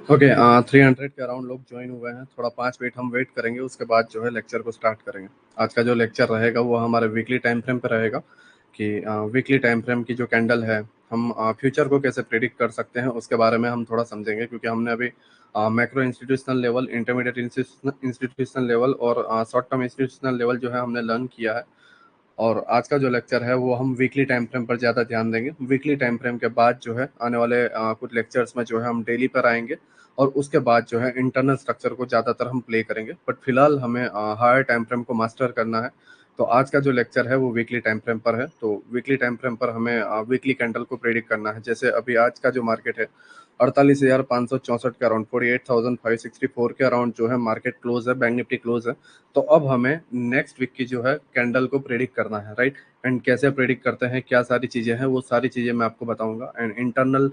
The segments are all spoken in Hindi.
ओके, 300 के अराउंड लोग ज्वाइन हुए हैं। थोड़ा 5 मिनट हम वेट करेंगे, उसके बाद जो है लेक्चर को स्टार्ट करेंगे। आज का जो लेक्चर रहेगा वो हमारे वीकली टाइम फ्रेम पे रहेगा कि वीकली टाइम फ्रेम की जो कैंडल है, हम फ्यूचर को कैसे प्रिडिक्ट कर सकते हैं उसके बारे में हम थोड़ा समझेंगे, क्योंकि हमने अभी macro institutional level, intermediate institutional level और शॉर्ट टर्म इंस्टीट्यूशनल लेवल जो है हमने लर्न किया है। और आज का जो लेक्चर है वो हम वीकली टाइम फ्रेम पर ज़्यादा ध्यान देंगे। वीकली टाइम फ्रेम के बाद जो है आने वाले कुछ लेक्चर्स में जो है हम डेली पर आएंगे, और उसके बाद जो है इंटरनल स्ट्रक्चर को ज़्यादातर हम प्ले करेंगे। बट फिलहाल हमें हायर टाइम फ्रेम को मास्टर करना है। तो आज का जो लेक्चर है वो वीकली टाइम फ्रेम पर है। तो वीकली टाइम फ्रेम पर हमें वीकली कैंडल को प्रेडिक्ट करना है। जैसे अभी आज का जो मार्केट है 48,564 के अराउंड, 48,564 के अराउंड जो है मार्केट क्लोज है, बैंक निफ्टी क्लोज है। तो अब हमें नेक्स्ट वीक की जो है कैंडल को प्रेडिक्ट करना है, राइट। एंड कैसे प्रेडिक्ट करते हैं, क्या सारी चीज़ें हैं, वो सारी चीज़ें मैं आपको बताऊंगा। एंड इंटरनल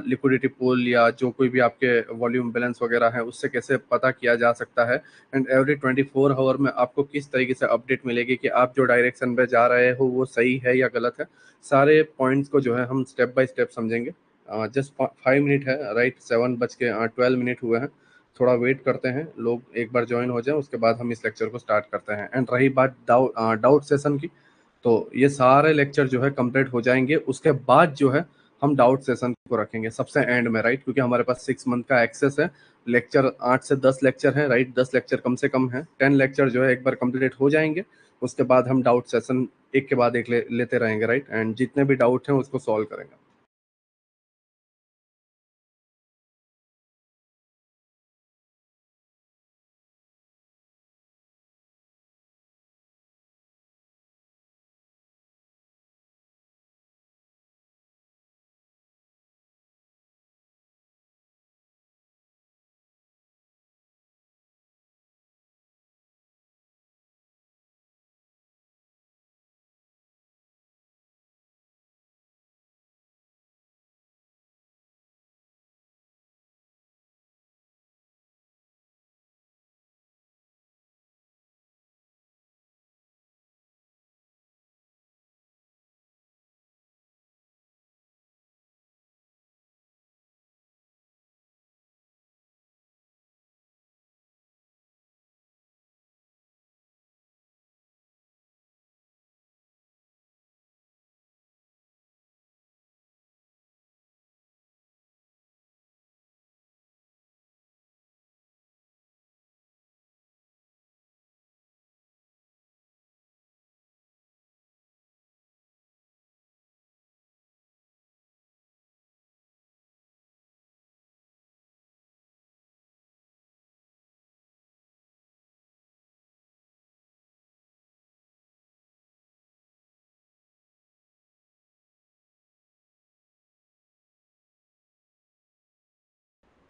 लिक्विडिटी पूल या जो कोई भी आपके वॉल्यूम बैलेंस वगैरह है उससे कैसे पता किया जा सकता है। एंड एवरी 24 आवर में आपको किस तरीके से अपडेट मिलेगी कि आप जो डायरेक्शन पे जा रहे हो वो सही है या गलत है। सारे पॉइंट्स को जो है हम स्टेप बाय स्टेप समझेंगे। जस्ट 5 मिनट है, राइट। 7:12 हुए हैं। थोड़ा वेट करते हैं, लोग एक बार ज्वाइन हो जाए, उसके बाद हम इस लेक्चर को स्टार्ट करते हैं। एंड रही बात डाउट सेशन की, तो ये सारे लेक्चर जो है कंप्लीट हो जाएंगे, उसके बाद जो है हम डाउट सेशन को रखेंगे सबसे एंड में, राइट। क्योंकि हमारे पास 6 मंथ का एक्सेस है। लेक्चर 8 से 10 लेक्चर है, राइट। 10 लेक्चर कम से कम है। 10 लेक्चर जो है एक बार कंप्लीट हो जाएंगे, उसके बाद हम डाउट सेशन एक के बाद एक लेते रहेंगे, राइट। एंड जितने भी डाउट हैं उसको सॉल्व करेंगे।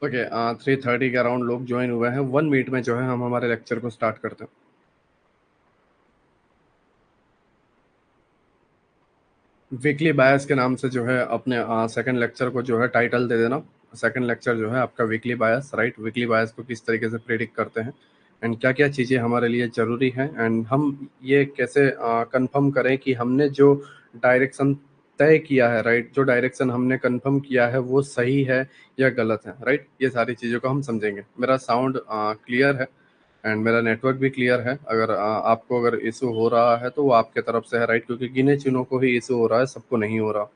ओके, 3:30 के अराउंड लोग ज्वाइन हुए हैं। 1 मिनट में जो है हम हमारे लेक्चर को स्टार्ट करते हैं। वीकली बायस के नाम से जो है अपने सेकंड लेक्चर को जो है टाइटल दे देना। सेकंड लेक्चर जो है आपका वीकली बायस, राइट। वीकली बायस को किस तरीके से प्रेडिक्ट करते हैं, एंड क्या क्या चीज़ें हमारे लिए ज़रूरी हैं, एंड हम ये कैसे कंफर्म करें कि हमने जो डायरेक्शन तय किया है, राइट, जो डायरेक्शन हमने कंफर्म किया है वो सही है या गलत है, राइट। ये सारी चीज़ों को हम समझेंगे। मेरा साउंड क्लियर है एंड मेरा नेटवर्क भी क्लियर है। अगर आपको अगर इशू हो रहा है तो वो आपके तरफ से है, राइट, क्योंकि गिने चुनों को ही इशू हो रहा है, सबको नहीं हो रहा।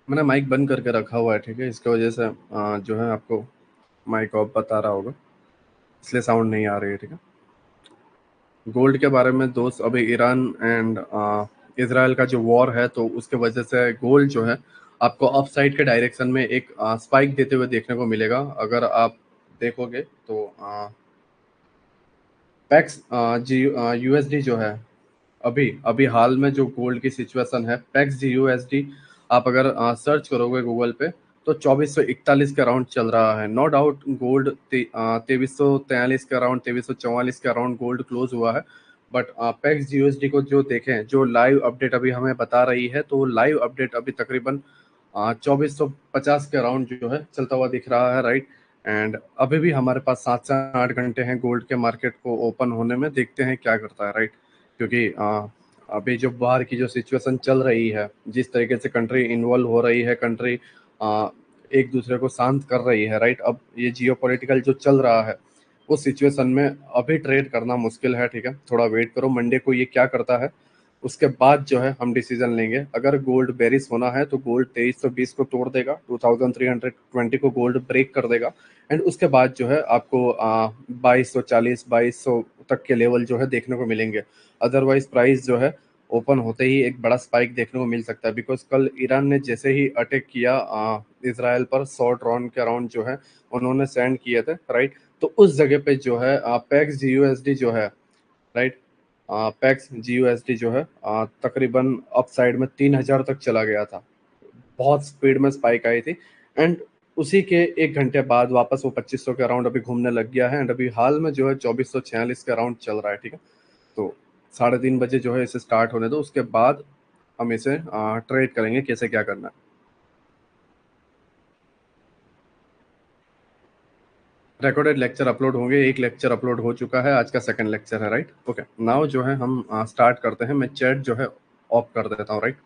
मैंने माइक बंद करके रखा हुआ है, ठीक है। इसकी वजह से जो है आपको माइक ऑफ बता रहा होगा, इसलिए साउंड नहीं आ रही है, ठीक है। गोल्ड के बारे में दोस्त, अभी ईरान एंड इसराइल का जो वॉर है, तो उसके वजह से गोल्ड जो है आपको अप साइड के डायरेक्शन में एक स्पाइक देते हुए देखने को मिलेगा। अगर आप देखोगे तो पैक्स जी यूएसडी जो है, अभी अभी हाल में जो गोल्ड की सिचुएशन है, पैक्स जी यूएसडी आप अगर सर्च करोगे गूगल पे तो 2441 के अराउंड चल रहा है। नो डाउट गोल्ड 2343 के अराउंड, 2344 के अराउंड गोल्ड क्लोज हुआ है। बट पैक्स जी यूएसडी को जो देखें, जो लाइव अपडेट अभी हमें बता रही है, तो लाइव अपडेट अभी तकरीबन 2450 के अराउंड जो है चलता हुआ दिख रहा है, राइट। एंड अभी भी हमारे पास 7 से 8 घंटे हैं गोल्ड के मार्केट को ओपन होने में, देखते हैं क्या करता है, राइट। क्योंकि अभी जो बाहर की जो सिचुएशन चल रही है, जिस तरीके से कंट्री इन्वॉल्व हो रही है, कंट्री एक दूसरे को शांत कर रही है, राइट। अब ये जियो पॉलिटिकल जो चल रहा है, उस सिचुएशन में अभी ट्रेड करना मुश्किल है, ठीक है। थोड़ा वेट करो, मंडे को ये क्या करता है, उसके बाद जो है हम डिसीजन लेंगे। अगर गोल्ड बेरिश होना है तो गोल्ड 2320 को तोड़ देगा, 2320 को गोल्ड ब्रेक कर देगा। एंड उसके बाद जो है आपको 2240 2200 तक के लेवल जो है देखने को मिलेंगे। अदरवाइज प्राइस जो है ओपन होते ही एक बड़ा स्पाइक देखने को मिल सकता है, बिकॉज कल ईरान ने जैसे ही अटैक किया इसराइल पर, 100 ड्रोन के अराउंड जो है उन्होंने सेंड किए थे, राइट। तो उस जगह पे जो है पैक्स जीयूएसडी जो है, राइट, पैक्स जीयूएसडी जो है तकरीबन अप साइड में 3000 तक चला गया था। बहुत स्पीड में स्पाइक आई थी। एंड उसी के 1 घंटे बाद वापस वो 2500 के अराउंड अभी घूमने लग गया है। एंड अभी हाल में जो है 2446 के अराउंड चल रहा है, ठीक है। तो 3:30 बजे जो है इसे स्टार्ट होने दो, उसके बाद हम इसे ट्रेड करेंगे, कैसे क्या करना है। रिकॉर्डेड लेक्चर अपलोड होंगे, एक लेक्चर अपलोड हो चुका है, आज का सेकंड लेक्चर है, राइट। ओके, नाउ जो है हम स्टार्ट करते हैं। मैं चैट जो है ऑफ कर देता हूँ, राइट।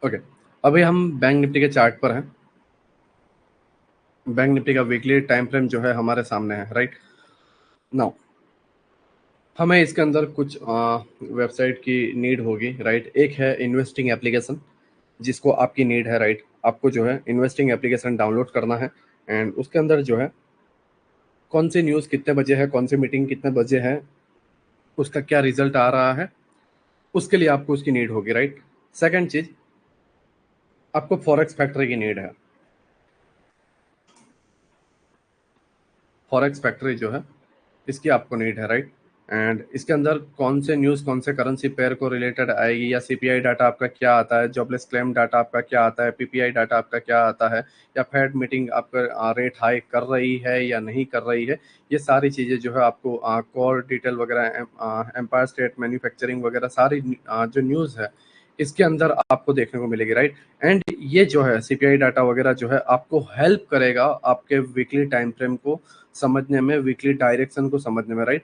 ओके, अभी हम बैंक निफ्टी के चार्ट पर हैं। बैंक निफ्टी का वीकली टाइम फ्रेम जो है हमारे सामने है, राइट। नाउ हमें इसके अंदर कुछ वेबसाइट की नीड होगी, राइट। एक है इन्वेस्टिंग एप्लीकेशन, जिसको आपकी नीड है, राइट। आपको जो है इन्वेस्टिंग एप्लीकेशन डाउनलोड करना है। एंड उसके अंदर जो है कौन सी न्यूज़ कितने बजे है, कौन सी मीटिंग कितने बजे है, उसका क्या रिजल्ट आ रहा है, उसके लिए आपको उसकी नीड होगी, राइट। सेकंड चीज, आपको फॉरेक्स फैक्ट्री की नीड है। फॉरेक्स फैक्ट्री जो है इसकी आपको नीड है, राइट। एंड इसके अंदर कौन से न्यूज़ कौन से करेंसी पेयर को रिलेटेड आएगी, या सीपीआई डाटा आपका क्या आता है, जॉबलेस क्लेम डाटा आपका क्या आता है, पीपीआई डाटा आपका क्या आता है, या फेड मीटिंग आपका रेट हाइक कर रही है या नहीं कर रही है। ये सारी चीज़ें जो है आपको कोर डिटेल वगैरह, एम्पायर स्टेट मैन्युफैक्चरिंग वगैरह सारी जो न्यूज़ है इसके अंदर आपको देखने को मिलेगी, राइट। एंड ये जो है सीपीआई डाटा वगैरह जो है आपको हेल्प करेगा आपके वीकली टाइम फ्रेम को समझने में, वीकली डायरेक्शन को समझने में, राइट।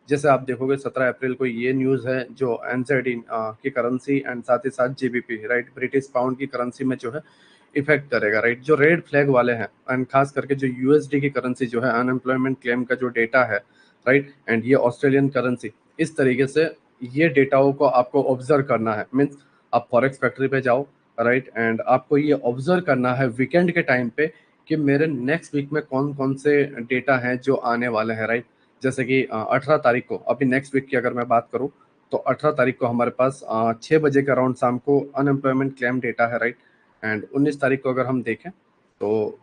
जैसे आप देखोगे 17 अप्रैल को ये न्यूज़ है जो एनजेडी की करेंसी एंड साथ ही साथ जीबीपी, राइट, ब्रिटिश पाउंड की करेंसी में जो है इफेक्ट करेगा, राइट। जो रेड फ्लैग वाले हैं एंड खास करके जो यूएसडी की करेंसी जो है, अनएम्प्लॉयमेंट क्लेम का जो डेटा है, राइट, एंड ये ऑस्ट्रेलियन करेंसी, इस तरीके से ये डेटाओं को आपको ऑब्जर्व करना है। मीन्स आप फॉरेक्स फैक्ट्री पे जाओ, राइट, एंड आपको ये ऑब्जर्व करना है वीकेंड के टाइम पे कि मेरे नेक्स्ट वीक में कौन कौन से डेटा हैं जो आने वाले हैं, राइट। जैसे कि 18 तारीख को, अभी नेक्स्ट वीक की अगर मैं बात करूँ, तो 18 तारीख को हमारे पास 6 बजे के अराउंड शाम को अनएम्प्लॉयमेंट क्लेम डेटा है, राइट। एंड 19 तारीख को अगर हम देखें तो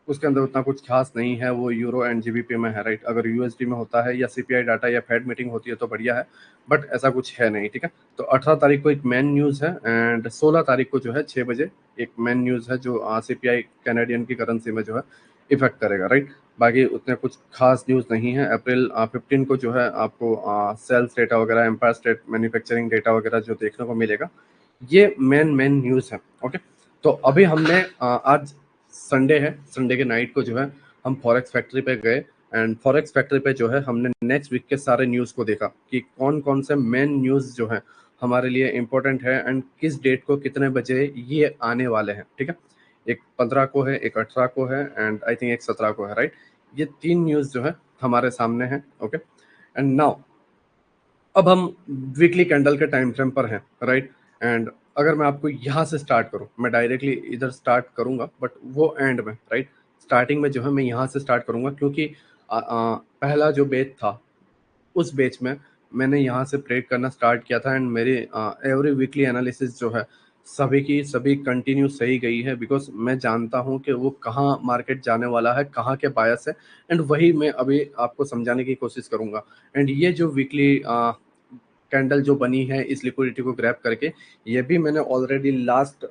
उसके अंदर उतना कुछ खास नहीं है, वो यूरो एंड जीबीपी में है, राइट। अगर यूएसडी में होता है या सीपीआई डाटा या फेड मीटिंग होती है तो बढ़िया है, बट ऐसा कुछ है नहीं, ठीक है। तो 18 तारीख को एक मेन न्यूज़ है, एंड 16 तारीख को जो है 6 बजे एक मेन न्यूज़ है जो सीपीआई कैनेडियन की करेंसी में जो है इफेक्ट करेगा, राइट। बाकी उतने कुछ खास न्यूज़ नहीं है। अप्रैल 15 को जो है आपको सेल्स डेटा वगैरह, एम्पायर स्टेट मैन्युफैक्चरिंग डेटा वगैरह जो देखने को मिलेगा, ये मेन मेन न्यूज़ है, ओके। तो अभी हमने आज संडे है, संडे के नाइट को जो है हम फॉरेक्स फैक्ट्री पे गए। एंड फॉरेक्स फैक्ट्री पे जो है हमने नेक्स्ट वीक के सारे न्यूज़ को देखा कि कौन कौन से मेन न्यूज़ जो है हमारे लिए इम्पोर्टेंट है एंड किस डेट को कितने बजे ये आने वाले हैं, ठीक है। एक 15 को है, एक 18 को है, एंड आई थिंक एक 17 को है, राइट। ये 3 न्यूज़ जो है हमारे सामने है, ओके। एंड नाउ अब हम वीकली कैंडल के टाइम फ्रेम पर हैं, राइट। एंड अगर मैं आपको यहाँ से स्टार्ट करूँ, मैं डायरेक्टली इधर स्टार्ट करूँगा, बट वो एंड में, राइट। स्टार्टिंग में जो है मैं यहाँ से स्टार्ट करूँगा, क्योंकि पहला जो बेच था उस बेच में मैंने यहाँ से ट्रेड करना स्टार्ट किया था। एंड मेरी एवरी वीकली एनालिसिस जो है सभी की सभी कंटिन्यू सही गई है, बिकॉज मैं जानता हूँ कि वो कहाँ मार्केट जाने वाला है, कहाँ के बायस है, एंड वही मैं अभी आपको समझाने की कोशिश करूंगा। एंड ये जो वीकली कैंडल जो बनी है इस लिक्विडिटी को ग्रैब करके, ये भी मैंने ऑलरेडी लास्ट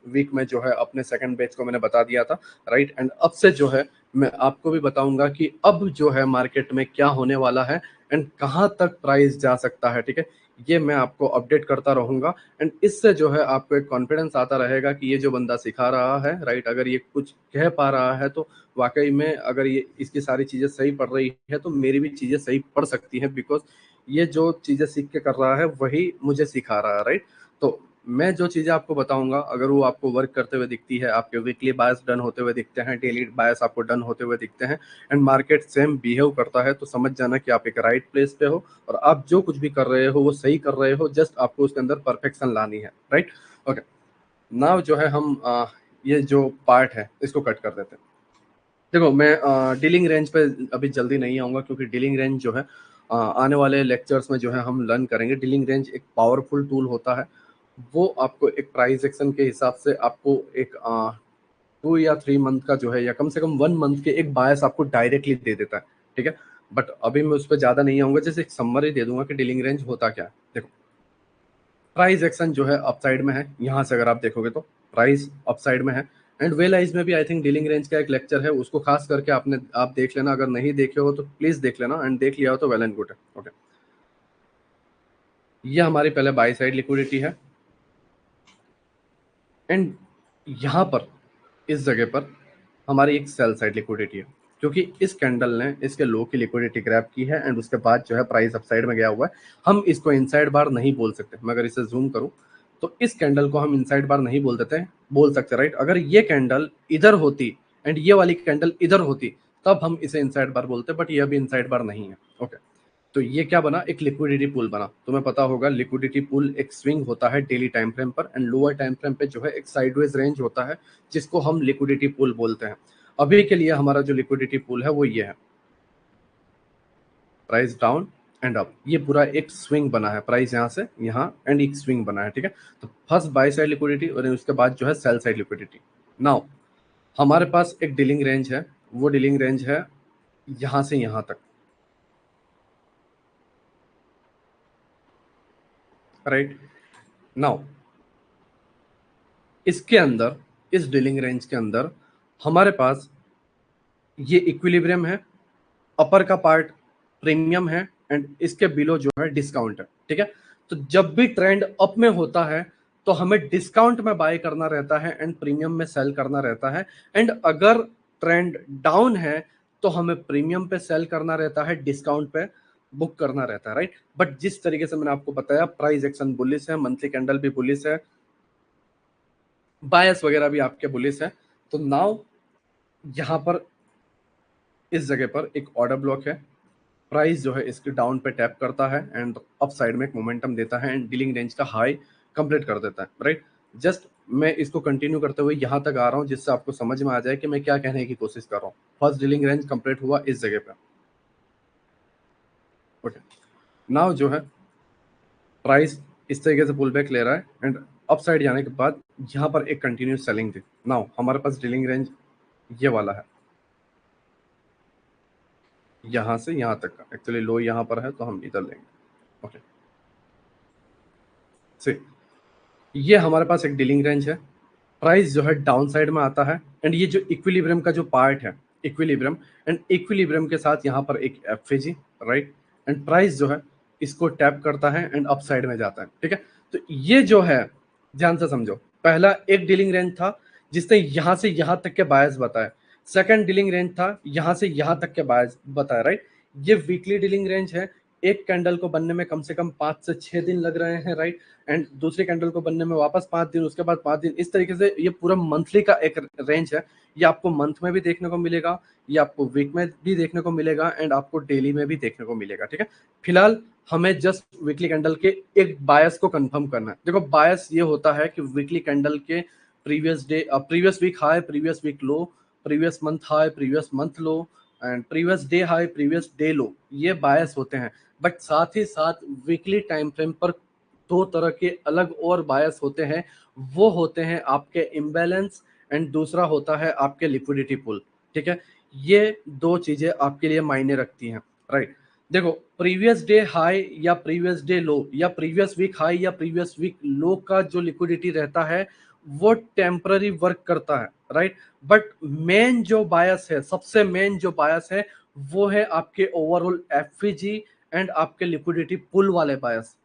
वीक में जो है अपने सेकंड बैच को मैंने बता दिया था, राइट। एंड अब से जो है मैं आपको भी बताऊंगा कि अब जो है मार्केट में क्या होने वाला है एंड कहाँ तक प्राइस जा सकता है, ठीक है। ये मैं आपको अपडेट करता रहूंगा, एंड इससे जो है आपको एक कॉन्फिडेंस आता रहेगा कि ये जो बंदा सिखा रहा है, राइट, अगर ये कुछ कह पा रहा है तो वाकई में अगर ये इसकी सारी चीजें सही पढ़ रही है तो मेरी भी चीजें सही पढ़ सकती हैं, बिकॉज ये जो चीजें सीख के कर रहा है वही मुझे सिखा रहा है, राइट। तो मैं जो चीजें आपको बताऊंगा अगर वो आपको वर्क करते हुए दिखती है, आपके वीकली बायस डन होते हुए दिखते हैं, डेली बायस आपको डन होते हुए दिखते हैं, एंड मार्केट सेम बिहेव करता है, तो समझ जाना कि आप एक राइट प्लेस पे हो और आप जो कुछ भी कर रहे हो वो सही कर रहे हो, जस्ट आपको उसके अंदर परफेक्शन लानी है, राइट। ओके, नाउ जो है हम ये जो पार्ट है इसको कट कर देते हैं। देखो मैं डीलिंग रेंज पे अभी जल्दी नहीं आऊँगा, क्योंकि डीलिंग रेंज जो है आने वाले लेक्चर्स में जो है हम लर्न करेंगे। डीलिंग रेंज एक पावरफुल टूल होता है, वो आपको एक प्राइस एक्शन के हिसाब से आपको एक 2 या 3 मंथ का जो है या कम से कम 1 मंथ के एक बायस आपको डायरेक्टली दे देता है, ठीक है। बट अभी मैं उस पर ज़्यादा नहीं आऊँगा, जैसे एक समरी दे दूंगा कि डीलिंग रेंज होता क्या है। देखो, प्राइस एक्शन जो है अपसाइड में है, यहाँ से अगर आप देखोगे तो प्राइस अपसाइड में है, एंड वेल आइज में भी आई थिंक डीलिंग रेंज का एक लेक्चर है, उसको खास करके आप देख लेना, अगर नहीं देखे हो तो प्लीज देख लेना, एंड देख लिया हो तो वेल एंड गुड है। ओके, ये हमारी पहले बाई साइड लिक्विडिटी है, एंड यहाँ पर इस जगह पर हमारी एक सेल साइड लिक्विडिटी है, क्योंकि इस कैंडल ने इसके लो की लिक्विडिटी ग्रैब की है एंड उसके बाद जो है प्राइस अपसाइड में गया हुआ है। हम इसको इनसाइड बार नहीं बोल सकते, मैं अगर इसे जूम करूं तो इस कैंडल को हम इनसाइड बार नहीं बोल सकते, राइट। अगर ये कैंडल इधर होती एंड ये वाली कैंडल इधर होती तब हम इसे इनसाइड बार बोलते, बट ये अभी इनसाइड बार नहीं है। ओके, तो ये क्या बना, एक लिक्विडिटी पूल बना। तुम्हें पता होगा लिक्विडिटी पूल एक स्विंग होता है डेली टाइम फ्रेम पर, एंड लोअर टाइम फ्रेम पे जो है एक साइडवेज रेंज होता है जिसको हम लिक्विडिटी पूल बोलते हैं। अभी के लिए हमारा जो लिक्विडिटी पूल है वो ये है, प्राइस डाउन एंड अप, ये पूरा एक स्विंग बना है, प्राइस यहाँ से यहाँ एंड एक स्विंग बना है, ठीक है। तो फर्स्ट बाय साइड लिक्विडिटी और उसके बाद जो है सेल साइड लिक्विडिटी। नाउ हमारे पास एक डीलिंग रेंज है, वो डीलिंग रेंज है यहाँ से यहाँ तक, राइट। नाउ इसके अंदर, इस डीलिंग रेंज के अंदर हमारे पास ये इक्विलिब्रियम है, अपर का पार्ट प्रीमियम है, एंड इसके बिलो जो है डिस्काउंट है, ठीक है। तो जब भी ट्रेंड अप में होता है तो हमें डिस्काउंट में बाय करना रहता है एंड प्रीमियम में सेल करना रहता है, एंड अगर ट्रेंड डाउन है तो हमें प्रीमियम पे सेल करना रहता है, डिस्काउंट पे बुक करना रहता है, राइट। बट जिस तरीके से मैंने आपको बताया प्राइस एक्शन बुलिश है, मंथली कैंडल भी बुलिश है, बायस वगैरह भी आपके बुलिश है। तो नाउ यहाँ पर इस जगह पर एक ऑर्डर ब्लॉक है, प्राइस जो है इसके डाउन पे टैप करता है एंड अप साइड में एक मोमेंटम देता है एंड डीलिंग रेंज का हाई कंप्लीट कर देता है, राइट। जस्ट मैं इसको कंटिन्यू करते हुए यहाँ तक आ रहा हूँ जिससे आपको समझ में आ जाए कि मैं क्या कहने की कोशिश कर रहा हूँ। फर्स्ट डीलिंग रेंज कंप्लीट हुआ इस जगह पे, ओके। नाउ जो है प्राइस इस तरीके से पुल बैक ले रहा है एंड अप साइड जाने के बाद यहाँ पर एक कंटिन्यूस सेलिंग थी। नाउ हमारे पास डीलिंग रेंज ये वाला है, यहाँ से यहाँ तक का एक्चुअली लो यहाँ पर है तो हम इधर लेंगे, ओके। सी, ये हमारे पास एक डीलिंग रेंज है, प्राइस जो है डाउन साइड में आता है, एंड ये जो इक्विलिब्रियम का जो पार्ट है, इक्विलिब्रियम एंड इक्विलिब्रियम के साथ यहाँ पर एक एफएजी, राइट, एंड प्राइस जो है इसको टैप करता है एंड अप साइड में जाता है, ठीक है। तो ये जो है ध्यान से समझो, पहला एक डीलिंग रेंज था जिसने यहाँ से यहाँ तक के बायस बताए, सेकंड डीलिंग रेंज था यहाँ से यहाँ तक के बायस बताए, राइट। ये वीकली डीलिंग रेंज है, एक कैंडल को बनने में कम से कम 5 से 6 दिन लग रहे हैं, राइट, एंड दूसरी कैंडल को बनने में वापस 5 दिन, उसके बाद 5 दिन, इस तरीके से ये पूरा मंथली का एक रेंज है। ये आपको मंथ में भी देखने को मिलेगा, ये आपको वीक में भी देखने को मिलेगा, एंड आपको डेली में भी देखने को मिलेगा, ठीक है। फिलहाल हमें जस्ट वीकली कैंडल के एक बायस को कंफर्म करना है। देखो बायस ये होता है कि वीकली कैंडल के previous day, previous week high, previous week low, previous month high, previous month low, and previous day high, previous day low, ये बायस होते हैं। बट साथ ही साथ वीकली टाइम फ्रेम पर दो तरह के अलग और बायस होते हैं, वो होते हैं आपके इम्बैलेंस एंड दूसरा होता है आपके लिक्विडिटी पुल। ठीक है, ये दो चीजें आपके लिए मायने रखती हैं, राइट। देखो, प्रीवियस डे हाई या प्रीवियस डे लो या प्रीवियस वीक हाई या प्रीवियस वीक लो का जो लिक्विडिटी रहता है वो टेम्पररी वर्क करता है, राइट। बट मेन जो बायस है, सबसे मेन जो बायस है, वो है आपके ओवरऑल एफवीजी एंड आपके लिक्विडिटी पुल वाले बायस।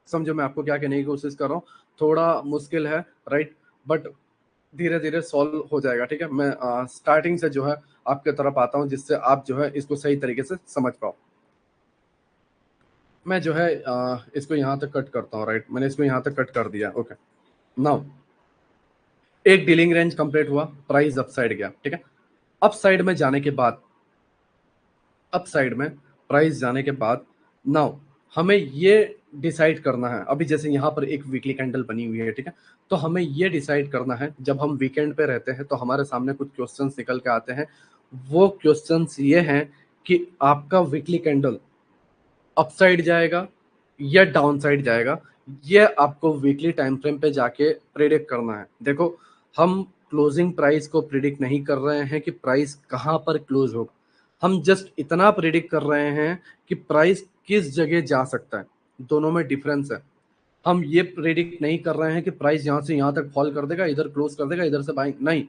समझो मैं आपको क्या कहने की कोशिश कर रहा हूँ, थोड़ा मुश्किल है, राइट, बट धीरे धीरे सॉल्व हो जाएगा। ठीक है, मैं स्टार्टिंग से जो है आपके तरफ आता हूँ जिससे आप जो है इसको सही तरीके से समझ पाओ। मैं जो है इसको यहाँ तक कट करता हूँ, राइट। मैंने इसको यहाँ तक कट कर दिया, ओके। नाउ एक डीलिंग रेंज कंप्लीट हुआ, प्राइस अपसाइड गया। ठीक है, अपसाइड में जाने के बाद, अपसाइड में प्राइस जाने के बाद नाउ हमें ये डिसाइड करना है, अभी जैसे यहाँ पर एक वीकली कैंडल बनी हुई है, ठीक है, तो हमें ये डिसाइड करना है, जब हम वीकेंड पे रहते हैं तो हमारे सामने कुछ क्वेश्चंस निकल के आते हैं। वो क्वेश्चंस ये हैं कि आपका वीकली कैंडल अपसाइड जाएगा या डाउन साइड जाएगा, ये आपको वीकली टाइम फ्रेम पे जाके प्रिडिक्ट करना है। देखो, हम क्लोजिंग प्राइस को प्रिडिक्ट नहीं कर रहे हैं कि प्राइस कहाँ पर क्लोज होगा, हम जस्ट इतना प्रिडिक्ट कर रहे हैं कि प्राइस किस जगह जा सकता है। दोनों में डिफरेंस है। हम ये प्रिडिक्ट नहीं कर रहे हैं कि प्राइस यहाँ से यहाँ तक फॉल कर देगा, इधर क्लोज कर देगा, इधर से बाइंग, नहीं।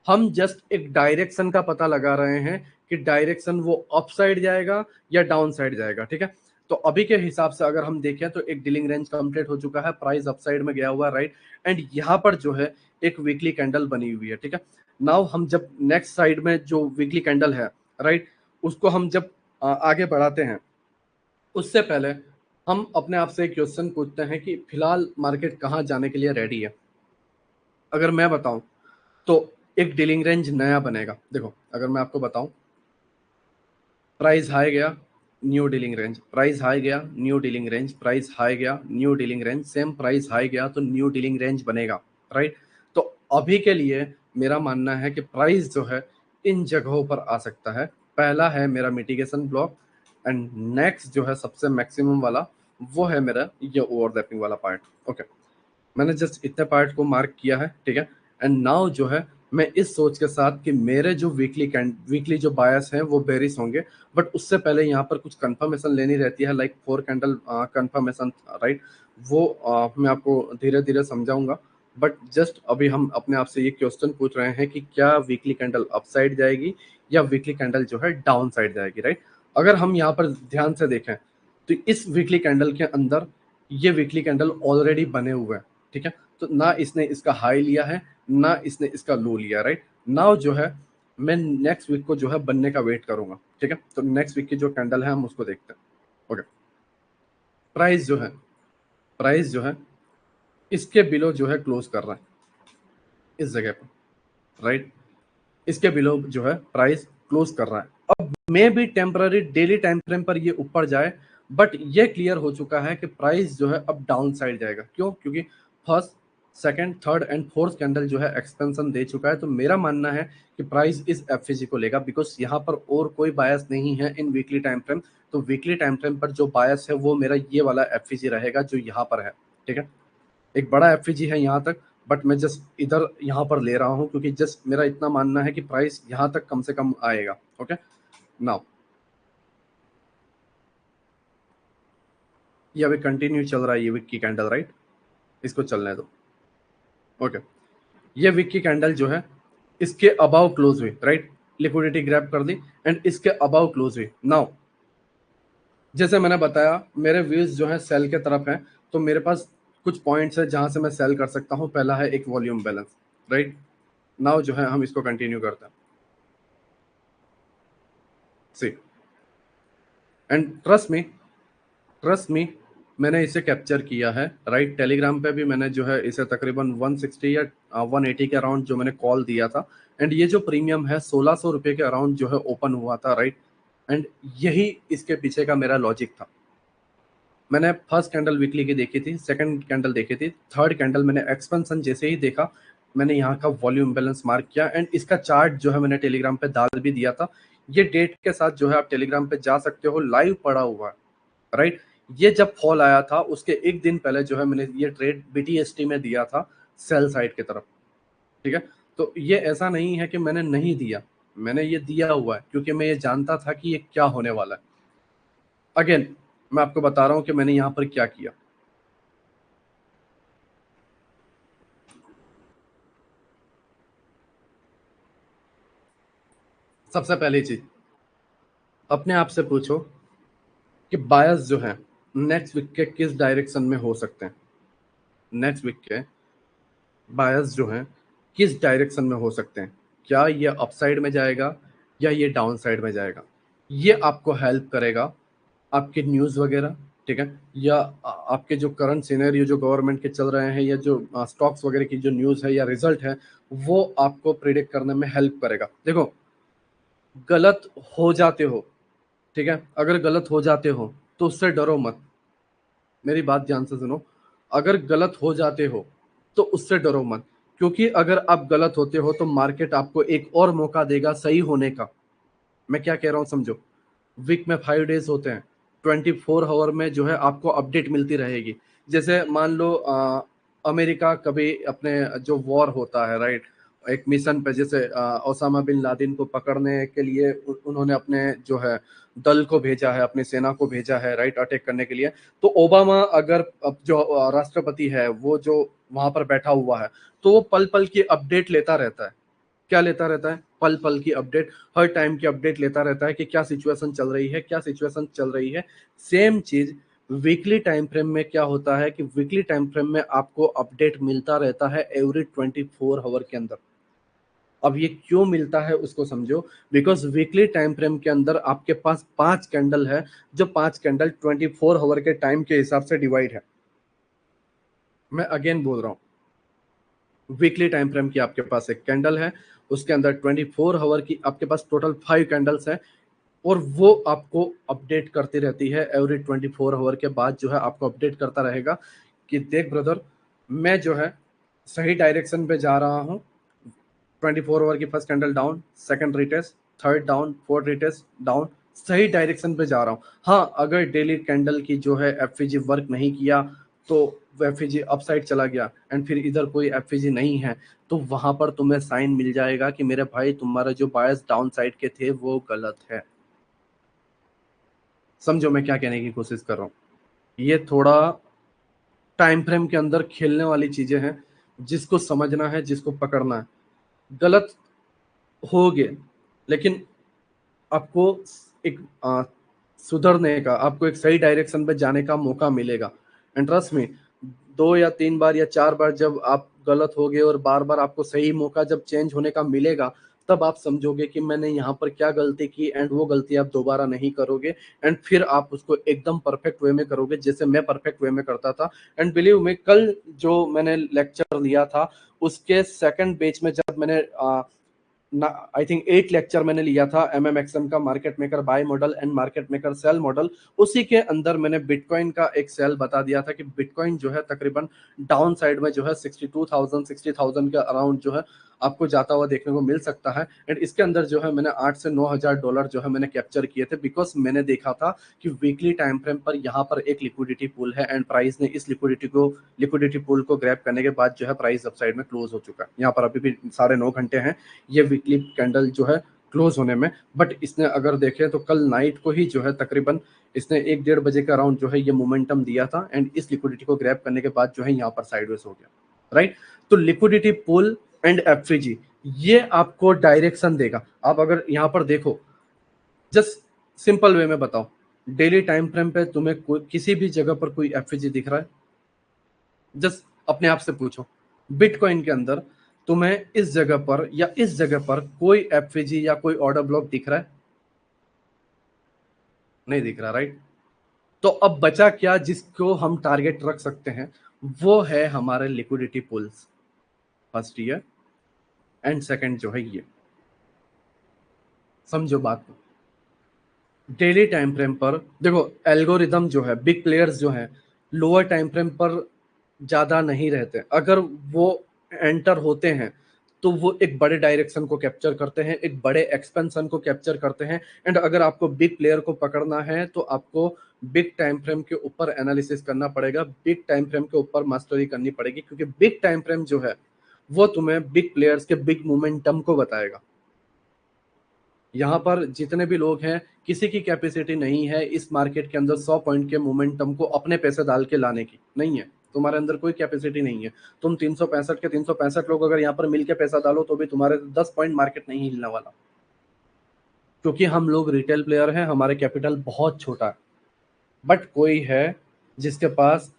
हम जस्ट एक डायरेक्शन का पता लगा रहे हैं कि डायरेक्शन वो अप साइड जाएगा या डाउन साइड जाएगा। ठीक है, तो अभी के हिसाब से अगर हम देखें तो एक डीलिंग रेंज कंप्लीट हो चुका है, प्राइस अप साइड में गया हुआ है, राइट। एंड यहाँ पर जो है एक वीकली कैंडल बनी हुई है। ठीक है, नाउ हम जब नेक्स्ट साइड में जो वीकली कैंडल है, राइट, उसको हम जब आगे बढ़ाते हैं, उससे पहले हम अपने आप से एक क्वेश्चन पूछते हैं कि फिलहाल मार्केट कहाँ जाने के लिए रेडी है। अगर मैं बताऊं तो एक डीलिंग रेंज नया बनेगा। देखो, अगर मैं आपको बताऊं, प्राइस हाई गया, new dealing range, price high गया, new dealing range, price high गया, new dealing range, same price high गया तो न्यू डीलिंग रेंज बनेगा, राइट। तो अभी के लिए मेरा मानना है कि प्राइस जो है इन जगहों पर आ सकता है। पहला है मेरा मिटिगेशन ब्लॉक एंड नेक्स्ट जो है सबसे मैक्सिमम वाला, वो है मेरा ये ओवरलैपिंग वाला पार्ट। ओके, मैंने जस्ट इतने पार्ट को मार्क किया है, ठीक है। एंड नाउ जो है मैं इस सोच के साथ कि मेरे जो वीकली जो बायस हैं वो बेरिश होंगे, बट उससे पहले यहाँ पर कुछ कंफर्मेशन लेनी रहती है, लाइक 4 कैंडल कंफर्मेशन, राइट। वो मैं आपको धीरे धीरे समझाऊंगा, बट जस्ट अभी हम अपने आप से ये क्वेश्चन पूछ रहे हैं कि क्या वीकली कैंडल अप साइड जाएगी या वीकली कैंडल जो है डाउन साइड जाएगी, राइट। अगर हम यहाँ पर ध्यान से देखें तो इस वीकली कैंडल के अंदर ये वीकली कैंडल ऑलरेडी बने हुए हैं, ठीक है। तो ना इसने इसका हाई लिया है, ना इसने इसका लो लिया, राइट। नाउ जो है मैं नेक्स्ट वीक को जो है बनने का वेट करूंगा, ठीक है। तो नेक्स्ट वीक की जो कैंडल है हम उसको देखते हैं। ओके, प्राइस जो है, प्राइस जो है इसके बिलो जो है क्लोज कर रहा है इस जगह पर, राइट। इसके बिलो जो है प्राइस क्लोज कर रहा है। अब मे भी टेम्पररी डेली टाइम फ्रेम पर ये ऊपर जाए, बट ये क्लियर हो चुका है कि प्राइस जो है अब डाउन साइड जाएगा। क्यों? क्योंकि first, second, third and fourth candle जो है एक्सपेंशन दे चुका है। तो मेरा मानना है कि प्राइस इस एफसीजी को लेगा, बिकॉज यहाँ पर और कोई बायस नहीं है इन वीकली टाइम फ्रेम। तो वीकली टाइम फ्रेम पर जो बायस है वो मेरा ये वाला एफसीजी रहेगा जो यहाँ पर है, ठीक है। एक बड़ा एफवीजी है यहाँ तक, बट मैं जस्ट इधर यहाँ पर ले रहा हूँ क्योंकि जस्ट मेरा इतना मानना है कि प्राइस यहाँ तक कम से कम आएगा। ओके, नाउ ये अभी कंटिन्यू चल रहा है ये वीक की कैंडल, राइट। इसको चलने दो। ओके, ये वीक की कैंडल जो है इसके अबाव क्लोज हुई, राइट। लिक्विडिटी ग्रैब कर दी एंड इसके अबाव क्लोज हुई। नाउ जैसे मैंने बताया मेरे व्यूज जो है सेल के तरफ हैं, तो मेरे पास कुछ पॉइंट्स है जहां से मैं सेल कर सकता हूं। पहला है एक वॉल्यूम बैलेंस, राइट। नाउ जो है हम इसको कंटिन्यू करते हैं। सी एंड ट्रस्ट मी, मैंने इसे कैप्चर किया है, राइट। टेलीग्राम पे भी मैंने जो है इसे तकरीबन 160 या 180 के अराउंड जो मैंने कॉल दिया था। एंड ये जो प्रीमियम है 1600 रुपये के अराउंड जो है ओपन हुआ था, राइट। एंड यही इसके पीछे का मेरा लॉजिक था। मैंने फर्स्ट कैंडल वीकली की देखी थी, सेकंड कैंडल देखी थी, थर्ड कैंडल मैंने एक्सपेंशन जैसे ही देखा मैंने यहाँ का वॉल्यूम बैलेंस मार्क किया एंड इसका चार्ट जो है मैंने टेलीग्राम पे डाल भी दिया था। ये डेट के साथ जो है आप टेलीग्राम पे जा सकते हो, लाइव पड़ा हुआ है, राइट। ये जब फॉल आया था उसके एक दिन पहले जो है मैंने ये ट्रेड बीटीएसटी में दिया था सेल साइड की तरफ, ठीक है। तो ये ऐसा नहीं है कि मैंने नहीं दिया, मैंने ये दिया हुआ है क्योंकि मैं ये जानता था कि ये क्या होने वाला है। अगेन मैं आपको बता रहा हूं कि मैंने यहां पर क्या किया। सबसे पहली चीज अपने आप से पूछो कि बायस जो है नेक्स्ट वीक के किस डायरेक्शन में हो सकते हैं। नेक्स्ट वीक के बायस जो हैं किस डायरेक्शन में हो सकते हैं, क्या ये अपसाइड में जाएगा या ये डाउन साइड में जाएगा। ये आपको हेल्प करेगा आपके न्यूज़ वगैरह, ठीक है, या आपके जो करंट सिनेरियो जो गवर्नमेंट के चल रहे हैं या जो स्टॉक्स वगैरह की जो न्यूज़ है या रिजल्ट है वो आपको प्रिडिक्ट करने में हेल्प करेगा। देखो गलत हो जाते हो, ठीक है, अगर गलत हो जाते हो तो उससे डरो मत, मेरी बात ध्यान से सुनो। अगर गलत हो जाते हो तो उससे डरो मत, क्योंकि अगर आप गलत होते हो तो मार्केट आपको एक और मौका देगा सही होने का। मैं क्या कह रहा हूं समझो, वीक में 5 डेज होते हैं, 24 आवर में जो है आपको अपडेट मिलती रहेगी। जैसे मान लो अमेरिका कभी अपने जो वॉर होता है, राइट, एक मिशन पे, जैसे ओसामा बिन लादेन को पकड़ने के लिए उन्होंने अपने जो है दल को भेजा है, अपनी सेना को भेजा है, राइट, अटैक करने के लिए। तो ओबामा अगर अब जो राष्ट्रपति है वो जो वहां पर बैठा हुआ है तो वो पल पल की अपडेट लेता रहता है। क्या लेता रहता है? पल पल की अपडेट, हर टाइम की अपडेट लेता रहता है कि क्या सिचुएशन चल रही है, क्या सिचुएशन चल रही है। सेम चीज वीकली टाइम फ्रेम में क्या होता है कि वीकली टाइम फ्रेम में आपको अपडेट मिलता रहता है एवरी 24 आवर के अंदर। अब ये क्यों मिलता है उसको समझो, बिकॉज वीकली टाइम फ्रेम के अंदर आपके पास 5 कैंडल है, जो 5 कैंडल 24 आवर के टाइम के हिसाब से डिवाइड है। मैं अगेन बोल रहा हूँ, वीकली टाइम फ्रेम की आपके पास एक कैंडल है, उसके अंदर 24 आवर की आपके पास टोटल 5 कैंडल्स है, और वो आपको अपडेट करती रहती है एवरी 24 आवर के बाद जो है आपको अपडेट करता रहेगा कि देख ब्रदर मैं जो है सही डायरेक्शन पे जा रहा हूँ। 24 आवर की first candle down, second retest, third down, fourth retest down, सही डायरेक्शन पे जा रहा हूँ। हाँ अगर डेली कैंडल की जो है एफवीजी वर्क नहीं किया तो एफवीजी अपसाइड चला गया एंड फिर इधर कोई एफवीजी नहीं है तो वहां पर तुम्हें साइन मिल जाएगा कि मेरे भाई तुम्हारा जो बायस डाउन साइड के थे वो गलत है। समझो मैं क्या कहने की कोशिश कर रहा हूँ। ये थोड़ा टाइम फ्रेम के अंदर खेलने वाली चीजें हैं, जिसको समझना है, जिसको पकड़ना है। गलत हो गए लेकिन आपको एक सुधरने का, आपको एक सही डायरेक्शन पे जाने का मौका मिलेगा। एंड ट्रस्ट मी, 2 या 3 बार या 4 बार जब आप गलत हो गए और बार बार आपको सही मौका जब चेंज होने का मिलेगा तब आप समझोगे कि मैंने यहाँ पर क्या गलती की, एंड वो गलती आप दोबारा नहीं करोगे, एंड फिर आप उसको एकदम परफेक्ट वे में करोगे जैसे मैं परफेक्ट वे में करता था। एंड बिलीव में कल जो मैंने लेक्चर लिया था उसके सेकंड बैच में जब मैंने आई थिंक 8 लेक्चर मैंने लिया था एमएमएक्सएम का, market maker buy model and market maker sell model. उसी के अंदर मैंने बिटकॉइन का एक सेल बता दिया था कि बिटकॉइन जो है तकरीबन डाउन साइड में जो है 62,000 60,000 के अराउंड जो है आपको जाता हुआ देखने को मिल सकता है। एंड इसके अंदर जो है मैंने 8 से 9 हजार डॉलर जो है मैंने कैप्चर किए थे, बिकॉज मैंने देखा था कि वीकली टाइम फ्रेम पर यहाँ पर एक लिक्विडिटी पूल है एंड प्राइस ने इस लिक्विडिटी पूल को ग्रैब करने के बाद जो है प्राइस अपसाइड में क्लोज हो चुका है। यहाँ पर अभी भी 9:30 घंटे हैं ये वीकली कैंडल जो है क्लोज होने में, बट इसने अगर देखें तो कल नाइट को ही जो है तकरीबन इसने 1-1:30 बजे का अराउंड जो है ये मोमेंटम दिया था एंड इस लिक्विडिटी को ग्रैब करने के बाद जो है यहाँ पर साइडवेज हो गया, राइट। तो लिक्विडिटी पुल एंड एफवीजी ये आपको डायरेक्शन देगा। आप अगर यहाँ पर देखो, जस्ट सिंपल वे में बताओ, डेली टाइम फ्रेम पे तुम्हें किसी भी जगह पर कोई एफवीजी दिख रहा है? जस्ट अपने आप से पूछो, बिटकॉइन के अंदर तुम्हें इस जगह पर या इस जगह पर कोई एफवीजी या कोई ऑर्डर ब्लॉक दिख रहा है? नहीं दिख रहा, राइट। तो अब बचा क्या जिसको हम टारगेट रख सकते हैं? वो है हमारे liquidity pulls, first year and second जो है ये। समझो बात को, डेली टाइम फ्रेम पर देखो एल्गोरिदम जो है, बिग प्लेयर्स जो है लोअर टाइम फ्रेम पर ज्यादा नहीं रहते। अगर वो एंटर होते हैं तो वो एक बड़े डायरेक्शन को कैप्चर करते हैं, एक बड़े एक्सपेंशन को कैप्चर करते हैं। एंड अगर आपको बिग प्लेयर को पकड़ना है तो आपको बिग टाइम फ्रेम के ऊपर एनालिसिस करना पड़ेगा, बिग टाइम फ्रेम के ऊपर मास्टरी करनी पड़ेगी, क्योंकि बिग टाइम फ्रेम जो है वो तुम्हें बिग प्लेयर्स के बिग मोमेंटम को बताएगा। यहाँ पर जितने भी लोग हैं, किसी की कैपेसिटी नहीं है इस मार्केट के अंदर 100 पॉइंट के मोमेंटम को अपने पैसे डाल के लाने की, नहीं है। तुम्हारे अंदर कोई कैपेसिटी नहीं है। तुम 365 के 365 लोग अगर यहाँ पर मिलके पैसा डालो तो भी तुम्हारे 10 पॉइंट मार्केट नहीं हिलने वाला, क्योंकि हम लोग रिटेल प्लेयर हैं, हमारे कैपिटल बहुत छोटा है। बट कोई है जिसके पास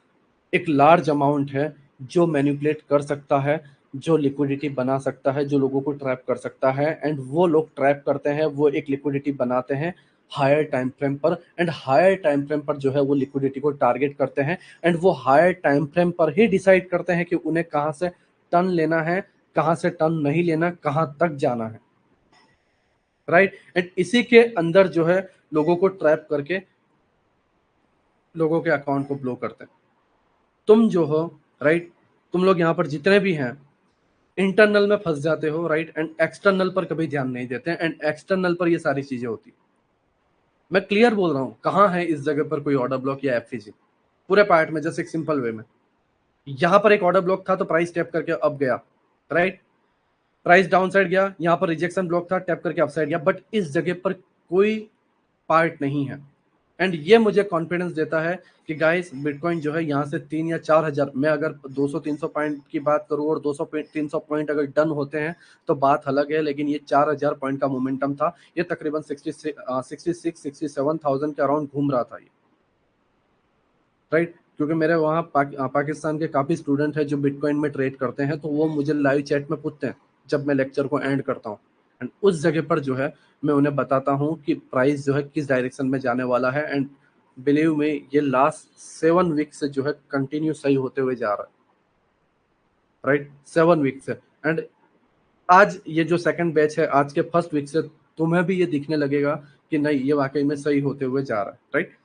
एक लार्ज अमाउंट है, जो मैनिपुलेट कर सकता है, जो लिक्विडिटी बना सकता है, जो लोगों को ट्रैप कर सकता है। एंड वो लोग ट्रैप करते हैं, वो एक लिक्विडिटी बनाते हैं हायर टाइम फ्रेम पर, एंड हायर टाइम फ्रेम पर जो है वो लिक्विडिटी को टारगेट करते हैं। एंड वो हायर टाइम फ्रेम पर ही डिसाइड करते हैं कि उन्हें कहाँ से टर्न लेना है, कहाँ से टर्न नहीं लेना, कहाँ तक जाना है, राइट। एंड इसी के अंदर जो है लोगों को ट्रैप करके लोगों के अकाउंट को ब्लो करते हैं। तुम जो हो, राइट, तुम लोग यहाँ पर जितने भी हैं इंटरनल में फंस जाते हो, राइट, एंड एक्सटर्नल पर कभी ध्यान नहीं देते, एंड एक्सटर्नल पर ये सारी चीजें होती। मैं क्लियर बोल रहा हूँ, कहाँ है इस जगह पर कोई ऑर्डर ब्लॉक या एफईजी पूरे पार्ट में, जैसे एक सिंपल वे में। यहाँ पर एक ऑर्डर ब्लॉक था तो प्राइस टैप करके अप गया, राइट, प्राइस डाउन साइड गया, यहाँ पर रिजेक्शन ब्लॉक था, टैप करके अपसाइड गया। बट इस जगह पर कोई पार्ट नहीं है। एंड ये मुझे कॉन्फिडेंस देता है कि गाइस बिटकॉइन जो है यहाँ से 3 या 4 हजार, मैं अगर 200-300 पॉइंट की बात करूँ और 200-300 पॉइंट अगर डन होते हैं तो बात अलग है, लेकिन ये 4 हजार पॉइंट का मोमेंटम था। ये तकरीबन 66-67 थाउजेंड के अराउंड घूम रहा था ये, राइट। क्योंकि मेरे वहाँ पाकिस्तान के काफ़ी स्टूडेंट हैं जो बिटकॉइन में ट्रेड करते हैं, तो वो मुझे लाइव चैट में पूछते हैं जब मैं लेक्चर को एंड करता हूँ। एंड उस जगह पर जो है मैं उन्हें बताता हूँ कि प्राइस जो है किस डायरेक्शन में जाने वाला है। एंड बिलीव में ये लास्ट 7 वीक से जो है कंटिन्यू सही होते हुए जा रहा है, राइट, 7 वीक से। एंड आज ये जो सेकंड बैच है, आज के फर्स्ट वीक से तुम्हें भी ये दिखने लगेगा कि नहीं, ये वाकई में सही होते हुए जा रहा है, राइट।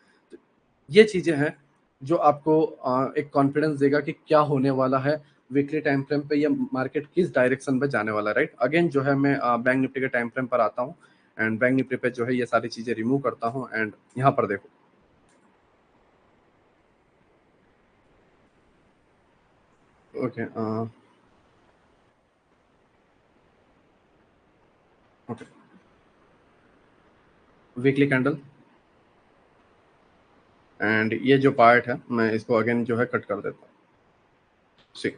ये चीजें हैं जो आपको एक कॉन्फिडेंस देगा कि क्या होने वाला है वीकली टाइम फ्रेम पे, ये मार्केट किस डायरेक्शन पे जाने वाला है, राइट। अगेन जो है मैं बैंक निफ्टी के टाइम फ्रेम पर आता हूँ, एंड बैंक निफ्टी पे जो है ये सारी चीजें रिमूव करता हूँ। एंड यहाँ पर देखो, okay, okay, weekly candle, and ये जो पार्ट है मैं इसको अगेन जो है कट कर देता हूँ। सी,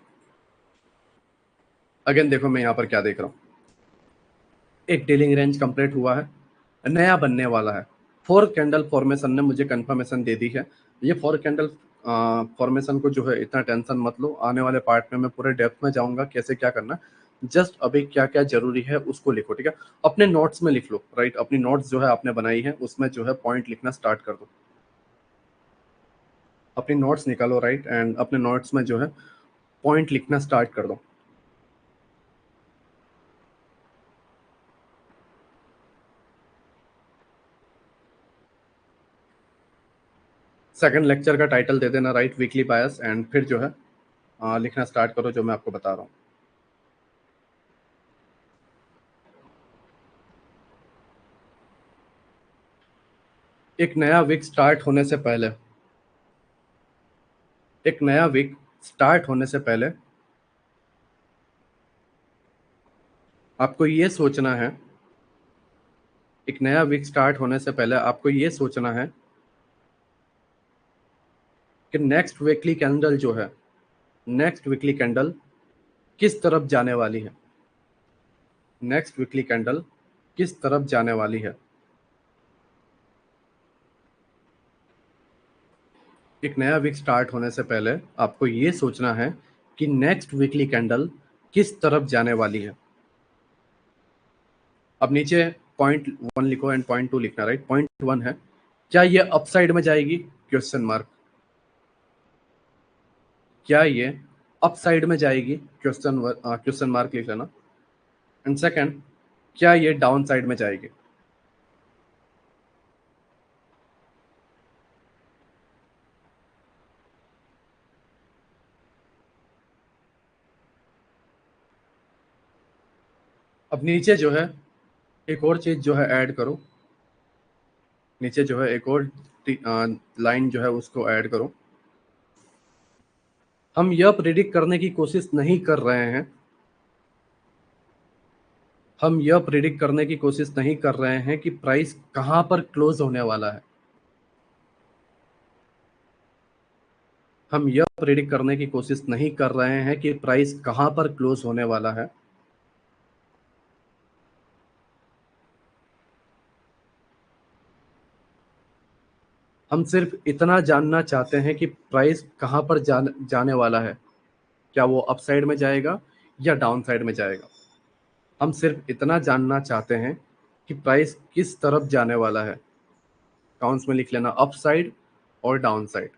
अगेन देखो मैं यहाँ पर क्या देख रहा हूँ, एक डीलिंग रेंज कंप्लीट हुआ है, नया बनने वाला है। 4 कैंडल फॉर्मेशन ने मुझे कंफर्मेशन दे दी है। ये 4 कैंडल फॉर्मेशन को जो है इतना टेंशन मत लो, आने वाले पार्ट में मैं पूरे डेप्थ में जाऊंगा कैसे क्या करना। जस्ट अभी क्या क्या जरूरी है उसको लिखो, ठीक है। अपने नोट्स में लिख लो, राइट, अपनी नोट्स जो है आपने बनाई है उसमें जो है पॉइंट लिखना स्टार्ट कर दो। अपनी नोट्स निकालो, राइट, एंड अपने नोट्स में जो है पॉइंट लिखना स्टार्ट कर दो। सेकंड लेक्चर का टाइटल दे देना, राइट, वीकली बायस, एंड फिर जो है लिखना स्टार्ट करो जो मैं आपको बता रहा हूँ। एक नया वीक स्टार्ट होने से पहले, एक नया वीक स्टार्ट होने से पहले आपको ये सोचना है, एक नया वीक स्टार्ट होने से पहले आपको ये सोचना है कि नेक्स्ट वीकली कैंडल जो है, नेक्स्ट वीकली कैंडल किस तरफ जाने वाली है, नेक्स्ट वीकली कैंडल किस तरफ जाने वाली है। एक नया वीक स्टार्ट होने से पहले आपको ये सोचना है कि नेक्स्ट वीकली कैंडल किस तरफ जाने वाली है। अब नीचे पॉइंट 1 लिखो एंड पॉइंट 2 लिखना, राइट। पॉइंट 1 है, क्या ये अपसाइड में जाएगी, क्वेश्चन मार्क। क्या ये अपसाइड में जाएगी, क्वेश्चन मार्क लिख लेना। एंड सेकंड, क्या ये डाउन साइड में जाएगी। अब नीचे जो है एक और चीज जो है ऐड करो, नीचे जो है एक और लाइन जो है उसको ऐड करो। हम यह प्रिडिक्ट करने की कोशिश नहीं कर रहे हैं, हम यह प्रिडिक्ट करने की कोशिश नहीं कर रहे हैं कि प्राइस कहां पर क्लोज होने वाला है। हम यह प्रिडिक्ट करने की कोशिश नहीं कर रहे हैं कि प्राइस कहां पर क्लोज होने वाला है। हम सिर्फ इतना जानना चाहते हैं कि प्राइस कहां पर जाने वाला है। क्या वो अपसाइड में जाएगा या डाउन साइड में जाएगा। हम सिर्फ इतना जानना चाहते हैं कि प्राइस किस तरफ जाने वाला है। काउंट्स में लिख लेना अप साइड और डाउन साइड।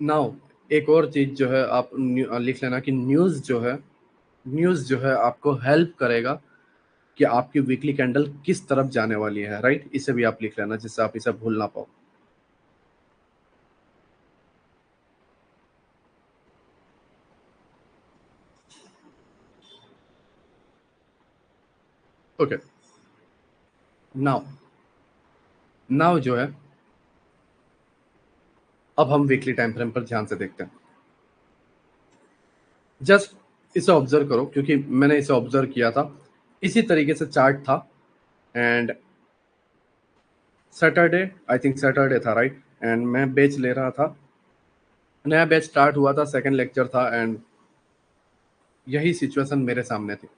नाउ एक और चीज जो है आप लिख लेना कि न्यूज जो है आपको हेल्प करेगा कि आपकी वीकली कैंडल किस तरफ जाने वाली है, राइट। इसे भी आप लिख लेना जिससे आप इसे भूल ना पाओ। ओके, नाउ नाउ जो है अब हम वीकली टाइम फ्रेम पर ध्यान से देखते हैं। जस्ट इसे ऑब्जर्व करो क्योंकि मैंने इसे ऑब्जर्व किया था, इसी तरीके से चार्ट था। And Saturday, I think Saturday था, राइट। एंड मैं बैच ले रहा था, नया बैच स्टार्ट हुआ था, सेकंड लेक्चर था। एंड यही सिचुएशन मेरे सामने थी।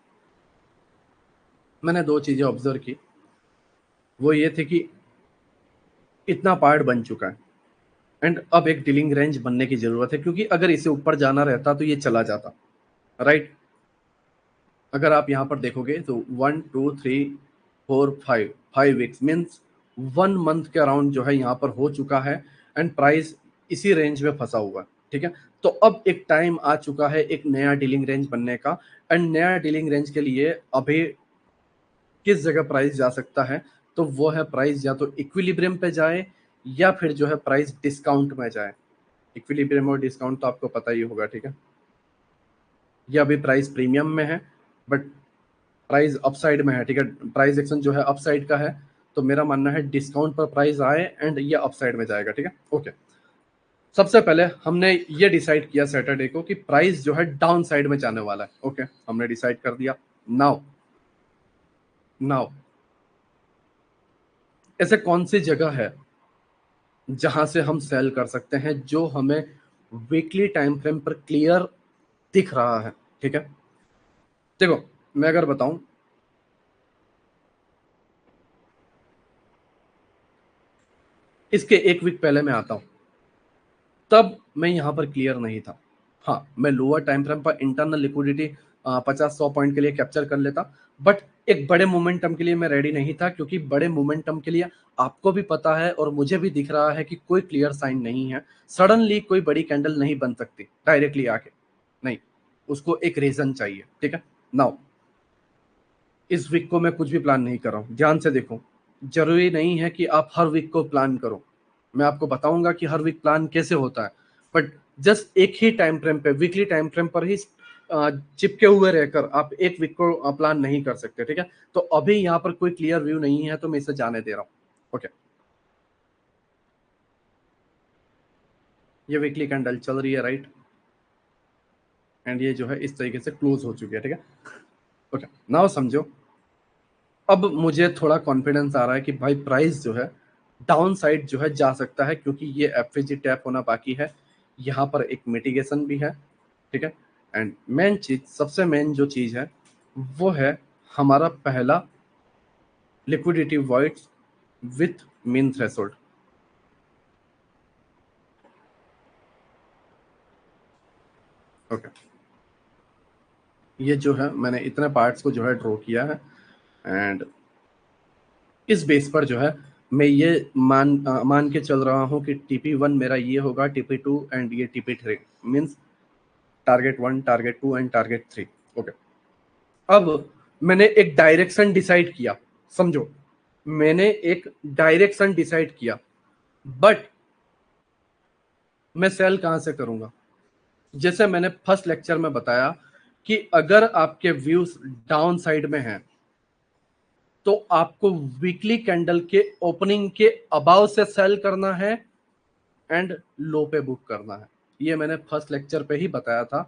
मैंने दो चीजें ऑब्जर्व की। वो ये थे कि इतना पार्ट बन चुका है एंड अब एक डीलिंग रेंज बनने की जरूरत है, क्योंकि अगर इसे ऊपर जाना रहता तो ये चला जाता, राइट। अगर आप यहाँ पर देखोगे तो 1 2 3 4 5 5 वीक्स मीन्स 1 मंथ के अराउंड जो है यहाँ पर हो चुका है। एंड प्राइस इसी रेंज में फंसा हुआ है, ठीक है। तो अब एक टाइम आ चुका है एक नया डीलिंग रेंज बनने का। एंड नया डीलिंग रेंज के लिए अभी किस जगह प्राइस जा सकता है, तो वो है प्राइस या तो इक्विलिब्रियम पे जाए या फिर जो है प्राइस डिस्काउंट में जाए। इक्विलिब्रियम और डिस्काउंट तो आपको पता ही होगा, ठीक है। ये अभी प्राइस प्रीमियम में है बट प्राइस अपसाइड में है, ठीक है। प्राइस एक्शन जो है अपसाइड का है, तो मेरा मानना है डिस्काउंट पर प्राइस आए एंड ये अपसाइड में जाएगा, ठीक है। ओके, सबसे पहले हमने ये डिसाइड किया सैटरडे को कि प्राइस जो है डाउन साइड में जाने वाला है। ओके, हमने डिसाइड कर दिया। नाउ नाउ ऐसे कौन सी जगह है जहां से हम सेल कर सकते हैं जो हमें वीकली टाइम फ्रेम पर क्लियर दिख रहा है, ठीक है। देखो, मैं अगर बताऊं, इसके एक वीक पहले मैं आता हूं, तब मैं यहां पर क्लियर नहीं था। हाँ, मैं लोअर टाइम फ्रेम पर इंटरनल लिक्विडिटी 50 100 पॉइंट के लिए कैप्चर कर लेता, बट एक बड़े मोमेंटम के लिए मैं रेडी नहीं था, क्योंकि बड़े मोमेंटम के लिए आपको भी पता है और मुझे भी दिख रहा है कि कोई क्लियर साइन नहीं है। सडनली कोई बड़ी कैंडल नहीं बन सकती डायरेक्टली आके, नहीं, उसको एक रीजन चाहिए, ठीक है। नाउ इस वीक को मैं कुछ भी प्लान नहीं कर रहा हूँ, ध्यान से देखो। जरूरी नहीं है कि आप हर वीक को प्लान करो, मैं आपको बताऊंगा कि हर वीक प्लान कैसे होता है। बट जस्ट एक ही टाइम फ्रेम पे, वीकली टाइम फ्रेम पर ही चिपके हुए रहकर आप एक वीक को प्लान नहीं कर सकते, ठीक है। तो अभी यहाँ पर कोई क्लियर व्यू नहीं है, तो मैं इसे जाने दे रहा हूँ। ओके, ये वीकली कैंडल चल रही है, राइट। एंड ये जो है इस तरीके से क्लोज हो चुकी है, ठीक है। ओके, नाउ समझो, अब मुझे थोड़ा कॉन्फिडेंस आ रहा है कि भाई प्राइस जो है डाउन साइड जो है जा सकता है, क्योंकि ये एफएजी टैप होना बाकी है, यहाँ पर एक मिटिगेशन भी है, ठीक है। एंड मेन चीज, सबसे मेन जो चीज है वो है हमारा पहला liquidity void with mean threshold. Okay, ये जो है मैंने इतने पार्ट्स को जो है ड्रॉ किया है। एंड इस बेस पर जो है मैं ये मान के चल रहा हूँ कि TP1 मेरा ये होगा, TP2 एंड ये TP3 means target 1, target 2 and target 3। Okay, अब मैंने एक डायरेक्शन डिसाइड किया, समझो। मैंने एक डायरेक्शन डिसाइड किया, बट मैं सेल कहां से करूंगा? जैसे मैंने फर्स्ट लेक्चर में बताया कि अगर आपके व्यूज डाउन साइड में हैं तो आपको वीकली कैंडल के ओपनिंग के अबाव से सेल करना है एंड लो पे बुक करना है। ये मैंने फर्स्ट लेक्चर पे ही बताया था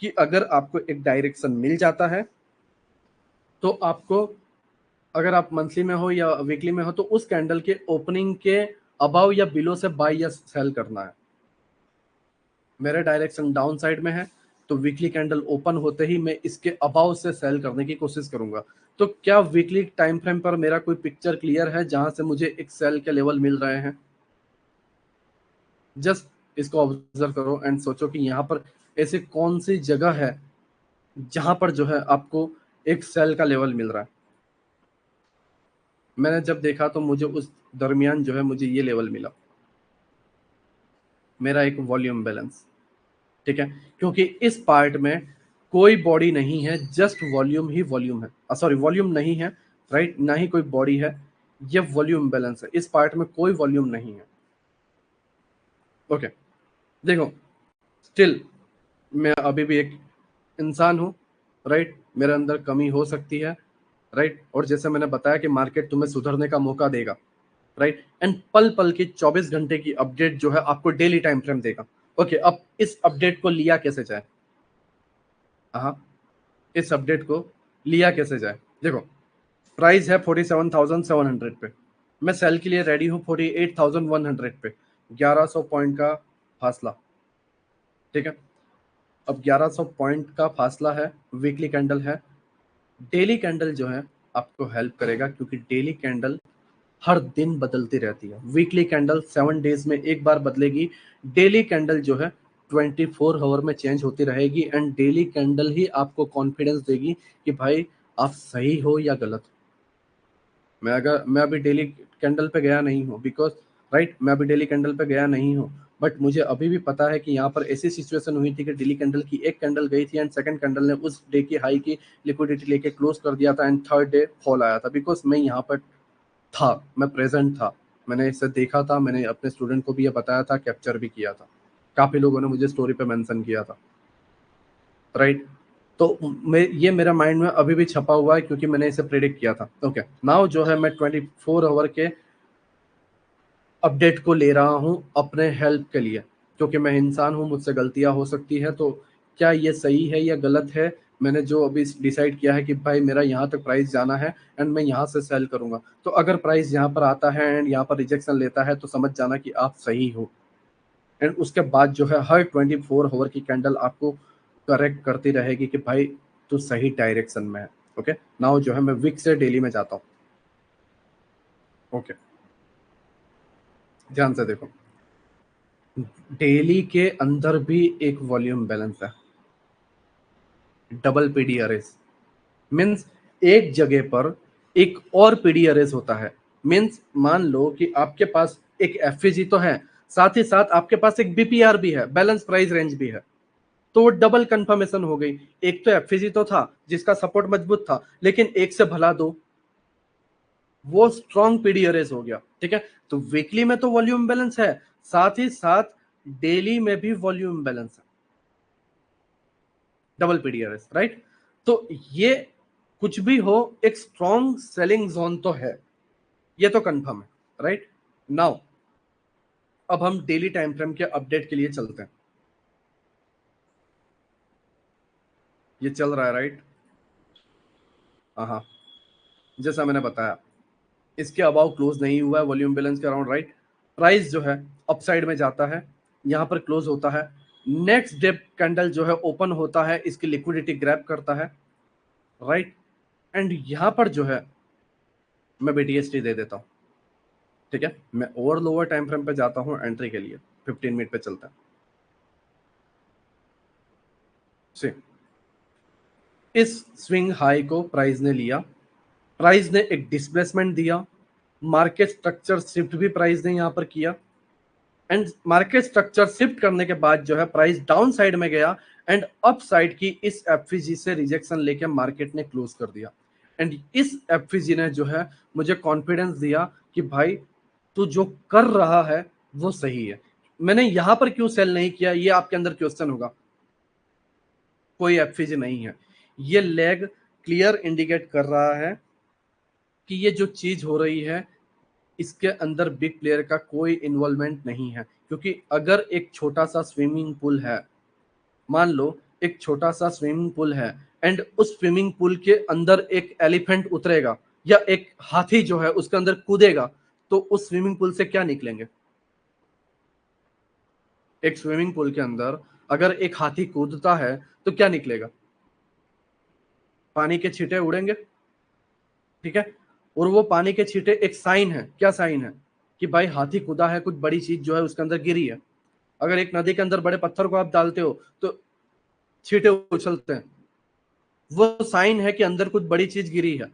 कि अगर आपको एक डायरेक्शन मिल जाता है तो आपको, अगर आप मंथली में हो या वीकली में हो, तो उस कैंडल के ओपनिंग के अबाव या बिलो से बाय या सेल करना है। मेरा डायरेक्शन डाउन साइड में है तो वीकली कैंडल ओपन होते ही मैं इसके अबाव से सेल करने की कोशिश करूंगा। तो क्या वीकली टाइम फ्रेम पर मेरा कोई पिक्चर क्लियर है जहां से मुझे एक सेल के लेवल मिल रहे हैं? जस्ट इसको ऑब्जर्व करो एंड सोचो कि यहाँ पर ऐसे कौन सी जगह है जहां पर जो है आपको एक सेल का लेवल मिल रहा है। मैंने जब देखा तो मुझे उस दरमियान जो है मुझे ये लेवल मिला, मेरा एक वॉल्यूम बैलेंस। ठीक है, क्योंकि इस पार्ट में कोई बॉडी नहीं है, जस्ट वॉल्यूम ही वॉल्यूम है, सॉरी वॉल्यूम नहीं है, राइट, ना ही कोई बॉडी है, ये वॉल्यूम बैलेंस है, इस पार्ट में कोई वॉल्यूम नहीं है। ओके, देखो, स्टिल मैं अभी भी एक इंसान हूं, राइट, मेरे अंदर कमी हो सकती है, राइट, और जैसे मैंने बताया कि मार्केट तुम्हें सुधरने का मौका देगा, राइट, एंड पल पल की 24 घंटे की अपडेट जो है आपको डेली टाइम फ्रेम देगा। ओके, अब इस अपडेट को लिया कैसे जाए? हाँ, इस अपडेट को लिया कैसे जाए? देखो, प्राइस है 47,700 पे, मैं सेल के लिए रेडी हूँ 48,100 पे, 1100 पॉइंट का फासला। ठीक है, अब 1100 पॉइंट का फासला है, वीकली कैंडल है। डेली कैंडल जो है आपको हेल्प करेगा, क्योंकि डेली कैंडल हर दिन बदलती रहती है। वीकली कैंडल 7 डेज में एक बार बदलेगी, डेली कैंडल जो है 24 आवर में चेंज होती रहेगी, एंड डेली कैंडल ही आपको कॉन्फिडेंस देगी कि भाई आप सही हो या गलत। मैं अभी डेली कैंडल पे गया नहीं हूँ, बिकॉज राइट, मैं अभी डेली कैंडल पे गया नहीं हूँ, बट मुझे अभी भी पता है कि यहाँ पर ऐसी सिचुएशन हुई थी कि डेली कैंडल की एक कैंडल गई थी एंड सेकंड कैंडल ने उस डे की हाई की लिक्विडिटी लेके क्लोज कर दिया था एंड थर्ड डे फॉल आया था, बिकॉज मैं यहाँ पर था, मैं प्रेजेंट था, मैंने इसे देखा था, मैंने अपने स्टूडेंट को भी ये बताया था, कैप्चर भी किया था, काफी लोगों ने मुझे स्टोरी पे मेंशन किया था, राइट। तो ये मेरा माइंड में अभी भी छपा हुआ है क्योंकि मैंने इसे प्रेडिक्ट किया था। ओके, नाउ जो है मैं 24 आवर के अपडेट को ले रहा हूँ अपने हेल्प के लिए, क्योंकि मैं इंसान हूँ, मुझसे गलतियां हो सकती है। तो क्या ये सही है या गलत है? मैंने जो अभी डिसाइड किया है कि भाई मेरा यहाँ तक प्राइस जाना है एंड मैं यहाँ से सेल करूंगा, तो अगर प्राइस यहाँ पर आता है एंड यहाँ पर रिजेक्शन लेता है तो समझ जाना कि आप सही हो, एंड उसके बाद जो है हर 24 आवर की कैंडल आपको करेक्ट करती रहेगी कि भाई तू सही डायरेक्शन में है। ओके, नाउ जो है मैं वीक से डेली में जाता हूँ। ओके, ध्यान से देखो, डेली के अंदर भी एक वॉल्यूम बैलेंस है, डबल पीडी अरेज, मीन्स एक जगह पर एक और पीडी अरेज होता है। मीन्स मान लो कि आपके पास एक एफईजी तो है, साथ ही साथ आपके पास एक बीपीआर भी है, बैलेंस प्राइस रेंज भी है, तो वो डबल कंफर्मेशन हो गई। एक तो एफईजी तो था जिसका सपोर्ट मजबूत था, लेकिन एक से भला दो, वो स्ट्रॉन्ग पीडी अरेज हो गया। ठीक है, तो वीकली में तो वॉल्यूम बैलेंस है, साथ ही साथ डेली में भी वॉल्यूम बैलेंस है, डबल पीडीआरएस, राइट। तो ये कुछ भी हो, एक स्ट्रॉन्ग सेलिंग जोन तो है, ये तो कंफर्म है, राइट। नाउ अब हम डेली टाइम फ्रेम के अपडेट के लिए चलते हैं। ये चल रहा है, राइट। हाँ, जैसा मैंने बताया, इसके अबाउ क्लोज नहीं हुआ है वॉल्यूम बैलेंस के अराउंड, राइट। प्राइस जो है अपसाइड में जाता है, यहां पर क्लोज होता है, नेक्स्ट डे कैंडल जो है ओपन होता है, इसकी लिक्विडिटी ग्रैब करता है, राइट, एंड यहां पर जो है मैं बीटीएसटी दे देता हूं। ठीक है, मैं ओवर लोअर टाइम फ्रेम पे जाता हूं एंट्री के लिए, 15 मिनट पे चलता है। सी, इस स्विंग हाई को प्राइस ने लिया, प्राइस ने एक डिस्प्लेसमेंट दिया, मार्केट स्ट्रक्चर शिफ्ट भी प्राइस ने यहां पर किया, एंड मार्केट स्ट्रक्चर शिफ्ट करने के बाद जो है प्राइस डाउन साइड में गया एंड अप साइड की इस एफईजी से रिजेक्शन लेके मार्केट ने क्लोज कर दिया। एंड इस एफवीजी ने जो है मुझे कॉन्फिडेंस दिया कि भाई तू जो कर रहा है वो सही है। मैंने यहां पर क्यों सेल नहीं किया, ये आपके अंदर क्वेश्चन होगा। कोई एफवीजी नहीं है, ये लेग क्लियर इंडिकेट कर रहा है कि ये जो चीज हो रही है इसके अंदर बिग प्लेयर का कोई इन्वॉल्वमेंट नहीं है। क्योंकि अगर एक छोटा सा स्विमिंग पूल है, मान लो एक छोटा सा स्विमिंग पूल है, एंड उस स्विमिंग पूल के अंदर एक एलिफेंट उतरेगा या एक हाथी जो है उसके अंदर कूदेगा, तो उस स्विमिंग पूल से क्या निकलेंगे? एक स्विमिंग पूल के अंदर अगर एक हाथी कूदता है तो क्या निकलेगा? पानी के छींटे उड़ेंगे, ठीक है। और वो पानी के छींटे एक साइन है, क्या साइन है? कि भाई हाथी कूदा है, कुछ बड़ी चीज जो है उसके अंदर गिरी है। अगर एक नदी के अंदर बड़े पत्थर को आप डालते हो तो छींटे उछलते हैं, वो साइन है कि अंदर कुछ बड़ी चीज गिरी है।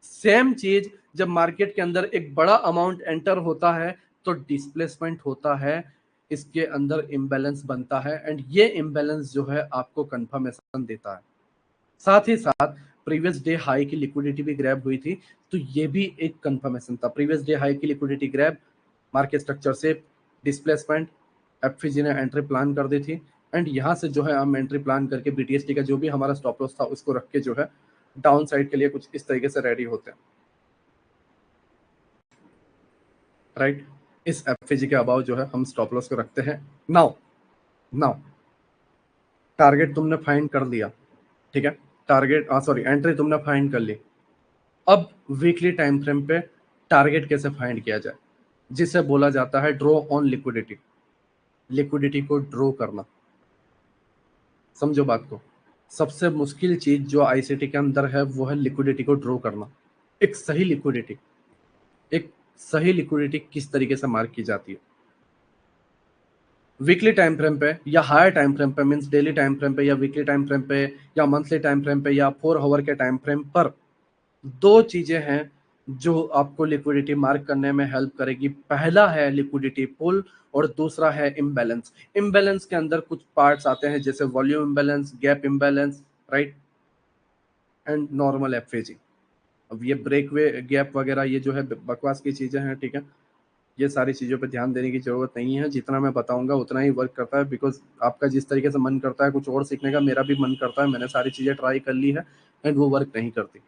सेम चीज जब मार्केट के अंदर एक बड़ा अमाउंट एंटर होता है तो डिस्प्लेसमेंट होता है, इसके अंदर इम्बैलेंस बनता है, एंड ये इम्बैलेंस जो है आपको कंफर्मेशन देता है। साथ ही साथ प्रीवियस डे हाई की लिक्विडिटी भी ग्रैब हुई थी, तो ये भी एक कंफर्मेशन था। प्रीवियस डे हाई की लिक्विडिटी ग्रैब, मार्केट स्ट्रक्चर से डिस्प्लेसमेंट, एफजी ने एंट्री प्लान कर दी थी, एंड यहाँ से जो है हम एंट्री प्लान करके बीटीएसटी का जो भी हमारा स्टॉप लॉस था उसको रख के जो है डाउन साइड के लिए कुछ इस तरीके से रेडी होते हैं, राइट। इस एफजी के अबाव जो है हम स्टॉप लॉस को रखते हैं। नाउ नाउ टारगेट तुमने फाइंड कर लिया, ठीक है। टारगेट सॉरी एंट्री तुमने फाइंड कर ली। अब वीकली टाइम फ्रेम पे टारगेट कैसे फाइंड किया जाए, जिसे बोला जाता है ड्रॉ ऑन लिक्विडिटी। लिक्विडिटी को ड्रॉ करना, समझो बात को। सबसे मुश्किल चीज जो आईसीटी के अंदर है वो है लिक्विडिटी को ड्रॉ करना। एक सही लिक्विडिटी, एक सही लिक्विडिटी किस तरीके से मार्क की जाती है? वीकली टाइम फ्रेम पे या हायर टाइम फ्रेम पे, मींस डेली टाइम फ्रेम पे या वीकली टाइम फ्रेम पे या मंथली टाइम फ्रेम पे या 4 आवर के टाइम फ्रेम पर दो चीजें हैं जो आपको लिक्विडिटी मार्क करने में हेल्प करेगी। पहला है लिक्विडिटी पुल और दूसरा है इम्बैलेंस। इम्बैलेंस के अंदर कुछ पार्ट्स आते हैं जैसे volume imbalance, gap imbalance, right, and normal FAG. अब ये ब्रेकवे गैप वगैरह ये जो है बकवास की चीजें हैं, ठीक है। ये सारी चीज़ों पे ध्यान देने की ज़रूरत नहीं है, जितना मैं बताऊंगा उतना ही वर्क करता है। बिकॉज आपका जिस तरीके से मन करता है कुछ और सीखने का, मेरा भी मन करता है, मैंने सारी चीज़ें ट्राई कर ली है एंड वो वर्क नहीं करती,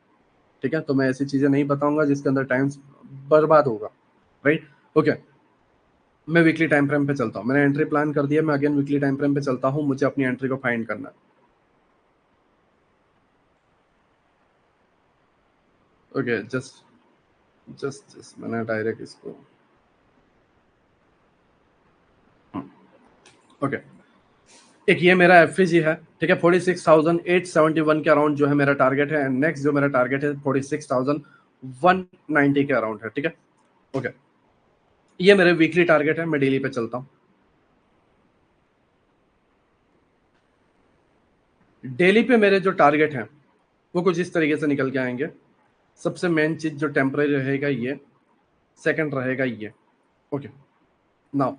ठीक है। तो मैं ऐसी चीज़ें नहीं बताऊंगा जिसके अंदर टाइम बर्बाद होगा, राइट। ओके, मैं वीकली टाइम फ्रेम पे चलता हूँ। मैंने एंट्री प्लान कर दिया, मैं अगेन वीकली टाइम फ्रेम पे चलता हूँ। मुझे अपनी एंट्री को फाइंड करना है। ओके, जस्ट जस्ट जस्ट मैंने डायरेक्ट इसको ओके एक ये मेरा एफजी है, ठीक है। 46,871 के अराउंड जो है मेरा टारगेट है, एंड नेक्स्ट जो मेरा टारगेट है 46,190 के अराउंड है, ठीक है। ओके, ये मेरे वीकली टारगेट है। मैं डेली पे चलता हूँ। डेली पे मेरे जो टारगेट हैं वो कुछ इस तरीके से निकल के आएंगे। सबसे मेन चीज जो टेम्पररी रहेगा ये, सेकंड रहेगा ये, ओके। नाउ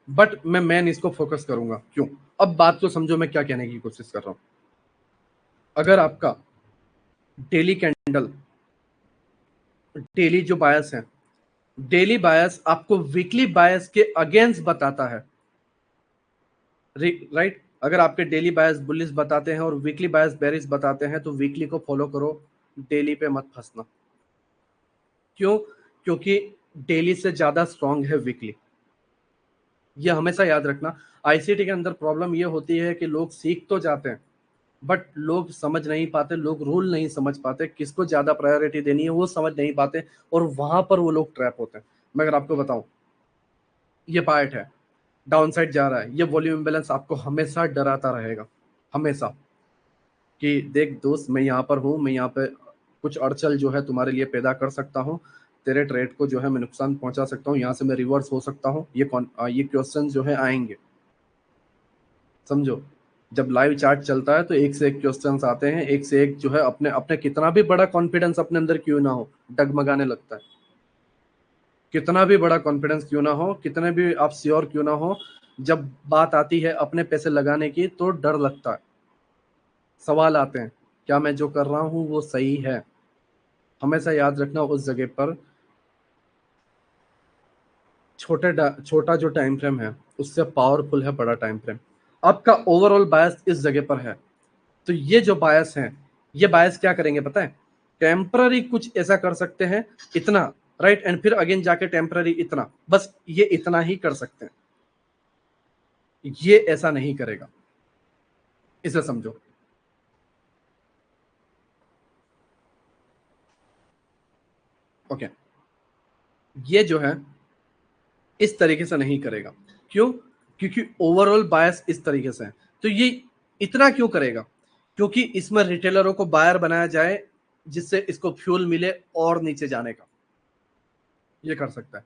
बट मैं मेन इसको फोकस करूंगा, क्यों? अब बात को समझो मैं क्या कहने की कोशिश कर रहा हूं। अगर आपका डेली कैंडल, डेली जो बायस है, डेली बायस आपको वीकली बायस के अगेंस्ट बताता है, राइट। अगर आपके डेली बायस बुलिश बताते हैं और वीकली बायस बेरिश बताते हैं तो वीकली को फॉलो करो, डेली पे मत फंसना। क्यों? क्योंकि डेली से ज्यादा स्ट्रांग है वीकली, ये हमेशा याद रखना। आईसीटी के अंदर प्रॉब्लम ये होती है कि लोग सीख तो जाते हैं बट लोग समझ नहीं पाते, लोग रूल नहीं समझ पाते, किसको ज्यादा प्रायोरिटी देनी है वो समझ नहीं पाते, और वहां पर वो लोग ट्रैप होते हैं। मैं अगर आपको बताऊं, ये पार्ट है, डाउन साइड जा रहा है, ये वॉल्यूम इम्बैलेंस आपको हमेशा डराता रहेगा, हमेशा, कि देख दोस्त मैं यहाँ पर हूँ, मैं यहाँ पे कुछ अड़चल जो है तुम्हारे लिए पैदा कर सकता हूँ, तेरे ट्रेड को जो है मैं नुकसान पहुंचा सकता हूँ, यहाँ से मैं रिवर्स हो सकता हूँ। ये क्वेश्चन जो है आएंगे, समझो। जब लाइव चार्ट चलता है तो एक से एक क्वेश्चंस आते हैं, एक से एक जो है अपने अपने कितना भी बड़ा कॉन्फिडेंस अपने अंदर क्यों ना हो, डगमगाने लगता है। कितना भी बड़ा कॉन्फिडेंस क्यों ना हो, कितने भी आप श्योर क्यों ना हो, जब बात आती है अपने पैसे लगाने की तो डर लगता है। सवाल आते हैं, क्या मैं जो कर रहा हूं वो सही है? हमेशा याद रखना उस जगह पर छोटा जो टाइम फ्रेम है उससे पावरफुल है बड़ा टाइम फ्रेम। आपका ओवरऑल बायस इस जगह पर है, तो ये जो बायस है, ये बायस क्या करेंगे पता है? टेम्पररी कुछ ऐसा कर सकते हैं, इतना, राइट, एंड फिर अगेन जाके टेम्पररी इतना, बस ये इतना ही कर सकते हैं, ये ऐसा नहीं करेगा, इसे समझो। ओके, ये जो है इस तरीके से नहीं करेगा। क्यों? क्योंकि ओवरऑल बायस इस तरीके से है। तो ये इतना क्यों करेगा? क्योंकि इसमें रिटेलरों को बायर बनाया जाए, जिससे इसको फ्यूल मिले और नीचे जाने का, ये कर सकता है,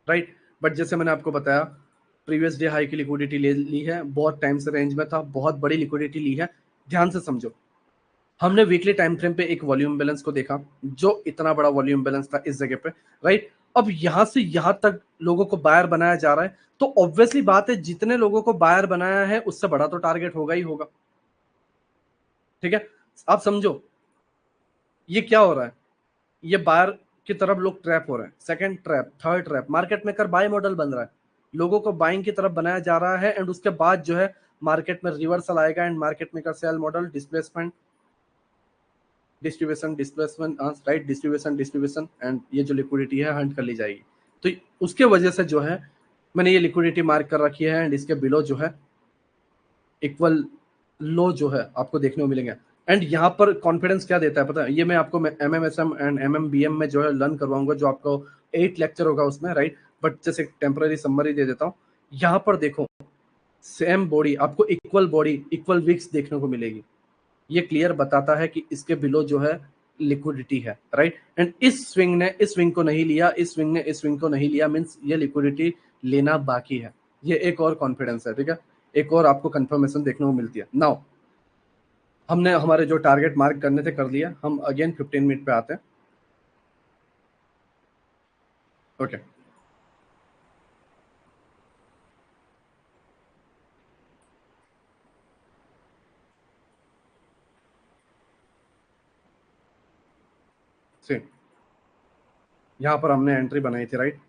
राइट। बट जैसे मैंने आपको बताया, प्रीवियस डे हाई की लिक्विडिटी ले ली है, बहुत टाइम से रेंज में था, बहुत बड़ी लिक्विडिटी ली है। ध्यान से समझो, हमने वीकली टाइम फ्रेम पे एक वॉल्यूम बैलेंस को देखा, जो इतना बड़ा वॉल्यूम बैलेंस था इस जगह पे, राइट। अब यहां से यहां तक लोगों को बायर बनाया जा रहा है, तो ऑब्वियसली बात है, जितने लोगों को बायर बनाया है उससे बड़ा तो टारगेट होगा ही होगा, ठीक है। आप समझो, ये क्या हो रहा है? ये बायर की तरफ लोग ट्रैप हो रहे हैं, second trap, third trap, market maker buy model बन रहा है, लोगों को बाइंग की तरफ बनाया जा रहा है, एंड उसके बाद जो है मार्केट में रिवर्सल आएगा, and market maker sell model, displacement, distribution, displacement, right, distribution, distribution, and ये जो लिक्विडिटी है हंट कर ली जाएगी। तो उसके वजह से जो है मैंने ये लिक्विडिटी मार्क कर रखी है, एंड इसके बिलो जो है इक्वल लो जो है आपको देखने को मिलेंगे। एंड यहाँ पर कॉन्फिडेंस क्या देता है पता है? ये मैं आपको MMSM एंड MMBM में जो है लर्न करवाऊंगा, जो आपको 8 लेक्चर होगा उसमें, राइट। बट जैसे टेम्पररी समरी दे देता हूँ। यहाँ पर देखो, सेम बॉडी आपको इक्वल बॉडी, इक्वल विक्स देखने को मिलेगी। ये क्लियर बताता है कि इसके बिलो जो है लिक्विडिटी है, राइट। एंड इस स्विंग ने इस स्विंग को नहीं लिया, इस स्विंग ने इस स्विंग को नहीं लिया, मींस ये लिक्विडिटी लेना बाकी है। ये एक और कॉन्फिडेंस है, ठीक है, एक और आपको कंफर्मेशन देखने को मिलती है। नाउ हमने हमारे जो टारगेट मार्क करने थे कर लिया, हम अगेन 15 मिनट पे आते हैं। ओके, सी, यहाँ पर हमने एंट्री बनाई थी, राइट।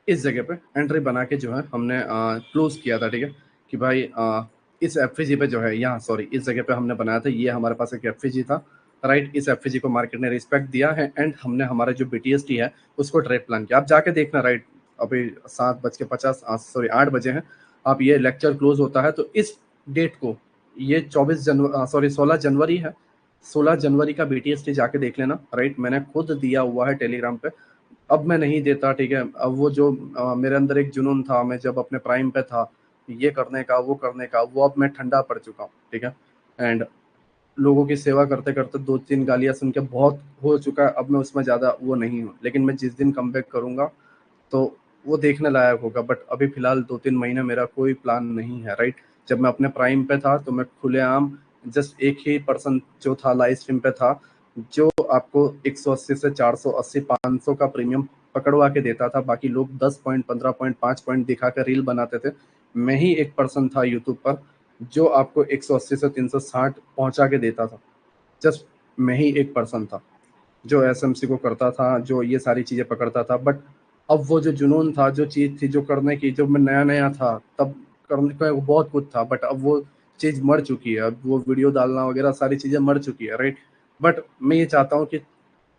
इस जगह पे एंट्री बना के जो है हमने क्लोज किया था, ठीक है, कि भाई इस एफवीजी पे जो है, यहाँ सॉरी, इस जगह पे हमने बनाया था, ये हमारे पास एक एफवीजी था, राइट। इस एफवीजी को मार्केट ने रिस्पेक्ट दिया है, एंड हमने हमारा जो बीटीएसटी है उसको ट्रेड प्लान किया। आप जाके देखना, राइट। अभी 7:50, सॉरी 8 बजे हैं। आप ये लेक्चर क्लोज होता है तो इस डेट को, ये 24 जनवरी, सॉरी 16 जनवरी है, 16 जनवरी का बीटीएसटी जाके देख लेना, राइट। मैंने खुद दिया हुआ है टेलीग्राम पे। अब मैं नहीं देता, ठीक है। अब वो जो मेरे अंदर एक जुनून था, मैं जब अपने प्राइम पे था, ये करने का वो करने का, वो अब मैं ठंडा पड़ चुका हूँ, ठीक है। एंड लोगों की सेवा करते करते 2-3 गालियां सुन के बहुत हो चुका है, अब मैं उसमें ज़्यादा वो नहीं हूँ। लेकिन मैं जिस दिन कम बैक करूँगा तो वो देखने लायक होगा। बट अभी फिलहाल 2-3 महीने मेरा कोई प्लान नहीं है, राइट। जब मैं अपने प्राइम पे था तो मैं खुलेआम जस्ट एक ही पर्सन जो था लाइव स्ट्रीम पे था, जो आपको 180 से 480 500 का प्रीमियम पकड़वा के देता था। बाकी लोग 10 पॉइंट, 15 पॉइंट, 5 पॉइंट दिखा कर रील बनाते थे। मैं ही एक पर्सन था यूट्यूब पर जो आपको 180 से 360 पहुंचा के देता था। जस्ट मैं ही एक पर्सन था जो एसएमसी को करता था, जो ये सारी चीज़ें पकड़ता था। बट अब वो जो जुनून था, जो चीज़ थी जो करने की, जब मैं नया नया था तब करने का बहुत कुछ था, बट अब वो चीज़ मर चुकी है। अब वो वीडियो डालना वगैरह सारी चीज़ें मर चुकी है, राइट। बट मैं ये चाहता हूँ कि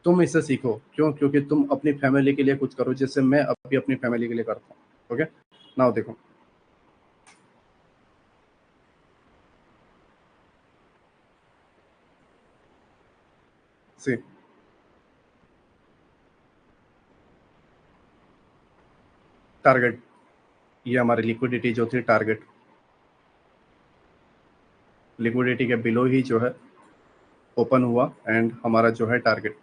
तुम इससे सीखो। क्यों? क्योंकि तुम अपनी फैमिली के लिए कुछ करो, जैसे मैं अभी अपनी फैमिली के लिए करता हूँ। ओके, नाउ देखो, सी, टारगेट, ये हमारी लिक्विडिटी जो थी, टारगेट लिक्विडिटी के बिलो ही जो है ओपन हुआ, एंड हमारा जो है टारगेट,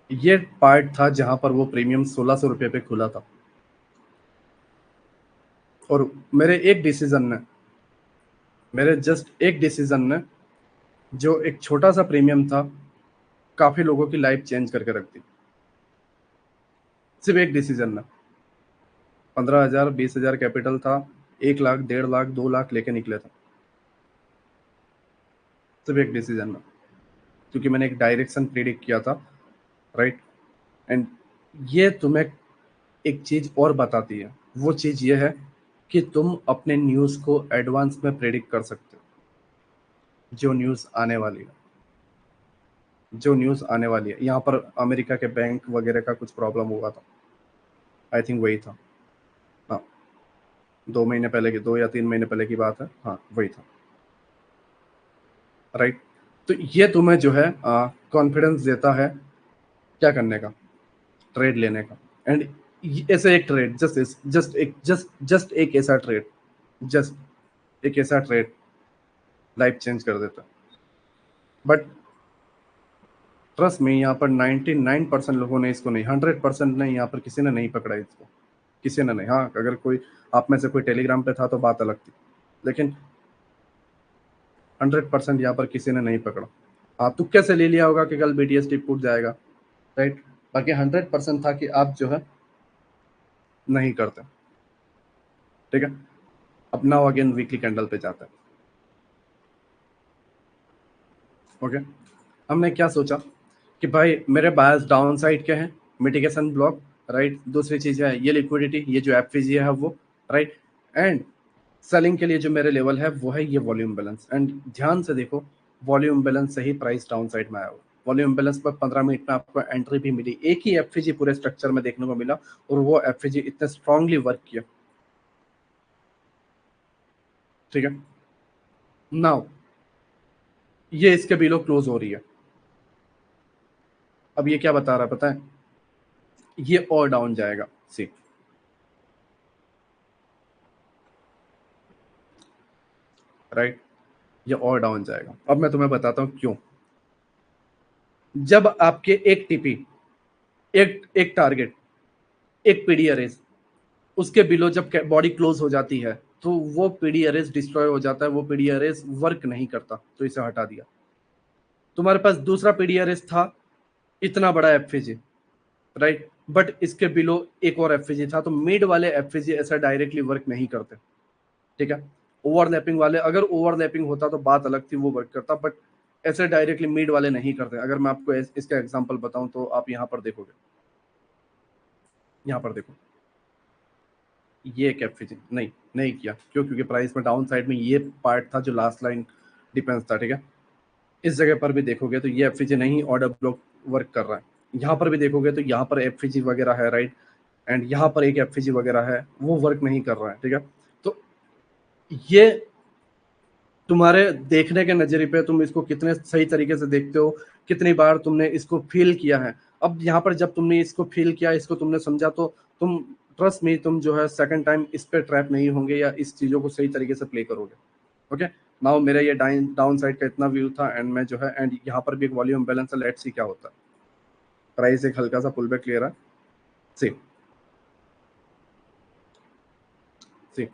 ये पार्ट था जहां पर वो प्रीमियम 1600 रुपये पे खुला था। और मेरे एक डिसीजन ने, मेरे जस्ट एक डिसीजन ने, जो एक छोटा सा प्रीमियम था, काफी लोगों की लाइफ चेंज करके रख दी। सिर्फ एक डिसीजन ने, 15,000 20,000 कैपिटल था, 1 लाख, 1.5 लाख, 2 लाख लेके निकले थे, सिर्फ एक डिसीजन में। क्योंकि मैंने एक डायरेक्शन प्रिडिक्ट किया था, राइट। एंड ये तुम्हें एक चीज और बताती है, वो चीज ये है कि तुम अपने न्यूज को एडवांस में प्रेडिक्ट कर सकते हो, जो न्यूज आने वाली है, जो न्यूज आने वाली है। यहाँ पर अमेरिका के बैंक वगैरह का कुछ प्रॉब्लम हुआ था, आई थिंक वही था। हाँ, 2 महीने पहले की, 2 या 3 महीने पहले की बात है, हाँ वही था, राइट। तो ये तुम्हें जो है कॉन्फिडेंस देता है क्या करने का, ट्रेड लेने का। एंड ऐसे एक ट्रेड, जस्ट एक ऐसा ट्रेड, जस्ट एक ऐसा ट्रेड लाइफ चेंज कर देता है। बट ट्रस्ट में यहाँ पर 99% लोगों ने इसको नहीं, 100% नहीं, यहाँ पर किसी ने नहीं पकड़ा इसको, किसी ने नहीं। हाँ, अगर कोई आप में से कोई टेलीग्राम पे था तो बात अलग थी, लेकिन 100% यहाँ पर किसी ने नहीं पकड़ा। हाँ, तुक्के से ले लिया होगा कि कल बीटीएस टिप फूट जाएगा, राइट। बाकी 100% था कि आप जो है नहीं करते, ठीक है। अब नाउ अगेन वीकली कैंडल पे जाते हैं। ओके, हमने क्या सोचा कि भाई मेरे बायस डाउन साइड के हैं, मिटिगेशन ब्लॉक, राइट। दूसरी चीज है ये लिक्विडिटी, ये जो एफपीजी है वो, राइट। एंड सेलिंग के लिए जो मेरे लेवल है वो है ये वॉल्यूम बैलेंस। एंड ध्यान से देखो, वॉल्यूम बैलेंस से ही प्राइस डाउन साइड में आया हुआ। वॉल्यूम बैलेंस पर 15 मिनट में आपको एंट्री भी मिली, एक ही एफपीजी पूरे स्ट्रक्चर में देखने को मिला, और वो एफपीजी इतने स्ट्रांगली वर्क किया, ठीक है। नाउ ये इसके बिलो क्लोज हो रही है। अब ये क्या बता रहा है पता है, ये और डाउन जाएगा, सी, राइट। ये और डाउन जाएगा। अब मैं तुम्हें बताता हूं क्यों। जब आपके एक टीपी, एक एक टारगेट, एक पीडी अरेज, उसके बिलो जब बॉडी क्लोज हो जाती है तो वो पीडी अरेज डिस्ट्रॉय हो जाता है, वो पीडी अरेज वर्क नहीं करता, तो इसे हटा दिया। तुम्हारे पास दूसरा पीडी अरेज था, इतना बड़ा एफएजी, राइट, बट इसके बिलो एक और एफएजी था, तो मिड वाले एफएजी ऐसा डायरेक्टली वर्क नहीं करते, ठीक है। ओवरलैपिंग वाले, अगर ओवरलैपिंग होता तो बात अलग थी, वो वर्क करता, बट ऐसे डायरेक्टली मिड वाले नहीं करते। अगर मैं आपको इसका एग्जांपल बताऊं तो आप यहां पर देखोगे, यहां पर देखो, ये एक एफपीजी नहीं, नहीं किया, क्यों? क्योंकि प्राइस में डाउन साइड में ये पार्ट था जो लास्ट लाइन डिफेंस था, ठीक है। इस जगह पर भी देखोगे तो ये एफपीजी नहीं, ऑर्डर ब्लॉक वर्क कर रहा है। यहाँ पर भी देखोगे तो यहाँ पर एफपीजी वगैरह है, राइट। एंड यहाँ पर एक एफपीजी वगैरह है, वो वर्क नहीं कर रहा है, ठीक है। तो ये तुम्हारे देखने के नजरिए पे, तुम इसको कितने सही तरीके से देखते हो, कितनी बार तुमने इसको फील किया है। अब यहाँ पर जब तुमने इसको फील किया, इसको तुमने समझा, तो तुम ट्रस्ट में, तुम जो है सेकंड टाइम इस पे ट्रैप नहीं होंगे, या इस चीजों को सही तरीके से प्ले करोगे। ओके, नाउ मेरा ये डाउन साइड का इतना व्यू था, एंड मैं जो है, एंड यहाँ पर भी एक वॉल्यूम बैलेंस है, लेट्स सी क्या होता है। प्राइस एक हल्का सा पुल बैक ले रहा है, सी, सी,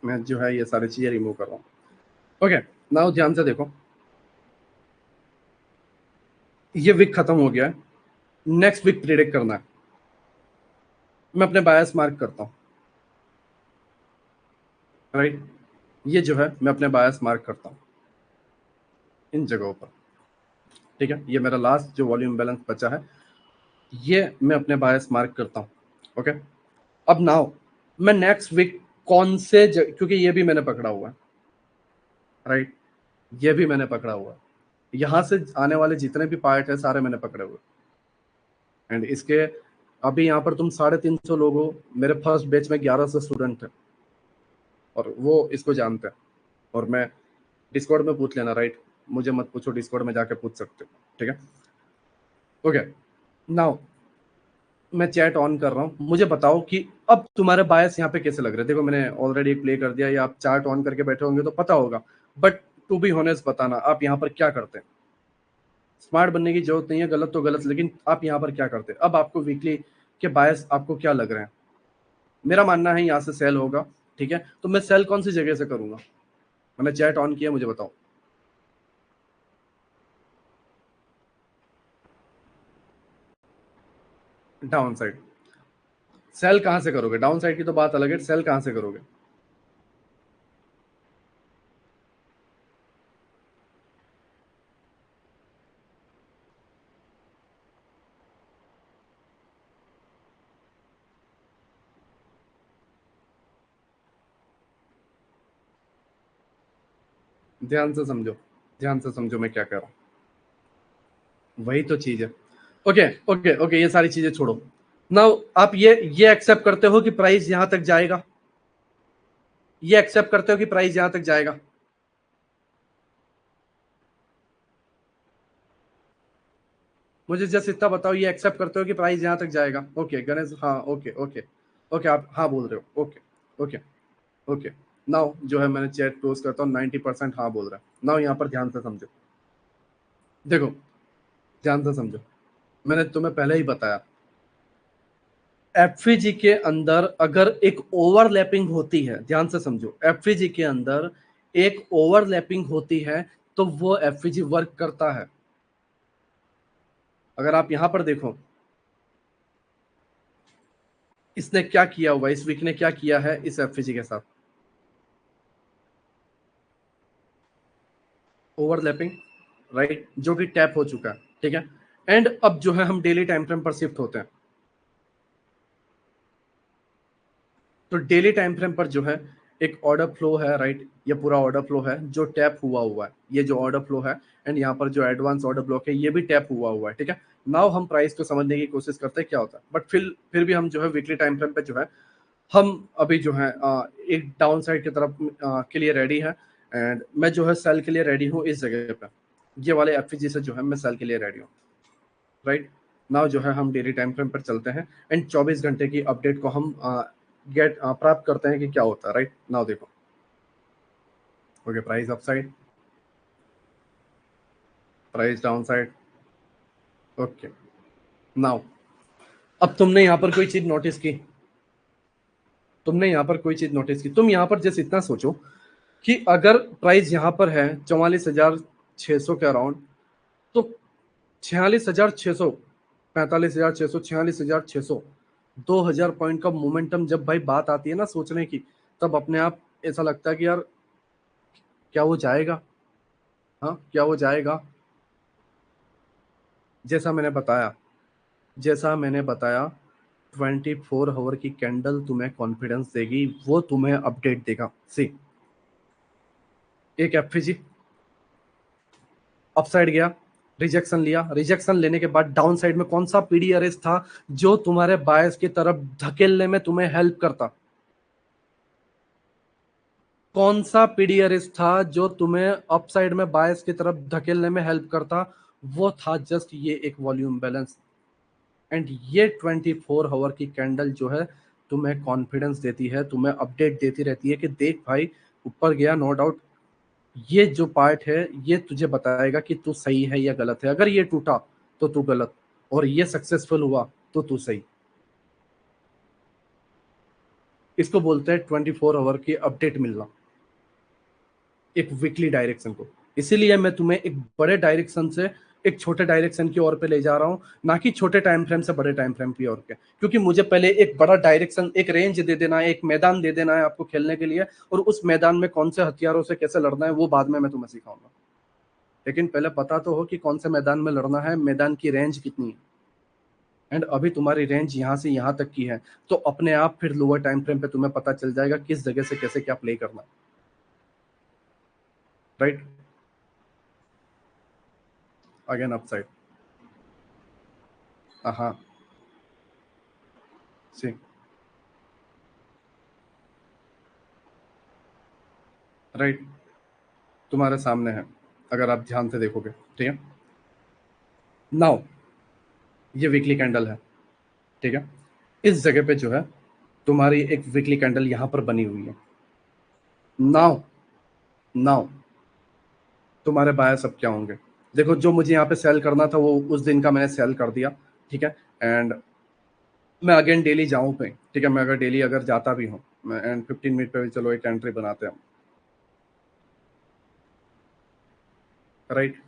मैं जो है ये सारी चीजें रिमूव कर रहा हूँ। ओके, नाउ ध्यान से देखो, ये वीक खत्म हो गया है, नेक्स्ट वीक प्रिडिक्ट करना है। मैं अपने बायस मार्क करता हूँ, राइट। ये जो है मैं अपने बायस मार्क करता हूँ इन जगहों पर, ठीक है। ये मेरा लास्ट जो वॉल्यूम बैलेंस बचा है, ये मैं अपने बायस मार्क करता हूँ, ओके। अब नाउ मैं नेक्स्ट वीक कौन से क्योंकि ये भी मैंने पकड़ा हुआ है, राइट, ये भी मैंने पकड़ा हुआ है, यहाँ से आने वाले जितने भी पार्ट है सारे मैंने पकड़े हुए। एंड इसके अभी यहाँ पर तुम 350 लोग हो, मेरे फर्स्ट बैच में 1100 स्टूडेंट थे, और वो इसको जानते हैं। और मैं डिस्कॉर्ड में पूछ लेना, राइट, मुझे मत पूछो, डिस्कॉर्ड में जाके पूछ सकते हो, ठीक है। ओके, नाउ मैं चैट ऑन कर रहा हूँ, मुझे बताओ कि अब तुम्हारे बायस यहाँ पे कैसे लग रहे हैं। देखो मैंने ऑलरेडी एक प्ले कर दिया, या आप चार्ट ऑन करके बैठे होंगे तो पता होगा, बट टू बी ऑनेस्ट बताना, आप यहाँ पर क्या करते हैं। स्मार्ट बनने की जरूरत नहीं है, गलत तो गलत, लेकिन आप यहाँ पर क्या करते हैं। अब आपको वीकली के बायस आपको क्या लग रहे हैं। मेरा मानना है यहाँ से सेल होगा, ठीक है। तो मैं सेल कौन सी जगह से करूंगा, मैंने चैट ऑन किया, मुझे बताओ। डाउन साइड, सेल कहां से करोगे, डाउन साइड की तो बात अलग है, सेल कहां से करोगे। ध्यान से समझो, ध्यान से समझो मैं क्या कह रहा हूँ, वही तो चीज है। ओके ओके ओके, ये सारी चीजें छोड़ो। नाउ आप ये एक्सेप्ट करते हो कि प्राइस यहां तक जाएगा, ये एक्सेप्ट करते हो कि प्राइस यहां तक जाएगा? मुझे जस्ट इतना बताओ, ये एक्सेप्ट करते हो कि प्राइस यहां तक जाएगा? ओके गणेश, हाँ ओके ओके ओके, आप हाँ बोल रहे हो, ओके ओके ओके। नाउ जो है मैंने चैट क्लोज करता हूँ, 90% हाँ बोल रहा है। नाउ यहाँ पर ध्यान से समझो, देखो ध्यान से समझो, मैंने तुम्हें पहले ही बताया, एफवीजी के अंदर अगर एक ओवरलैपिंग होती है, ध्यान से समझो, एफवीजी के अंदर एक ओवरलैपिंग होती है तो वो एफवीजी वर्क करता है। अगर आप यहां पर देखो, इसने क्या किया हुआ, इस वीक ने क्या किया है इस एफवीजी के साथ? ओवरलैपिंग, राइट, जो कि टैप हो चुका है, ठीक है। एंड अब जो है हम डेली टाइम फ्रेम पर शिफ्ट होते हैं, तो डेली टाइम फ्रेम पर जो है एक ऑर्डर फ्लो है, राइट, ये पूरा ऑर्डर फ्लो है जो टैप हुआ हुआ है, ये जो ऑर्डर फ्लो है, एंड यहाँ पर जो एडवांस ऑर्डर ब्लॉक है ये भी टैप हुआ हुआ है, ठीक है। नाउ हम प्राइस को समझने की कोशिश करते हैं क्या होता है, बट फिर भी हम जो है वीकली टाइम फ्रेम पे जो है हम अभी जो है एक डाउन साइड की तरफ के लिए रेडी है, एंड मैं जो है सेल के लिए रेडी हूँ इस जगह पे, ये वाले एफजी से जो है मैं सेल के लिए रेडी हूँ, राइट। नाउ जो है हम डेली टाइम फ्रेम पर चलते हैं एंड 24 घंटे की अपडेट को हम गेट प्राप्त करते हैं कि क्या होता है, राइट। नाउ देखो, okay, price upside, price down side, okay. Now अब तुमने यहाँ पर कोई चीज नोटिस की, तुमने यहाँ पर कोई चीज नोटिस की, तुम यहाँ पर जैसे इतना सोचो कि अगर प्राइस यहाँ पर है 44,600 के अराउंड, तो 46,600, 45,600, 46,600, 2,000 पॉइंट का मोमेंटम जब भाई बात आती है ना सोचने की, तब अपने आप ऐसा लगता है कि यार क्या वो जाएगा? हाँ, क्या वो जाएगा? जैसा मैंने बताया, जैसा मैंने बताया, 24 आवर की कैंडल तुम्हें कॉन्फिडेंस देगी, वो तुम्हें अपडेट देगा। सी, एक एफजी अपसाइड गया, रिजेक्शन लिया, रिजेक्शन लेने के बाद डाउन साइड में कौन सा पीडीआरएस था जो तुम्हारे बायस की तरफ धकेलने में तुम्हें हेल्प करता? कौन सा पीडीआरएस था जो तुम्हें अपसाइड में बायस की तरफ धकेलने में हेल्प करता? वो था जस्ट ये एक वॉल्यूम बैलेंस। एंड ये 24 आवर की कैंडल जो है तुम्हें कॉन्फिडेंस देती है, तुम्हें अपडेट देती रहती है कि देख भाई ऊपर गया, नो डाउट। ये जो पार्ट है ये तुझे बताएगा कि तू सही है या गलत है। अगर ये टूटा तो तू गलत, और ये सक्सेसफुल हुआ तो तू सही। इसको बोलते हैं 24 आवर की अपडेट मिलना, एक वीकली डायरेक्शन को। इसीलिए मैं तुम्हें एक बड़े डायरेक्शन से एक छोटे डायरेक्शन की ओर पे ले जा रहा हूं, ना कि छोटे टाइम फ्रेम से बड़े टाइम फ्रेम की ओर पे, क्योंकि मुझे पहले एक बड़ा डायरेक्शन, एक रेंज दे देना है, एक मैदान दे देना है आपको खेलने के लिए, और उस मैदान में कौन से हथियारों से कैसे लड़ना है वो बाद में मैं तुम्हें सिखाऊंगा। लेकिन पहले पता तो हो कि कौन से मैदान में लड़ना है, मैदान की रेंज कितनी है। एंड अभी तुम्हारी रेंज यहाँ से यहाँ तक की है, तो अपने आप फिर लोअर टाइम फ्रेम पे तुम्हें पता चल जाएगा किस जगह से कैसे क्या प्ले करना है, राइट। अगेन अपसाइड, हाँ, सी, राइट, तुम्हारे सामने है, अगर आप ध्यान से देखोगे, ठीक है। नाउ ये वीकली कैंडल है, ठीक है। इस जगह पे जो है तुम्हारी एक वीकली कैंडल यहाँ पर बनी हुई है। नाउ नाउ तुम्हारे बायस अब क्या होंगे? देखो, जो मुझे यहाँ पे सेल करना था वो उस दिन का मैंने सेल कर दिया, ठीक है। एंड मैं अगेन डेली जाऊँ पे, ठीक है, मैं अगर डेली अगर जाता भी हूँ, मैं एंड 15 मिनट पे भी चलो एक एंट्री बनाते हैं, राइट।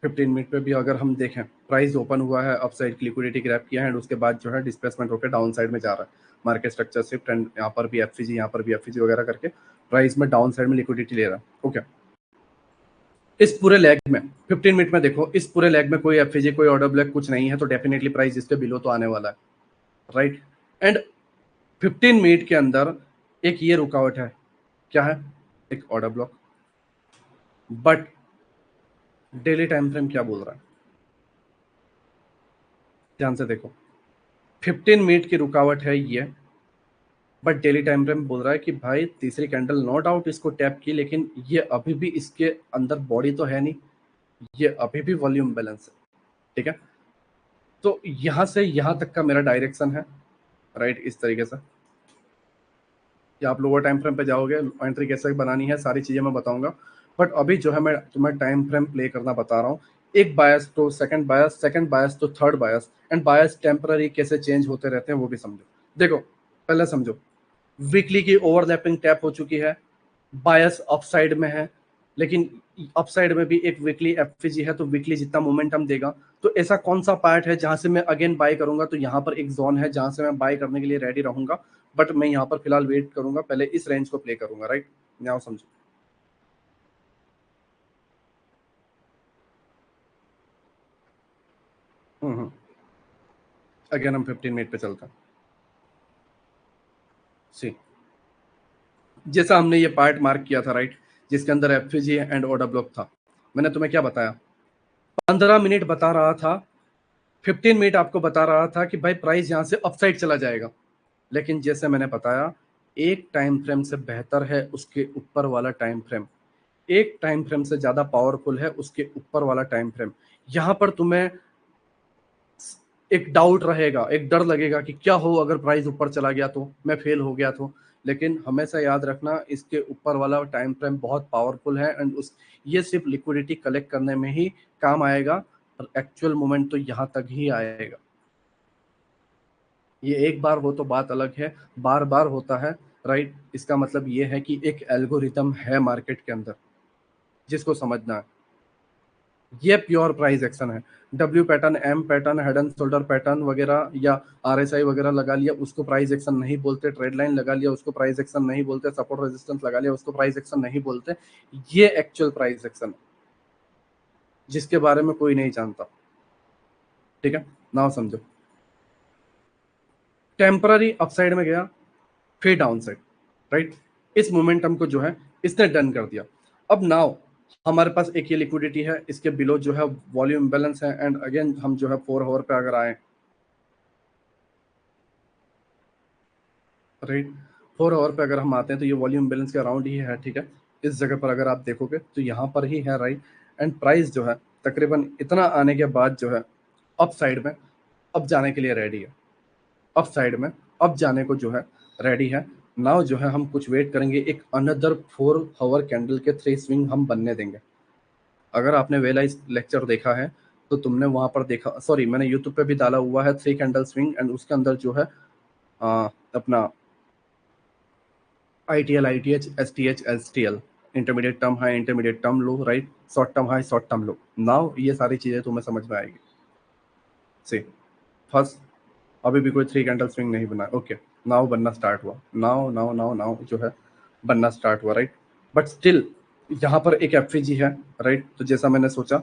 15 मिनट पे भी अगर हम देखें, प्राइस ओपन हुआ है, अपसाइड की लिक्विडिटी ग्रैब किया है, एंड उसके बाद जो है डिस्प्लेसमेंट होकर डाउन साइड में जा रहा है, मार्केट स्ट्रक्चर शिफ्ट, एंड यहाँ पर भी एफसीजी, यहाँ पर भी एफसीजी वगैरह करके प्राइस में डाउन साइड में लिक्विडिटी ले रहा है, ओके। इस पूरे लेग में 15 मिनट में देखो, इस पूरे लेग में कोई एफसीजी, कोई ऑर्डर ब्लैक कुछ नहीं है, तो डेफिनेटली प्राइस इसके बिलो तो आने वाला है, राइट। एंड 15 मिनट के अंदर एक ये रुकावट है, क्या है? एक order block, but daily time frame क्या बोल रहा है, ध्यान से देखो। 15 मिनट की रुकावट है ये, बट डेली टाइम फ्रेम बोल रहा है कि भाई तीसरी कैंडल नो डाउट इसको टैप की, लेकिन ये अभी भी इसके अंदर बॉडी तो है नहीं, ये अभी भी वॉल्यूम बैलेंस है। ठीक है, तो यहां से यहां तक का मेरा डायरेक्शन है, राइट, इस तरीके से कि आप लोअर टाइम फ्रेम पे जाओगे, एंट्री कैसे बनानी है, सारी चीजें मैं बताऊंगा। बट अभी जो है मैं तुम्हें टाइम फ्रेम प्ले करना बता रहा हूँ। एक बायस तो सेकंड बायस तो third bias, and bias temporary कैसे चेंज होते रहते हैं वो भी समझो। देखो, पहले समझो, वीकली की ओवरलैपिंग टैप हो चुकी है, बायस अपसाइड में है, लेकिन अपसाइड में भी एक वीकली एफपीजी है, तो वीकली जितना मोमेंटम देगा, तो ऐसा कौन सा पार्ट है जहां से मैं अगेन बाय करूंगा, तो यहाँ पर एक जोन है जहां से मैं बाय करने के लिए रेडी रहूंगा। बट मैं यहाँ पर फिलहाल वेट करूंगा, पहले इस रेंज को प्ले करूंगा, राइट, यहाँ समझो। अगेन हम 15 मिनट पे चलते हैं। सी, जैसा हमने ये पार्ट मार्क किया था, राइट, जिसके अंदर एफपीजी एंड ऑर्डर ब्लॉक था, मैंने तुम्हें क्या बताया, 15 मिनट बता रहा था, 15 मिनट आपको बता रहा था कि भाई प्राइस यहाँ से अपसाइड चला जाएगा। लेकिन जैसे मैंने बताया, एक टाइम फ्रेम से बेहतर है उसके ऊपर वाला टाइम फ्रेम, एक टाइम फ्रेम से ज्यादा पावरफुल है उसके ऊपर वाला टाइम फ्रेम। यहां पर तुम्हें एक डाउट रहेगा, एक डर लगेगा कि क्या हो अगर प्राइस ऊपर चला गया तो, मैं फेल हो गया तो। लेकिन हमेशा याद रखना, इसके ऊपर वाला टाइम फ्रेम बहुत पावरफुल है, एंड उस ये सिर्फ लिक्विडिटी कलेक्ट करने में ही काम आएगा, और एक्चुअल मोमेंट तो यहाँ तक ही आएगा। ये एक बार हो तो बात अलग है, बार बार होता है, राइट, इसका मतलब ये है कि एक एल्गोरिथम है मार्केट के अंदर, जिसको समझना है। ये प्योर प्राइस एक्शन है। W pattern, M pattern, head and shoulder pattern वगैरह, या आरएसआई वगैरह लगा लिया, उसको प्राइस एक्शन नहीं बोलते। ट्रेड लाइन लगा लिया, उसको प्राइस एक्शन नहीं बोलते। सपोर्ट रेजिस्टेंस लगा लिया, उसको प्राइस एक्शन नहीं बोलते। ये एक्चुअल प्राइस एक्शन, जिसके बारे में कोई नहीं जानता। ठीक है, नाउ समझो, टेम्पररी अपसाइड में गया, फिर डाउन साइड, राइट, इस मोमेंटम को जो है इसने डन कर दिया। अब नाउ हमारे पास एक ये लिक्विडिटी है, इसके बिलो जो है वॉल्यूम बैलेंस है, एंड अगेन हम जो है 4 आवर पे अगर आए, राइट, 4 आवर पे अगर हम आते हैं तो ये वॉल्यूम बैलेंस के अराउंड ही है। ठीक है, इस जगह पर अगर आप देखोगे तो यहाँ पर ही है, राइट, एंड प्राइस जो है तकरीबन इतना आने के बाद जो है अप साइड में अब जाने के लिए रेडी है, अप साइड में अब जाने को जो है रेडी है। नाउ जो है हम कुछ वेट करेंगे, एक अनदर 4 आवर कैंडल के 3 स्विंग हम बनने देंगे। अगर आपने वेला इस लेक्चर देखा है तो तुमने वहां पर देखा, सॉरी, मैंने यूट्यूब पे भी डाला हुआ है 3 कैंडल स्विंग, एंड उसके अंदर जो है अपना ITL, ITH, STH, STL, intermediate term high, intermediate term लो, right, short term high, short term लो। नाउ ये सारी चीजें तुम्हें समझ में आएगी। सी, फर्स्ट, अभी भी कोई 3 कैंडल स्विंग नहीं बना, ओके, नाउ बनना स्टार्ट हुआ, नाउ नाउ नाउ नाउ जो है बनना स्टार्ट हुआ, राइट। बट स्टिल यहाँ पर एक एफवीजी है, राइट, तो जैसा मैंने सोचा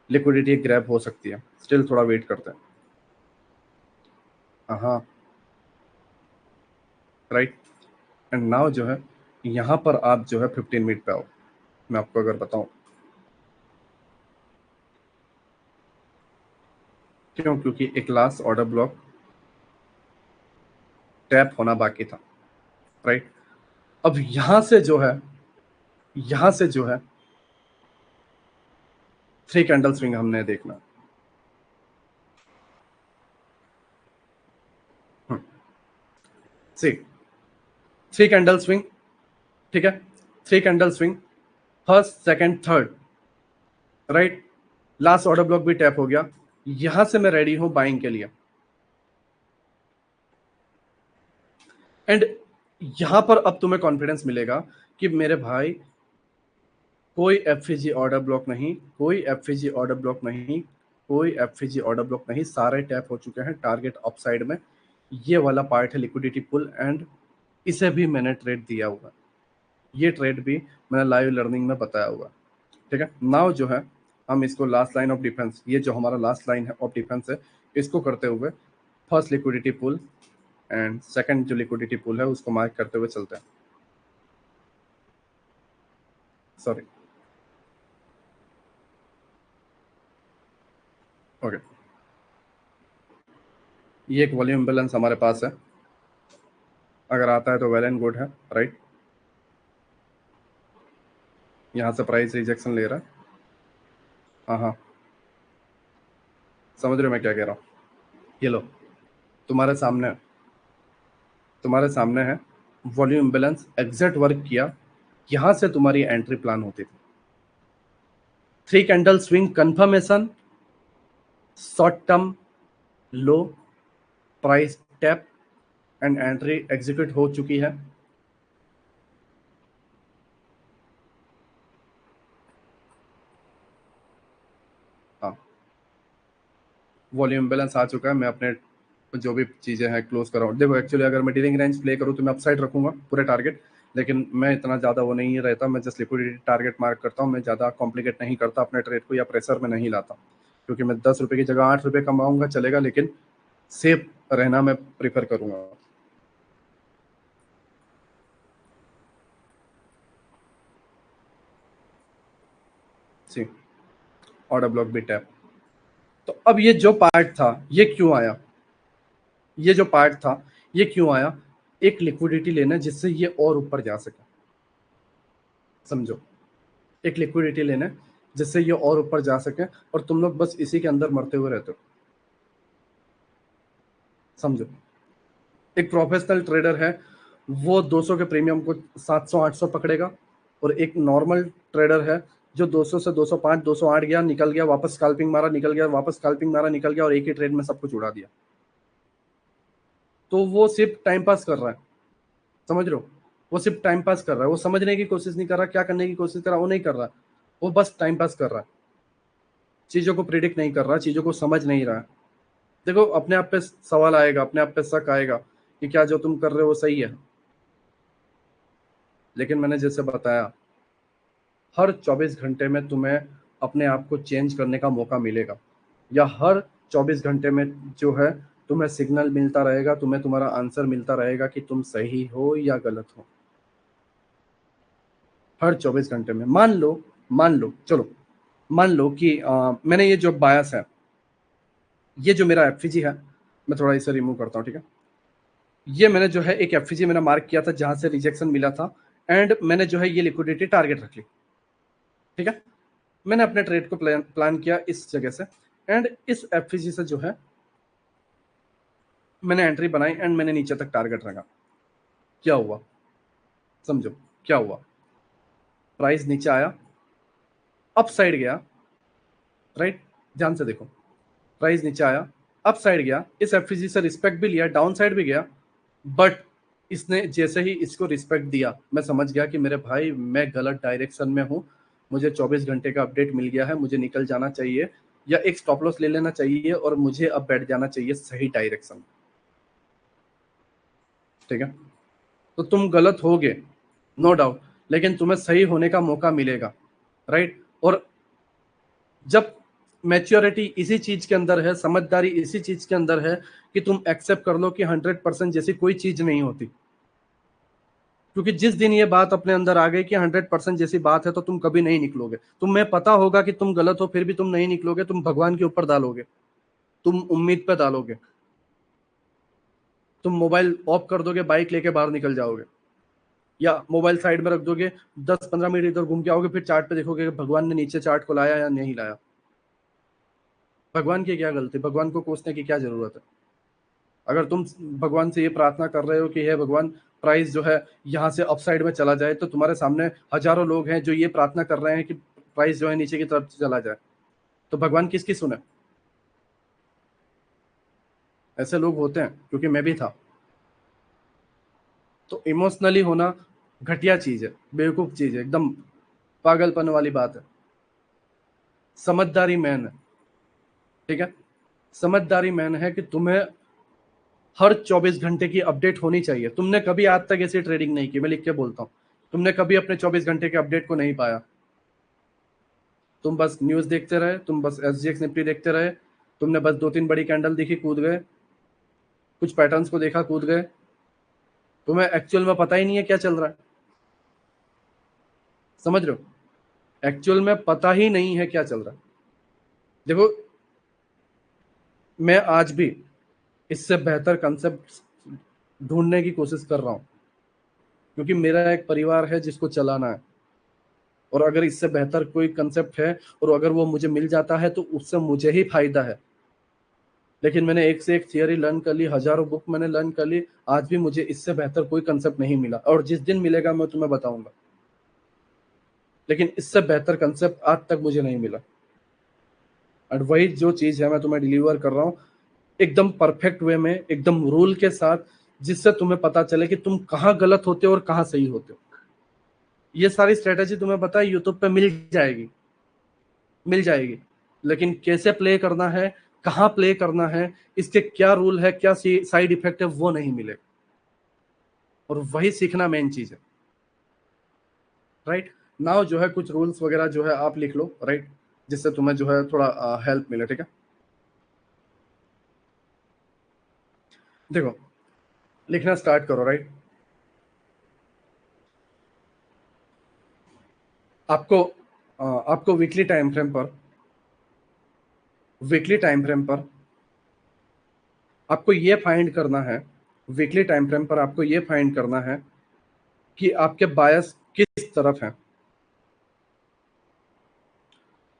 लिक्विडिटी ग्रैब हो सकती है, स्टिल थोड़ा वेट करते हैं। हाँ, राइट, एंड नाउ जो है यहाँ पर आप जो है 15 मिनट पे आओ। मैं आपको अगर बताऊं क्यों, क्योंकि एक लास्ट ऑर्डर ब्लॉक टैप होना बाकी था, राइट। अब यहां से जो है, यहां से जो है 3 कैंडल स्विंग हमने देखना। सी, 3 कैंडल स्विंग, ठीक है, 3 candle swing, first, second, third, right, last order block भी टैप हो गया। यहां से मैं रेडी हूं बाइंग के लिए, एंड यहां पर अब तुम्हें कॉन्फिडेंस मिलेगा कि मेरे भाई कोई एफईजी ऑर्डर ब्लॉक नहीं, कोई एफईजी ऑर्डर ब्लॉक नहीं, कोई एफईजी ऑर्डर ब्लॉक नहीं, सारे टैप हो चुके हैं टारगेट अपसाइड में। ये वाला पार्ट है लिक्विडिटी पुल, एंड इसे भी मैंने ट्रेड दिया हुआ, ये ट्रेड भी मैंने लाइव लर्निंग में बताया हुआ। ठीक है, नाउ जो है हम इसको लास्ट लाइन ऑफ डिफेंस, ये जो हमारा लास्ट लाइन है ऑफ डिफेंस है, इसको करते हुए first liquidity pull and second जो लिक्विडिटी पुल है उसको मार्क करते हुए चलते हैं। सॉरी, ओके, ये एक वॉल्यूम बैलेंस हमारे पास है, अगर आता है तो वेल एंड गुड है, राइट। यहाँ से प्राइस रिजेक्शन ले रहा है। हाँ हाँ, समझ रहे हो मैं क्या कह रहा हूँ। ये लो, तुम्हारे सामने, तुम्हारे सामने है, वॉल्यूम बैलेंस एग्जैक्ट वर्क किया, यहाँ से तुम्हारी एंट्री प्लान होती थी। 3 candle swing confirmation, short term low, price tap and entry execute हो चुकी है। हाँ, वॉल्यूम बैलेंस आ चुका है, मैं अपने जो भी चीज़ें हैं क्लोज कर रहा हूँ। देखो एक्चुअली अगर मैं डीलिंग रेंज प्ले करूँ तो मैं अपसाइड रखूंगा पूरे टारगेट, लेकिन मैं इतना ज़्यादा वो नहीं रहता, मैं जस्ट लिक्विडिटी टारगेट मार्क करता हूँ, मैं ज़्यादा कॉम्प्लिकेट नहीं करता अपने ट्रेड को या प्रेशर में नहीं लाता, क्योंकि मैं 10 रुपये की जगह 8 रुपये कमाऊंगा चलेगा, लेकिन सेफ रहना मैं प्रीफर करूंगा। सी, ऑर्डर ब्लॉक भी टैप। तो अब ये जो पार्ट था ये क्यों आया, ये जो पार्ट था ये क्यों आया, एक लिक्विडिटी लेना जिससे ये और ऊपर जा सके, समझो, एक लिक्विडिटी लेना जिससे ये और ऊपर जा सके, और तुम लोग बस इसी के अंदर मरते हुए रहते हो, समझो। एक प्रोफेशनल ट्रेडर है, वो 200 के प्रीमियम को 700 800 पकड़ेगा, और एक नॉर्मल ट्रेडर है जो 200 से 205 208 गया, निकल गया, वापस स्कैल्पिंग मारा, निकल गया, वापस स्कैल्पिंग मारा, निकल गया, और एक ही ट्रेड में सब कुछ उड़ा दिया। तो वो सिर्फ टाइम पास कर रहा है, समझ रहे हो, वो सिर्फ टाइम पास कर रहा है, वो समझने की कोशिश नहीं कर रहा, क्या करने की कोशिश कर रहा, वो नहीं कर रहा, वो बस टाइम पास कर रहा है, चीजों को प्रिडिक्ट नहीं कर रहा, चीजों को समझ नहीं रहा है। देखो अपने आप पे सवाल आएगा, अपने आप पे शक आएगा कि क्या जो तुम कर रहे हो वो सही है, लेकिन मैंने जैसे बताया, हर 24 घंटे में तुम्हें अपने आप को चेंज करने का मौका मिलेगा, या हर 24 घंटे में जो है तुम्हें सिग्नल मिलता रहेगा, तुम्हें तुम्हारा आंसर मिलता रहेगा कि तुम सही हो या गलत हो। हर 24 घंटे में मान लो चलो, मान लो कि मैंने ये जो बायस है, ये जो मेरा एफजी है, मैं थोड़ा इसे रिमूव करता हूँ, ठीक है। ये मैंने जो है एक एफजी मैंने मार्क किया था जहां से रिजेक्शन मिला था, एंड मैंने जो है ये लिक्विडिटी टारगेट रख ली, ठीक है। मैंने अपने ट्रेड को प्लान किया इस जगह से, एंड इस एफजी से जो है मैंने एंट्री बनाई, एंड मैंने नीचे तक टारगेट रखा। क्या हुआ, समझो क्या हुआ, प्राइस नीचे आया, अप साइड गया, राइट, ध्यान से देखो, प्राइस नीचे आया, अप साइड गया, इस एफजी से रिस्पेक्ट भी लिया, डाउन साइड भी गया, बट इसने जैसे ही इसको रिस्पेक्ट दिया, मैं समझ गया कि मेरे भाई मैं गलत डायरेक्शन में हूँ, मुझे 24 घंटे का अपडेट मिल गया है, मुझे निकल जाना चाहिए, या एक स्टॉप लॉस ले लेना चाहिए, और मुझे अब बैठ जाना चाहिए सही डायरेक्शन, ठीक है। तो तुम गलत होगे, नो डाउट, लेकिन तुम्हें सही होने का मौका मिलेगा, राइट। और जब मैच्योरिटी इसी चीज के अंदर है, समझदारी इसी चीज के अंदर है कि तुम एक्सेप्ट कर लो कि 100% जैसी कोई चीज नहीं होती, क्योंकि जिस दिन ये बात अपने अंदर आ गई कि 100% जैसी बात है, तो तुम कभी नहीं निकलोगे, तुम्हें पता होगा कि तुम गलत हो, फिर भी तुम नहीं निकलोगे, तुम भगवान के ऊपर डालोगे, तुम उम्मीद पे डालोगे, तुम मोबाइल ऑफ कर दोगे, बाइक लेके बाहर निकल जाओगे, या मोबाइल साइड में रख दोगे, 10 15 मिनट इधर घूम के आओगे, फिर चार्ट पे देखोगे कि भगवान ने नीचे चार्ट को लाया या नहीं लाया। भगवान की क्या गलती, भगवान को कोसने की क्या जरूरत है। अगर तुम भगवान से ये प्रार्थना कर रहे हो कि हे भगवान, प्राइस जो है यहाँ से अपसाइड में चला जाए, तो तुम्हारे सामने हजारों लोग हैं जो ये प्रार्थना कर रहे हैं कि प्राइस जो है नीचे की तरफ चला जाए, तो भगवान किसकी सुने। ऐसे लोग होते हैं, क्योंकि मैं भी था। तो इमोशनली होना घटिया चीज है, बेवकूफ चीज है, एकदम पागलपन वाली बात है। समझदारी मैन है, ठीक है, समझदारी मैन है कि तुम्हें हर 24 घंटे की अपडेट होनी चाहिए। तुमने कभी आज तक ऐसी ट्रेडिंग नहीं की, मैं लिख के बोलता हूँ, तुमने कभी अपने 24 घंटे के अपडेट को नहीं पाया। तुम बस न्यूज देखते रहे, तुम बस एसजीएक्स निफ्टी देखते रहे, तुमने बस 2 3 बड़ी कैंडल दिखी, कूद गए, कुछ पैटर्न्स को देखा, कूद गए, तुम्हें एक्चुअल में पता ही नहीं है क्या चल रहा है, समझ रहे हो, एक्चुअल में पता ही नहीं है क्या चल रहा है। देखो मैं आज भी इससे बेहतर कंसेप्ट ढूंढने की कोशिश कर रहा हूँ, क्योंकि मेरा एक परिवार है जिसको चलाना है। और अगर इससे बेहतर कोई कंसेप्ट है और अगर वो मुझे मिल जाता है तो उससे मुझे ही फायदा है। लेकिन मैंने एक से एक थियरी लर्न कर ली, हजारों बुक मैंने लर्न कर ली, आज भी मुझे इससे बेहतर कोई कंसेप्ट नहीं मिला, और जिस दिन मिलेगा मैं तुम्हें बताऊंगा। लेकिन इससे बेहतर कंसेप्ट आज तक मुझे नहीं मिला। और वही जो चीज है मैं तुम्हें डिलीवर कर रहा हूँ, एकदम परफेक्ट वे में, एकदम रूल के साथ, जिससे तुम्हें पता चले कि तुम कहाँ गलत होते हो और कहाँ सही होते हो। ये सारी स्ट्रेटेजी तुम्हें पता है यूट्यूब पे मिल जाएगी, मिल जाएगी। लेकिन कैसे प्ले करना है, कहाँ प्ले करना है, इसके क्या रूल है, क्या साइड इफेक्ट है, वो नहीं मिलेगा। और वही सीखना मेन चीज है। राइट नाउ जो है कुछ रूल्स वगैरह जो है आप लिख लो, राइट, जिससे तुम्हें जो है थोड़ा हेल्प मिले। ठीक है, देखो, लिखना स्टार्ट करो। राइट, आपको आपको वीकली टाइम फ्रेम पर आपको ये फाइंड करना है, वीकली टाइम फ्रेम पर आपको ये फाइंड करना है कि आपके बायस किस तरफ है।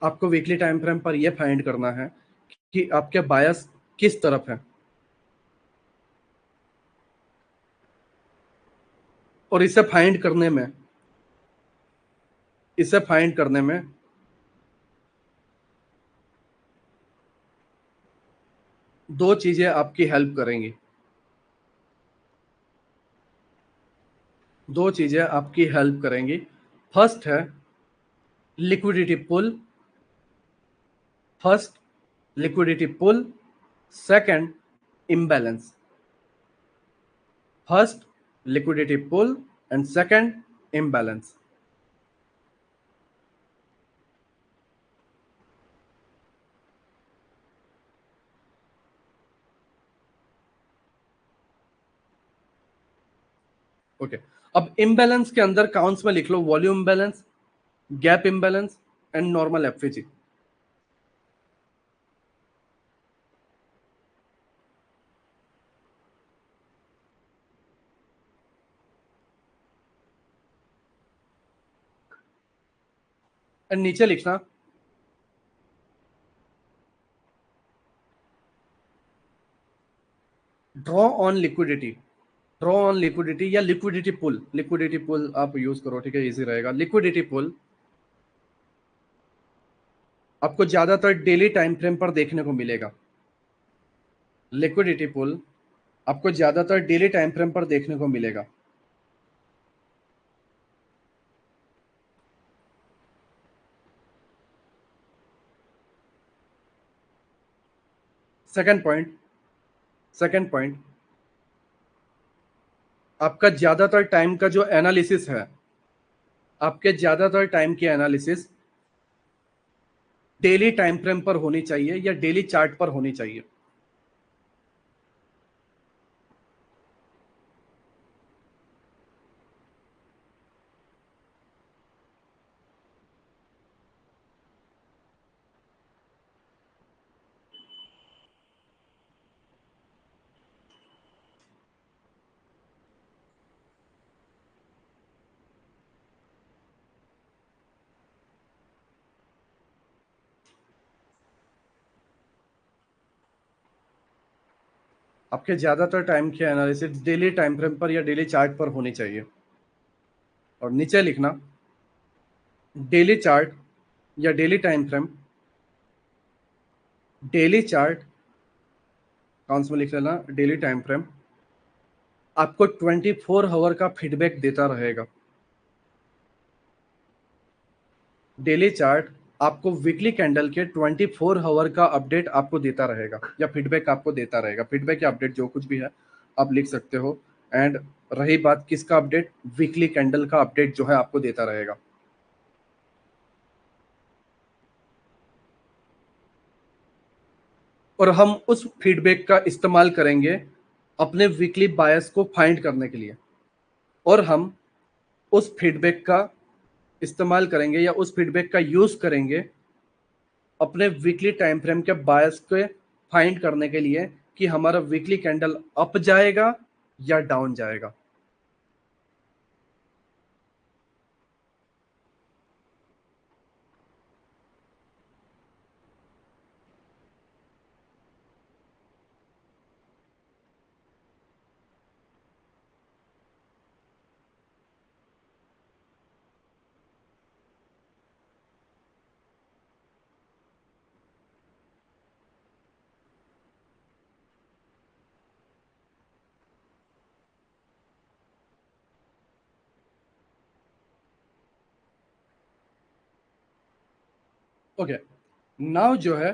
आपको वीकली टाइम फ्रेम पर यह फाइंड करना है कि आपके बायस किस तरफ है। और इसे फाइंड करने में दो चीजें आपकी हेल्प करेंगी। दो चीजें आपकी हेल्प करेंगी। फर्स्ट है liquidity pull. First liquidity pull, second imbalance. First liquidity pull and second imbalance. Okay, अब इम्बैलेंस के अंदर काउंट्स में लिख लो volume imbalance, gap imbalance and normal FVG. And नीचे लिखना draw on liquidity. Draw on liquidity या लिक्विडिटी पुल आप यूज करो, ठीक है, इजी रहेगा। लिक्विडिटी पुल आपको ज्यादातर डेली टाइम फ्रेम पर देखने को मिलेगा। लिक्विडिटी पुल आपको ज्यादातर डेली टाइम फ्रेम पर देखने को मिलेगा। सेकंड पॉइंट आपका ज्यादातर टाइम का जो एनालिसिस है, आपके ज्यादातर टाइम की एनालिसिस डेली टाइम फ्रेम पर होनी चाहिए या डेली चार्ट पर होनी चाहिए। आपके ज्यादातर टाइम की एनालिसिस डेली टाइम फ्रेम पर या डेली चार्ट पर होनी चाहिए। और नीचे लिखना डेली चार्ट या daily time frame, daily chart counts में लिख लेना, डेली टाइम फ्रेम आपको 24 आवर का फीडबैक देता रहेगा। डेली चार्ट आपको वीकली कैंडल के 24 आवर का अपडेट आपको देता रहेगा या फीडबैक आपको देता रहेगा। फीडबैक या अपडेट जो कुछ भी है आप लिख सकते हो। एंड रही बात किसका अपडेट, वीकली कैंडल का अपडेट जो है आपको देता रहेगा। और हम उस फीडबैक का इस्तेमाल करेंगे अपने वीकली बायस को फाइंड करने के लिए। और हम उस फीडबैक का इस्तेमाल करेंगे या उस फीडबैक का यूज करेंगे अपने वीकली टाइम फ्रेम के बायस के फाइंड करने के लिए कि हमारा वीकली कैंडल अप जाएगा या डाउन जाएगा। ओके, नाउ जो है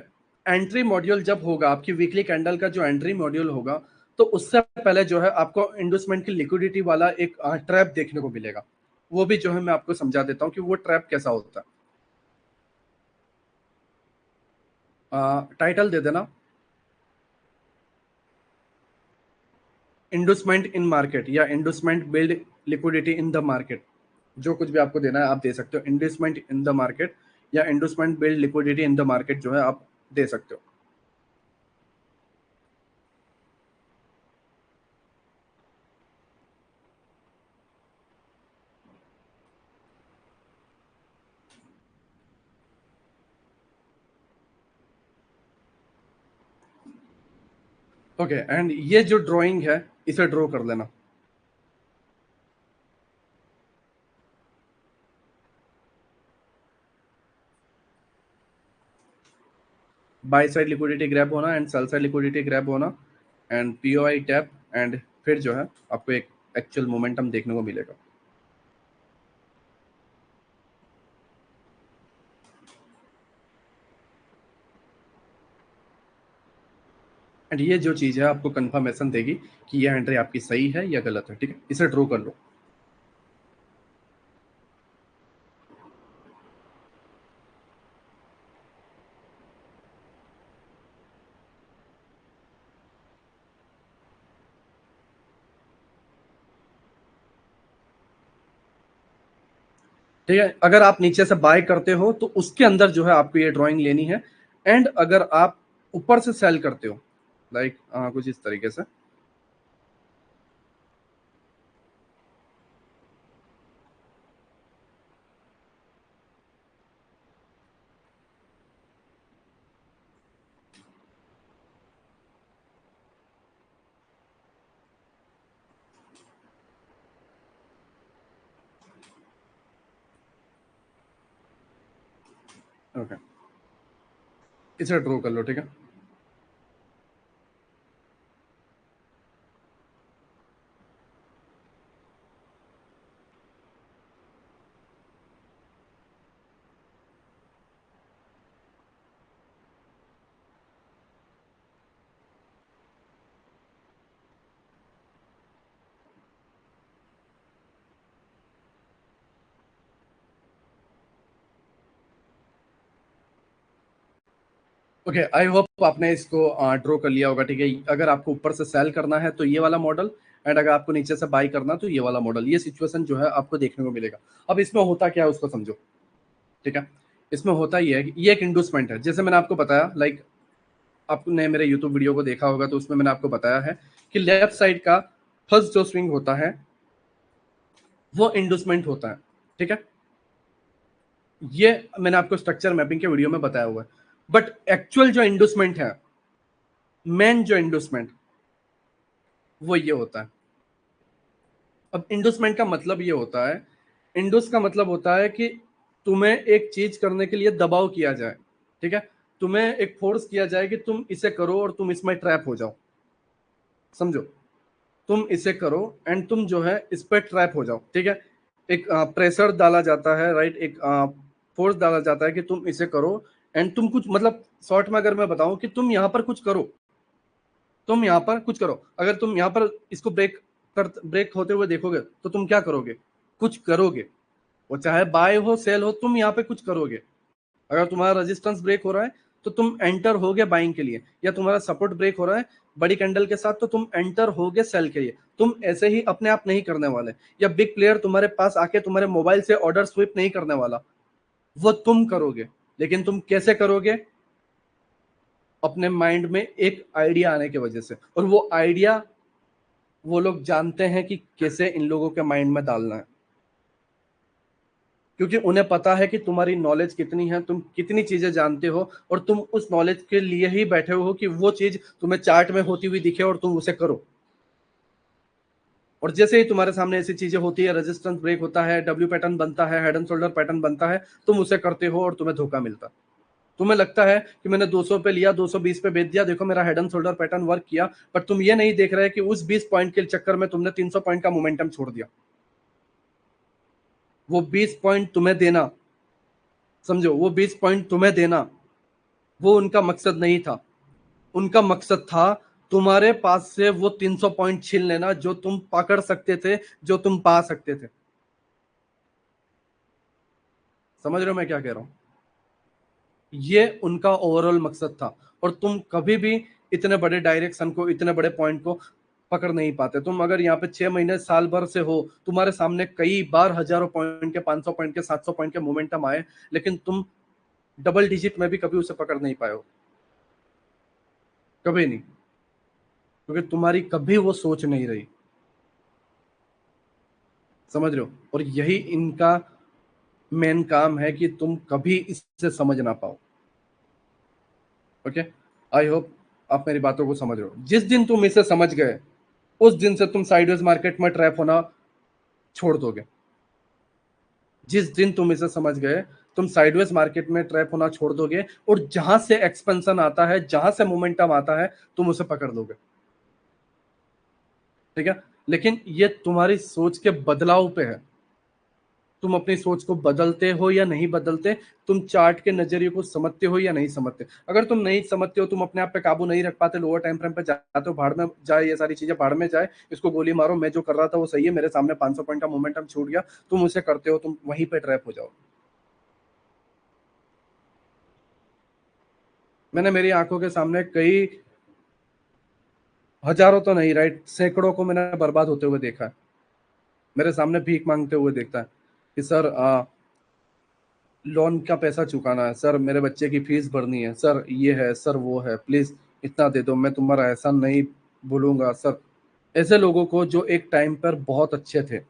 एंट्री मॉड्यूल जब होगा, आपकी वीकली कैंडल का जो एंट्री मॉड्यूल होगा, तो उससे पहले जो है आपको इंडोसमेंट की लिक्विडिटी वाला एक ट्रैप देखने को मिलेगा। वो भी जो है मैं आपको समझा देता हूँ कि वो ट्रैप कैसा होता है। टाइटल दे देना, इंडोसमेंट इन मार्केट या endorsement build liquidity in the market. जो कुछ भी आपको देना है आप दे सकते हो, इंडोसमेंट इन द मार्केट या endorsement build liquidity in the market जो है आप दे सकते हो। ओके, एंड ये जो ड्राइंग है इसे ड्रॉ कर लेना। बाय साइड लिक्विडिटी ग्रैब होना and sell side liquidity grab होना एंड पीओआई टैप, एंड फिर जो है आपको एक एक्चुअल मोमेंटम देखने को मिलेगा। एंड ये जो चीज है आपको कंफर्मेशन देगी कि ये एंट्री आपकी सही है या गलत है। ठीक है, इसे ड्रॉ कर लो। ठीक है, अगर आप नीचे से बाय करते हो तो उसके अंदर जो है आपको ये ड्राइंग लेनी है। एंड अगर आप ऊपर से सेल करते हो, लाइक कुछ इस तरीके से। ओके, इसे ड्रॉ कर लो। ठीक है, ओके, आई होप आपने इसको ड्रॉ कर लिया होगा। ठीक है, अगर आपको ऊपर से सेल करना है तो ये वाला मॉडल, एंड अगर आपको नीचे से बाई करना तो ये वाला मॉडल, ये सिचुएशन जो है आपको देखने को मिलेगा। अब इसमें होता क्या है उसको समझो। ठीक है, इसमें होता ये है कि ये एक इंडोसमेंट है, जैसे मैंने आपको बताया। लाइक आपने मेरे यूट्यूब वीडियो को देखा होगा तो उसमें मैंने आपको बताया है कि लेफ्ट साइड का फर्स्ट जो स्विंग होता है वो इंडोसमेंट होता है। ठीक है, ये मैंने आपको स्ट्रक्चर मैपिंग के वीडियो में बताया हुआ है। बट एक्चुअल जो इंडोसमेंट है, मेन जो इंडोसमेंट, वो ये होता है। अब इंडोसमेंट का मतलब ये होता है, इंडोस का मतलब होता है कि तुम्हें एक चीज करने के लिए दबाव किया जाए। ठीक है, तुम्हें एक फोर्स किया जाए कि तुम इसे करो और तुम इसमें ट्रैप हो जाओ। समझो, तुम इसे करो एंड तुम जो है इस पर ट्रैप हो जाओ। ठीक है, एक प्रेशर डाला जाता है, राइट, एक फोर्स डाला जाता है कि तुम इसे करो एंड तुम कुछ, मतलब शॉर्ट में अगर मैं बताऊं कि तुम यहाँ पर कुछ करो, तुम यहाँ पर कुछ करो। अगर तुम यहाँ पर इसको ब्रेक होते हुए देखोगे तो तुम क्या करोगे? कुछ करोगे। वो चाहे बाय हो सेल हो, तुम यहाँ पे कुछ करोगे। अगर तुम्हारा रेजिस्टेंस ब्रेक हो रहा है तो तुम एंटर होगे बाइंग के लिए, या तुम्हारा सपोर्ट ब्रेक हो रहा है बड़ी कैंडल के साथ तो तुम एंटर होगे सेल के लिए। तुम ऐसे ही अपने आप नहीं करने वाले, या बिग प्लेयर तुम्हारे पास आके तुम्हारे मोबाइल से ऑर्डर स्विप नहीं करने वाला। वो तुम करोगे, लेकिन तुम कैसे करोगे? अपने माइंड में एक आइडिया आने की वजह से, और वो आइडिया वो लोग जानते हैं कि कैसे इन लोगों के माइंड में डालना है, क्योंकि उन्हें पता है कि तुम्हारी नॉलेज कितनी है, तुम कितनी चीजें जानते हो, और तुम उस नॉलेज के लिए ही बैठे हो कि वो चीज तुम्हें चार्ट में होती हुई दिखे और तुम उसे करो। और जैसे ही तुम्हारे सामने ऐसी चीजें होती है, रेजिस्टेंस ब्रेक होता है, डब्ल्यू पैटर्न बनता है, हेड एंड शोल्डर पैटर्न बनता है, तुम उसे करते हो और तुम्हें धोखा मिलता है। तुम्हें लगता है कि मैंने 200 पे लिया, 220 पे बेच दिया, देखो मेरा head and shoulder pattern work किया, पर तुम ये नहीं देख रहे कि उस 20 पॉइंट के चक्कर में तुमने 300 पॉइंट का मोमेंटम छोड़ दिया। वो 20 पॉइंट तुम्हें देना, समझो, वो 20 पॉइंट तुम्हें देना, वो उनका मकसद नहीं था। उनका मकसद था तुम्हारे पास से वो 300 पॉइंट छीन लेना जो तुम पकड़ सकते थे, जो तुम पा सकते थे। समझ रहे हो मैं क्या कह रहा हूं? ये उनका ओवरऑल मकसद था। और तुम कभी भी इतने बड़े डायरेक्शन को, इतने बड़े पॉइंट को पकड़ नहीं पाते। तुम अगर यहाँ पे 6 महीने, साल भर से हो, तुम्हारे सामने कई बार हजारों पॉइंट के, 500 पॉइंट के, 700 पॉइंट के मोमेंटम आए, लेकिन तुम डबल डिजिट में भी कभी उसे पकड़ नहीं पाए हो, कभी नहीं, क्योंकि तुम्हारी कभी वो सोच नहीं रही। समझ रहे हो? और यही इनका मेन काम है कि तुम कभी इससे समझ ना पाओ। ओके, आई होप आप मेरी बातों को समझ रहे हो। जिस दिन तुम इसे समझ गए, उस दिन से तुम साइडवेज मार्केट में ट्रैप होना छोड़ दोगे। जिस दिन तुम इसे समझ गए, तुम साइडवेज मार्केट में ट्रैप होना छोड़ दोगे, और जहां से एक्सपेंशन आता है, जहां से मोमेंटम आता है, तुम उसे पकड़ लोगे। ठीक है? लेकिन ये तुम्हारी सोच के बदलाव पे है। तुम अपनी सोच को बदलते हो या नहीं बदलते, तुम चार्ट के नजरिए को समझते हो या नहीं समझते। अगर तुम नहीं समझते हो, तुम अपने आप पे काबू नहीं रख पाते, लोअर टाइम फ्रेम पे जाते हो, भाड़ में जाए, ये सारी चीजें भाड़ में जाए, इसको गोली मारो, मैं जो कर रहा था वो सही है, मेरे सामने 500 पॉइंट का मोमेंटम छूट गया, तुम उसे करते हो, तुम वहीं पे ट्रैप हो जाओ। मैंने मेरी आंखों के सामने कई, हजारों तो नहीं, राइट, सैकड़ों को मैंने बर्बाद होते हुए देखा है। मेरे सामने भीख मांगते हुए देखता है कि सर लोन का पैसा चुकाना है, सर मेरे बच्चे की फीस भरनी है, सर ये है, सर वो है, प्लीज इतना दे दो, मैं तुम्हारा एहसान नहीं भूलूंगा सर। ऐसे लोगों को जो एक टाइम पर बहुत अच्छे थे,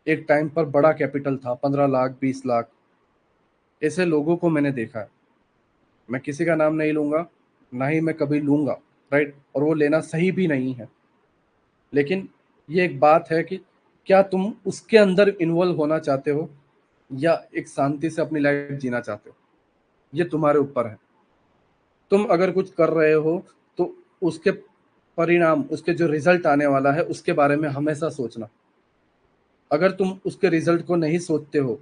एक टाइम पर बड़ा कैपिटल था, 15 लाख, 20 लाख, ऐसे लोगों को मैंने देखा है। मैं किसी का नाम नहीं लूंगा, ना ही मैं कभी लूंगा, राइट, और वो लेना सही भी नहीं है। लेकिन ये एक बात है कि क्या तुम उसके अंदर इन्वॉल्व होना चाहते हो, या एक शांति से अपनी लाइफ जीना चाहते हो, ये तुम्हारे ऊपर है। तुम अगर कुछ कर रहे हो, तो उसके परिणाम, उसके जो रिजल्ट आने वाला है, उसके बारे में हमेशा सोचना। अगर तुम उसके रिजल्ट को नहीं सोचते हो,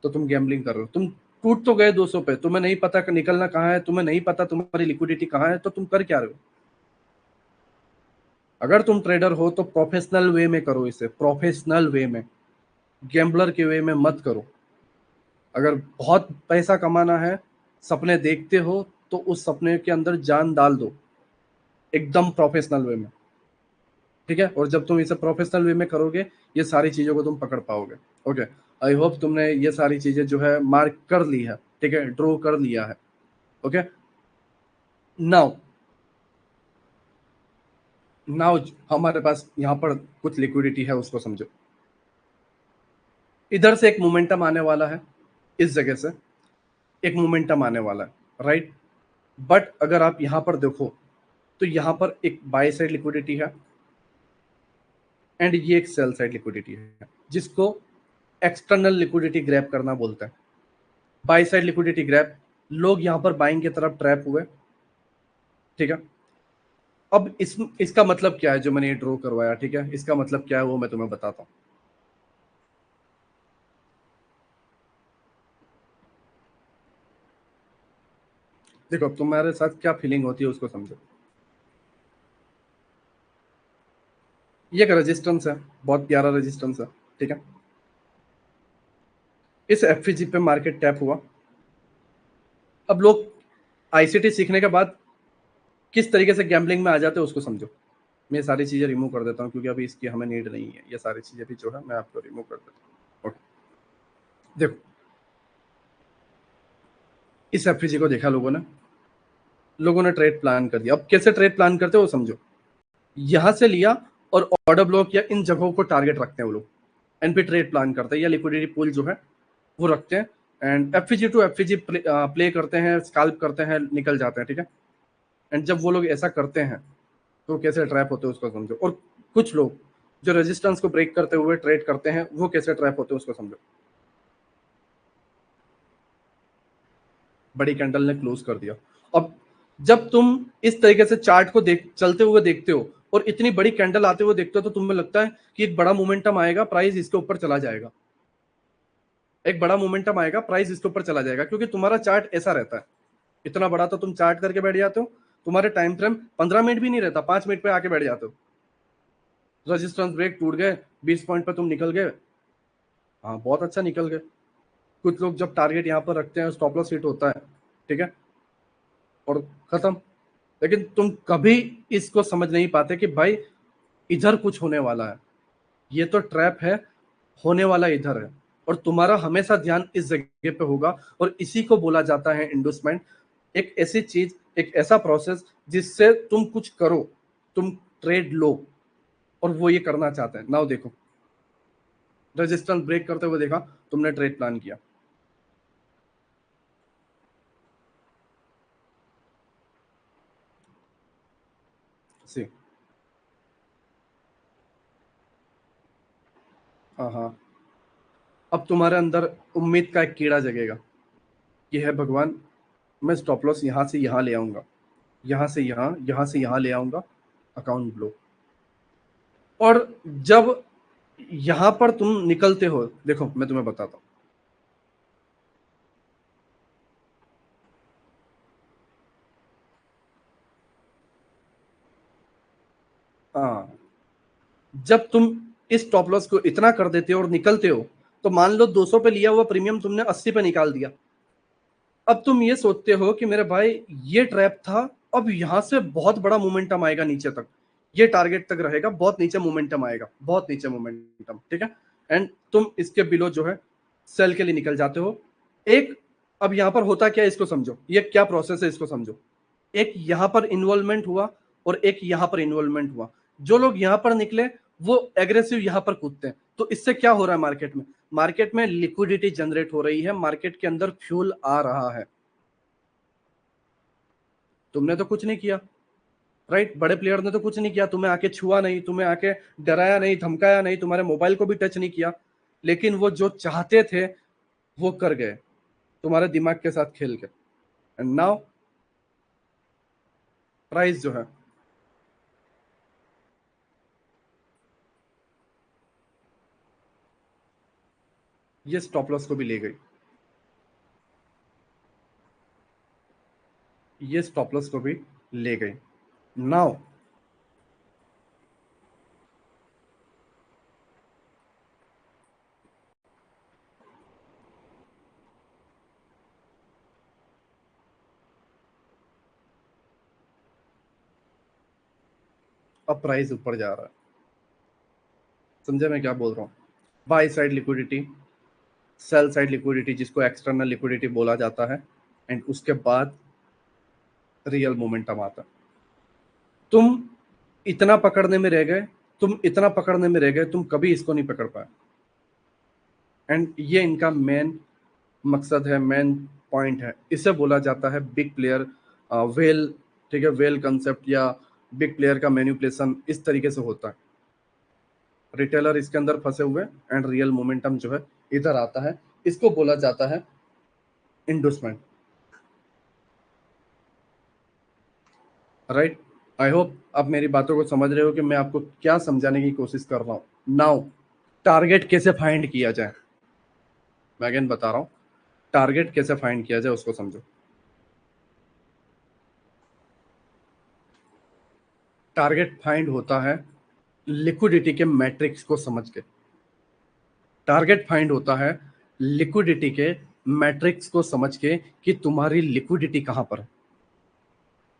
तो तुम गैम्बलिंग कर रहे हो। तुम टूट तो गए 200 पे, तुम्हें नहीं पता कि निकलना कहाँ है, तुम्हें नहीं पता तुम्हारी लिक्विडिटी कहाँ है, तो तुम कर क्या रहे हो? अगर तुम ट्रेडर हो तो प्रोफेशनल वे में करो इसे, प्रोफेशनल वे में, गैम्बलर के वे में मत करो। अगर बहुत पैसा कमाना है, सपने देखते हो, तो उस सपने के अंदर जान डाल दो, एकदम प्रोफेशनल वे में। ठीक है? और जब तुम इसे प्रोफेशनल वे में करोगे, ये सारी चीजों को तुम पकड़ पाओगे। ओके, आई होप तुमने ये सारी चीजें जो है मार्क कर ली है, ठीक है, ड्रॉ कर लिया है। ओके, नाउ नाउ हमारे पास यहाँ पर कुछ लिक्विडिटी है, उसको समझो। इधर से एक मोमेंटम आने वाला है, इस जगह से एक मोमेंटम आने वाला है, राइट। बट अगर आप यहाँ पर देखो, तो यहाँ पर एक बाय साइड लिक्विडिटी है, एंड ये एक सेल साइड लिक्विडिटी है, जिसको एक्सटर्नल लिक्विडिटी ग्रैब करना बोलते हैं। बाई साइड लिक्विडिटी ग्रैब, लोग यहां पर बाइंग की तरफ ट्रैप हुए। ठीक है? अब इसका मतलब क्या है जो मैंने ये ड्रॉ करवाया, ठीक है, इसका मतलब क्या है वो मैं तुम्हें बताता हूं। देखो, तुम्हारे साथ क्या फीलिंग होती है उसको समझो। ये एक रेजिस्टेंस है, बहुत प्यारा रेजिस्टेंस है, ठीक है। इस एफपीजी पे मार्केट टैप हुआ। अब लोग आईसीटी सीखने के बाद किस तरीके से गैम्बलिंग में आ जाते हैं उसको समझो। मैं ये सारी चीजें रिमूव कर देता हूँ, क्योंकि अभी इसकी हमें नीड नहीं है। ये सारी चीजें भी जो है मैं आपको रिमूव कर देता हूँ। ओके, देखो, इस एफपीजी को देखा लोगों ने, लोगों ने ट्रेड प्लान कर दिया। अब कैसे ट्रेड प्लान करते हो समझो, यहां से लिया और ऑर्डर ब्लॉक या इन जगहों को टारगेट रखते हैं वो लोग, एनपी ट्रेड प्लान करते हैं या लिक्विडिटी पूल जो है वो रखते हैं, and FG to FG play करते हैं, स्कैल्प करते हैं, निकल जाते हैं, ठीक है। एंड जब वो लोग ऐसा करते हैं तो कैसे ट्रैप होते हैं उसको समझो, और कुछ लोग जो रेजिस्टेंस को ब्रेक करते हुए ट्रेड करते हैं वो कैसे ट्रैप होते हैं उसको समझो। बड़ी कैंडल ने क्लोज कर दिया। अब जब तुम इस तरीके से चार्ट को देख चलते हुए देखते हो और इतनी बड़ी कैंडल आते हुए देखते हो तो तुम्हें लगता है कि एक बड़ा मोमेंटम आएगा, प्राइस इसके ऊपर चला जाएगा, एक बड़ा मोमेंटम आएगा, प्राइस इसके ऊपर चला जाएगा, क्योंकि तुम्हारा चार्ट ऐसा रहता है। इतना बड़ा तो तुम चार्ट करके बैठ जाते हो, तुम्हारे टाइम फ्रेम 15 मिनट भी नहीं रहता, 5 मिनट पे आके बैठ जाते हो। रेजिस्टेंस ब्रेक टूट गए, 20 पॉइंट पे तुम निकल गए, हाँ बहुत अच्छा निकल गए। कुछ लोग जब टारगेट यहाँ पर रखते हैं, स्टॉप लॉस हिट होता है, ठीक है, और खत्म। लेकिन तुम कभी इसको समझ नहीं पाते कि भाई इधर कुछ होने वाला है, ये तो ट्रैप है, होने वाला इधर है, और तुम्हारा हमेशा ध्यान इस जगह पे होगा। और इसी को बोला जाता है इंडोसमेंट, एक ऐसी चीज, एक ऐसा प्रोसेस जिससे तुम कुछ करो, तुम ट्रेड लो, और वो ये करना चाहते हैं। नाउ देखो, रेजिस्टेंस ब्रेक करते हुए देखा, तुमने ट्रेड प्लान किया, सी, हाँ हाँ। अब तुम्हारे अंदर उम्मीद का एक कीड़ा जगेगा कि है भगवान, मैं स्टॉप लॉस यहां से यहां ले आऊंगा, यहां से यहां, यहां से यहां ले आऊंगा, अकाउंट ब्लो। और जब यहां पर तुम निकलते हो, देखो मैं तुम्हें बताता हूँ। हाँ, जब तुम इस स्टॉप लॉस को इतना कर देते हो और निकलते हो, तो मान लो 200 पे लिया हुआ प्रीमियम तुमने 80 पे निकाल दिया। अब तुम ये सोचते हो कि मेरे भाई ये ट्रैप था, अब यहां से बहुत बड़ा मोमेंटम आएगा नीचे तक, ये टारगेट तक रहेगा, बहुत नीचे मोमेंटम आएगा, बहुत नीचे मोमेंटम, ठीक है। एंड तुम इसके बिलो जो है सेल के लिए निकल जाते हो। एक, अब यहां पर होता क्या है इसको समझो, ये क्या प्रोसेस है इसको समझो। एक यहां पर इन्वॉल्वमेंट हुआ और एक यहां पर इन्वॉल्वमेंट हुआ। जो लोग यहां पर निकले वो एग्रेसिव यहां पर कूदते हैं, तो इससे क्या हो रहा है मार्केट में, मार्केट में लिक्विडिटी जनरेट हो रही है, मार्केट के अंदर फ्यूल आ रहा है। तुमने तो कुछ नहीं किया, राइट, बड़े प्लेयर ने तो कुछ नहीं किया, तुम्हें आके छुआ नहीं, तुम्हें आके डराया नहीं, धमकाया नहीं, तुम्हारे मोबाइल को भी टच नहीं किया, लेकिन वो जो चाहते थे वो कर गए, तुम्हारे दिमाग के साथ खेल के। एंड नाउ प्राइस जो है, ये स्टॉप लॉस को भी ले गई, ये स्टॉप लॉस को भी ले गई। नाउ अब प्राइस ऊपर जा रहा है, समझे मैं क्या बोल रहा हूँ। By side liquidity, sell side liquidity जिसको एक्सटर्नल लिक्विडिटी बोला जाता है, एंड उसके बाद रियल मोमेंटम आता है। तुम इतना पकड़ने में रह गए, तुम इतना पकड़ने में रह गए, तुम कभी इसको नहीं पकड़ पाए। एंड ये इनका मेन मकसद है, मेन पॉइंट है, इसे बोला जाता है बिग प्लेयर वेल, ठीक है, वेल कंसेप्ट या बिग प्लेयर का मैनिपुलेशन इस तरीके से होता है। रिटेलर इसके अंदर फंसे हुए एंड रियल मोमेंटम जो है इधर आता है, इसको बोला जाता है इंडोसमेंट, राइट। आई होप आप मेरी बातों को समझ रहे हो कि मैं आपको क्या समझाने की कोशिश कर रहा हूं। नाउ टारगेट कैसे फाइंड किया जाए, मैं अगेन बता रहा हूं, टारगेट कैसे फाइंड किया जाए उसको समझो। टारगेट फाइंड होता है लिक्विडिटी के मैट्रिक्स को समझ के, टारगेट फाइंड होता है लिक्विडिटी के मैट्रिक्स को समझ के कि तुम्हारी लिक्विडिटी कहां पर है।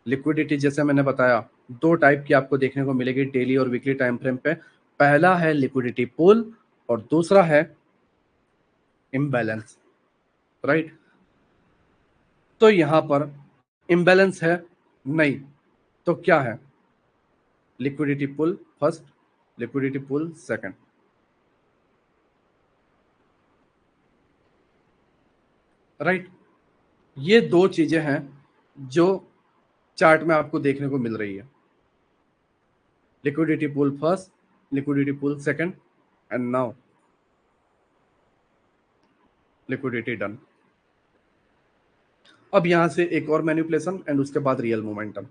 लिक्विडिटी जैसे मैंने बताया, दो टाइप की आपको देखने को मिलेगी डेली और वीकली टाइम फ्रेम पे। पहला है लिक्विडिटी पूल और दूसरा है इम्बैलेंस, राइट। तो यहां पर इम्बैलेंस है, नहीं, तो क्या है? Liquidity pull first, liquidity pull second, right. ये दो चीजें हैं जो चार्ट में आपको देखने को मिल रही है। Liquidity pull first, liquidity pull second, and now liquidity done. अब यहां से एक और मैनिपुलेशन एंड उसके बाद रियल मोमेंटम।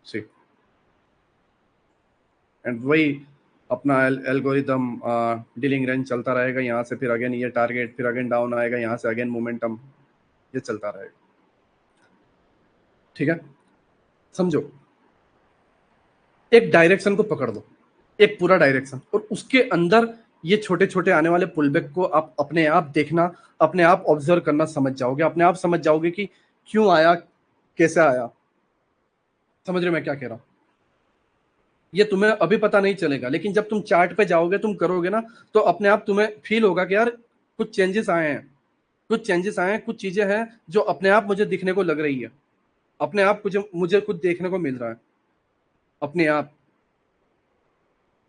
सी, एंड वही अपना एल्गोरिदम डीलिंग रेंज चलता रहेगा, यहां से फिर अगेन ये टारगेट, फिर अगेन डाउन आएगा, यहां से अगेन मोमेंटम, ये चलता रहेगा। ठीक है, समझो। एक डायरेक्शन को पकड़ दो, एक पूरा डायरेक्शन, और उसके अंदर ये छोटे छोटे आने वाले पुलबैक को आप अपने आप देखना, अपने आप ऑब्जर्व करना, समझ जाओगे, अपने आप समझ जाओगे कि क्यों आया, कैसे आया। समझ रहे हो मैं क्या कह रहा हूं? ये तुम्हें अभी पता नहीं चलेगा, लेकिन जब तुम चार्ट पे जाओगे, तुम करोगे ना, तो अपने आप तुम्हें फील होगा कि यार कुछ चेंजेस आए हैं, कुछ चेंजेस आए हैं, कुछ चीजें हैं जो अपने आप मुझे दिखने को लग रही है, अपने आप मुझे कुछ देखने को मिल रहा है अपने आप,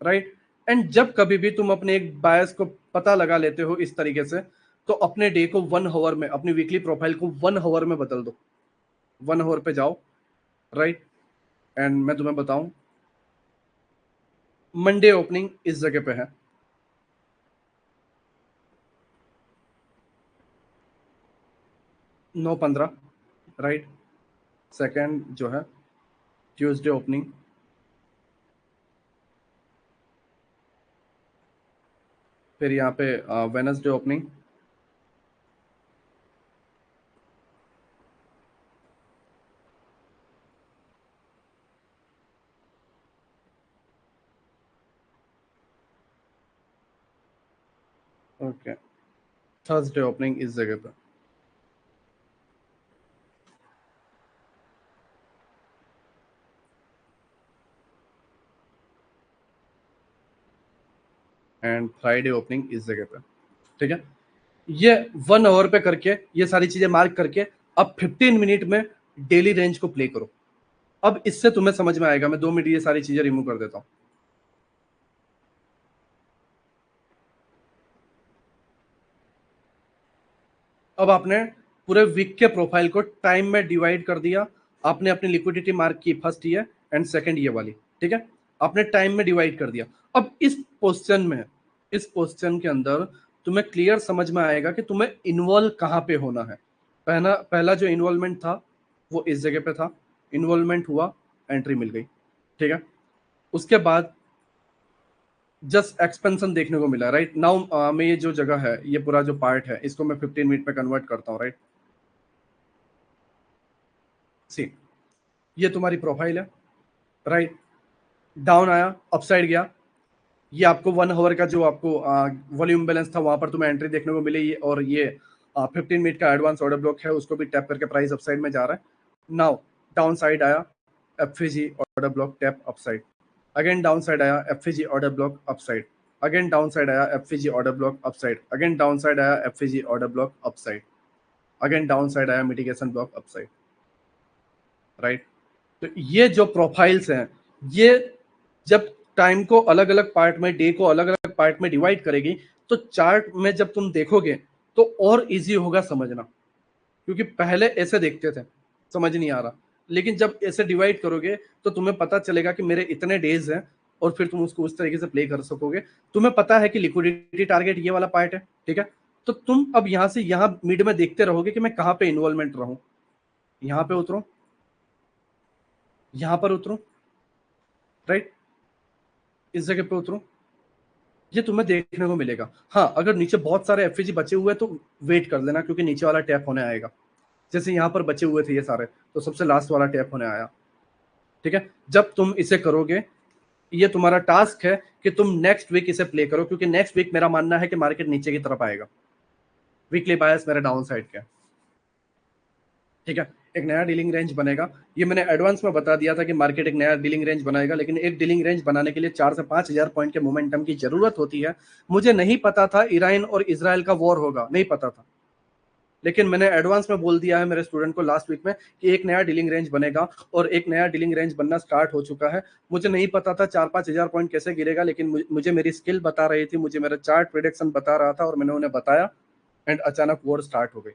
राइट। एंड जब कभी भी तुम अपने एक बायस को पता लगा लेते हो इस तरीके से, तो अपने डे को 1 आवर में, अपनी वीकली प्रोफाइल को 1 आवर में बदल दो। 1 आवर पे जाओ, राइट। एंड मैं तुम्हें बताऊं, मंडे ओपनिंग इस जगह पे है, 9:15, राइट। सेकेंड जो है ट्यूसडे ओपनिंग, फिर यहाँ पे Wednesday opening, okay, Thursday opening इस जगह पे, एंड फ्राइडे ओपनिंग इस जगह पे। ठीक है, ये 1 आवर पे करके, ये सारी चीजें मार्क करके, अब 15 मिनट में डेली रेंज को प्ले करो। अब इससे तुम्हें समझ में आएगा। मैं 2 मिनट ये सारी चीजें रिमूव कर देता हूं। अब आपने पूरे वीक के प्रोफाइल को टाइम में डिवाइड कर दिया। आपने अपनी लिक्विडिटी मार्क की फर्स्ट ये एंड सेकंड ये वाली, ठीक है, आपने टाइम में डिवाइड कर दिया। अब इस पोस्चन में, इस पोस्चन के अंदर तुम्हें क्लियर समझ में आएगा कि तुम्हें इन्वॉल्व कहाँ पे होना है। पहला पहला जो इन्वॉल्वमेंट था वो इस जगह पे था, इन्वॉल्वमेंट हुआ, एंट्री मिल गई, ठीक है। उसके बाद जस्ट एक्सपेंशन देखने को मिला, राइट। नाउ मैं ये जो जगह है, ये पूरा जो पार्ट है, इसको मैं 15 मिनट में कन्वर्ट करता हूँ, राइट। सी, ये तुम्हारी प्रोफाइल है, राइट। डाउन आया, अपसाइड गया, ये आपको 1 आवर का जो आपको वॉल्यूम बैलेंस था, वहां पर तुम्हें एंट्री देखने को मिली, और ये 15 मिनट का एडवांस ऑर्डर ब्लॉक है, उसको भी टैप करके प्राइस अपसाइड में जा रहा है। नाउ डाउन साइड आया, FG order block tap upside, again downside आया, FG order block upside, again downside आया, FG order block upside, again downside आया, FG order block upside, again downside आया, मिटिगेशन ब्लॉक अपसाइड, राइट। तो ये जो प्रोफाइल्स हैं, ये जब टाइम को अलग अलग पार्ट में, डे को अलग अलग पार्ट में डिवाइड करेगी, तो चार्ट में जब तुम देखोगे तो और इजी होगा समझना। क्योंकि पहले ऐसे देखते थे, समझ नहीं आ रहा, लेकिन जब ऐसे डिवाइड करोगे तो तुम्हें पता चलेगा कि मेरे इतने डेज हैं, और फिर तुम उसको उस तरीके से प्ले कर सकोगे। तुम्हें पता है कि लिक्विडिटी टारगेट ये वाला पार्ट है, ठीक है। तो तुम अब यहां से यहां मिड में देखते रहोगे कि मैं कहां पे इन्वॉल्वमेंट रहूं, यहां पे उतरूं, यहां पर उतरूं, राइट, इस जगह पे उतरूं, ये तुम्हें देखने को मिलेगा। हाँ, अगर नीचे बहुत सारे एफएजी बचे हुए तो वेट कर लेना, क्योंकि नीचे वाला टैप होने आएगा। जैसे यहाँ पर बचे हुए थे ये सारे, तो सबसे लास्ट वाला टैप होने आया, ठीक है। जब तुम इसे करोगे, ये तुम्हारा टास्क है कि तुम नेक्स्ट वीक इसे प्ले करो, क्योंकि नेक्स्ट वीक मेरा मानना है कि मार्केट नीचे की तरफ आएगा। वीकली बायस मेरा डाउन साइड का, ठीक है। एक नया डीलिंग रेंज बनेगा, ये मैंने एडवांस में बता दिया था कि मार्केट एक नया डीलिंग रेंज बनाएगा, लेकिन एक डीलिंग रेंज बनाने के लिए 4 से 5 हजार पॉइंट के मोमेंटम की जरूरत होती है। मुझे नहीं पता था ईरान और इसराइल का वॉर होगा, नहीं पता था, लेकिन मैंने एडवांस में बोल दिया है मेरे स्टूडेंट को लास्ट वीक में कि एक नया डीलिंग रेंज बनेगा, और एक नया डीलिंग रेंज बनना स्टार्ट हो चुका है। मुझे नहीं पता था 4-5 हज़ार पॉइंट कैसे गिरेगा, लेकिन मुझे मेरी स्किल बता रही थी, मुझे मेरा चार्ट प्रिडिक्शन बता रहा था, और मैंने उन्हें बताया, एंड अचानक वॉर स्टार्ट हो गई।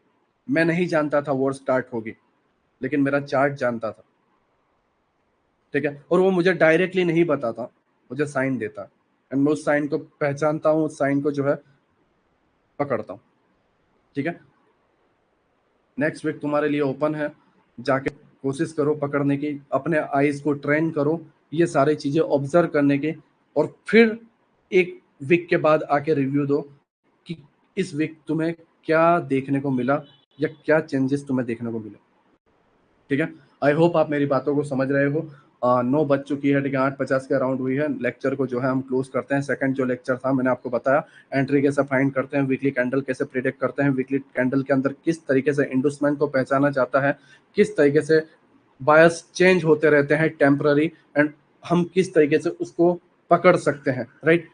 मैं नहीं जानता था वॉर स्टार्ट होगी, लेकिन मेरा चार्ट जानता था, ठीक है। और वो मुझे डायरेक्टली नहीं बताता, मुझे साइन देता, एंड मैं उस साइन को पहचानता हूँ, उस साइन को जो है पकड़ता हूँ, ठीक है। नेक्स्ट वीक तुम्हारे लिए ओपन है, जाके कोशिश करो पकड़ने की, अपने आईज को ट्रेन करो ये सारी चीजें ऑब्जर्व करने की, और फिर एक वीक के बाद आके रिव्यू दो कि इस वीक तुम्हें क्या देखने को मिला, या क्या चेंजेस तुम्हें देखने को मिले, ठीक है। आई होप आप मेरी बातों को समझ रहे हो। 9 बज चुकी है, ठीक है, 8:50 के अराउंड हुई है। लेक्चर को जो है हम क्लोज करते हैं। सेकंड जो लेक्चर था मैंने आपको बताया, एंट्री कैसे फाइंड करते हैं, वीकली कैंडल कैसे प्रिडिक्ट करते हैं, वीकली कैंडल के अंदर किस तरीके से इंडस्टमेंट को पहचाना जाता है, किस तरीके से बायस चेंज होते रहते हैं टेम्पररी, एंड हम किस तरीके से उसको पकड़ सकते हैं, राइट।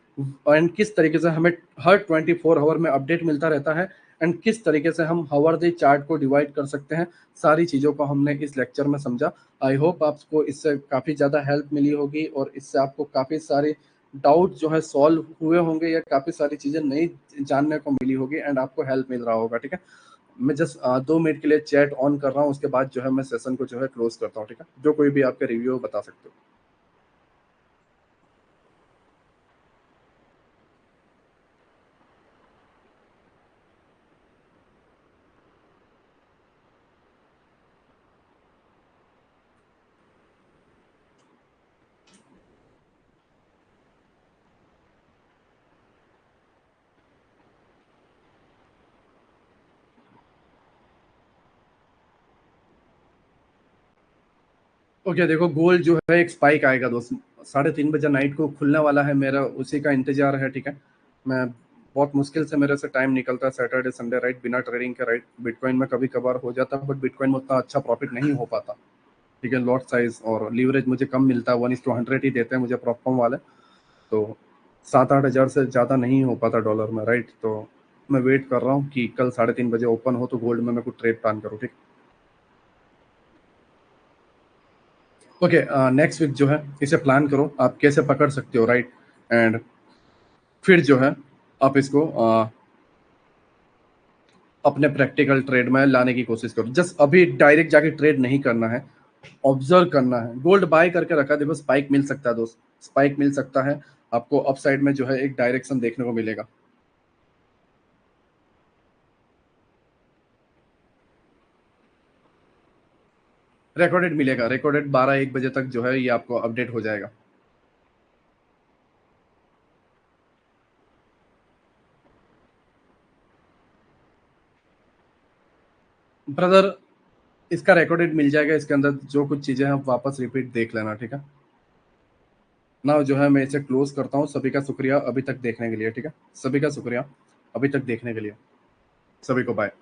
एंड किस तरीके से हमें हर 24 आवर में अपडेट मिलता रहता है, एंड किस तरीके से हम हावरली चार्ट को डिवाइड कर सकते हैं। सारी चीज़ों को हमने इस लेक्चर में समझा। आई होप आपको इससे काफ़ी ज़्यादा हेल्प मिली होगी, और इससे आपको काफ़ी सारे डाउट जो है सॉल्व हुए होंगे, या काफ़ी सारी चीज़ें नई जानने को मिली होगी, एंड आपको हेल्प मिल रहा होगा, ठीक है। मैं जस्ट 2 मिनट के लिए चैट ऑन कर रहा हूँ, उसके बाद जो है मैं सेशन को जो है क्लोज करता हूँ, ठीक है। जो कोई भी आपके रिव्यू बता सकते हो। ओके, देखो गोल्ड जो है एक स्पाइक आएगा दोस्त, 3:30 बजे नाइट को खुलने वाला है, मेरा उसी का इंतजार है, ठीक है। मैं बहुत मुश्किल से मेरे से टाइम निकलता है सैटरडे संडे, राइट, बिना ट्रेडिंग के, राइट। बिटकॉइन में कभी कभार हो जाता है, बट बिटकॉइन में उतना अच्छा प्रॉफिट नहीं हो पाता, ठीक है। लॉट साइज और लीवरेज मुझे कम मिलता है, 1:100 ही देते हैं मुझे प्रॉपकॉम वाले, तो 7-8 हज़ार से ज़्यादा नहीं हो पाता डॉलर में, राइट। तो मैं वेट कर रहा हूँ कि कल 3:30 बजे ओपन हो तो गोल्ड में मैं कुछ ट्रेड प्लान करूँ, ठीक। ओके, नेक्स्ट वीक जो है इसे प्लान करो, आप कैसे पकड़ सकते हो, राइट। एंड फिर जो है आप इसको अपने प्रैक्टिकल ट्रेड में लाने की कोशिश करो। जस्ट अभी डायरेक्ट जाके ट्रेड नहीं करना है, ऑब्जर्व करना है। गोल्ड बाय करके रखा, देखो स्पाइक मिल सकता है दोस्त, स्पाइक मिल सकता है आपको, अपसाइड में जो है एक डायरेक्शन देखने को मिलेगा। रिकॉर्डेड मिलेगा, रिकॉर्डेड 12-1 बजे तक जो है ये आपको अपडेट हो जाएगा। ब्रदर, इसका रिकॉर्डेड मिल जाएगा, इसके अंदर जो कुछ चीजें हैं वापस रिपीट देख लेना, ठीक है ना। जो है मैं इसे क्लोज करता हूँ। सभी का शुक्रिया अभी तक देखने के लिए, ठीक है। सभी का शुक्रिया अभी तक देखने के लिए। सभी को बाय।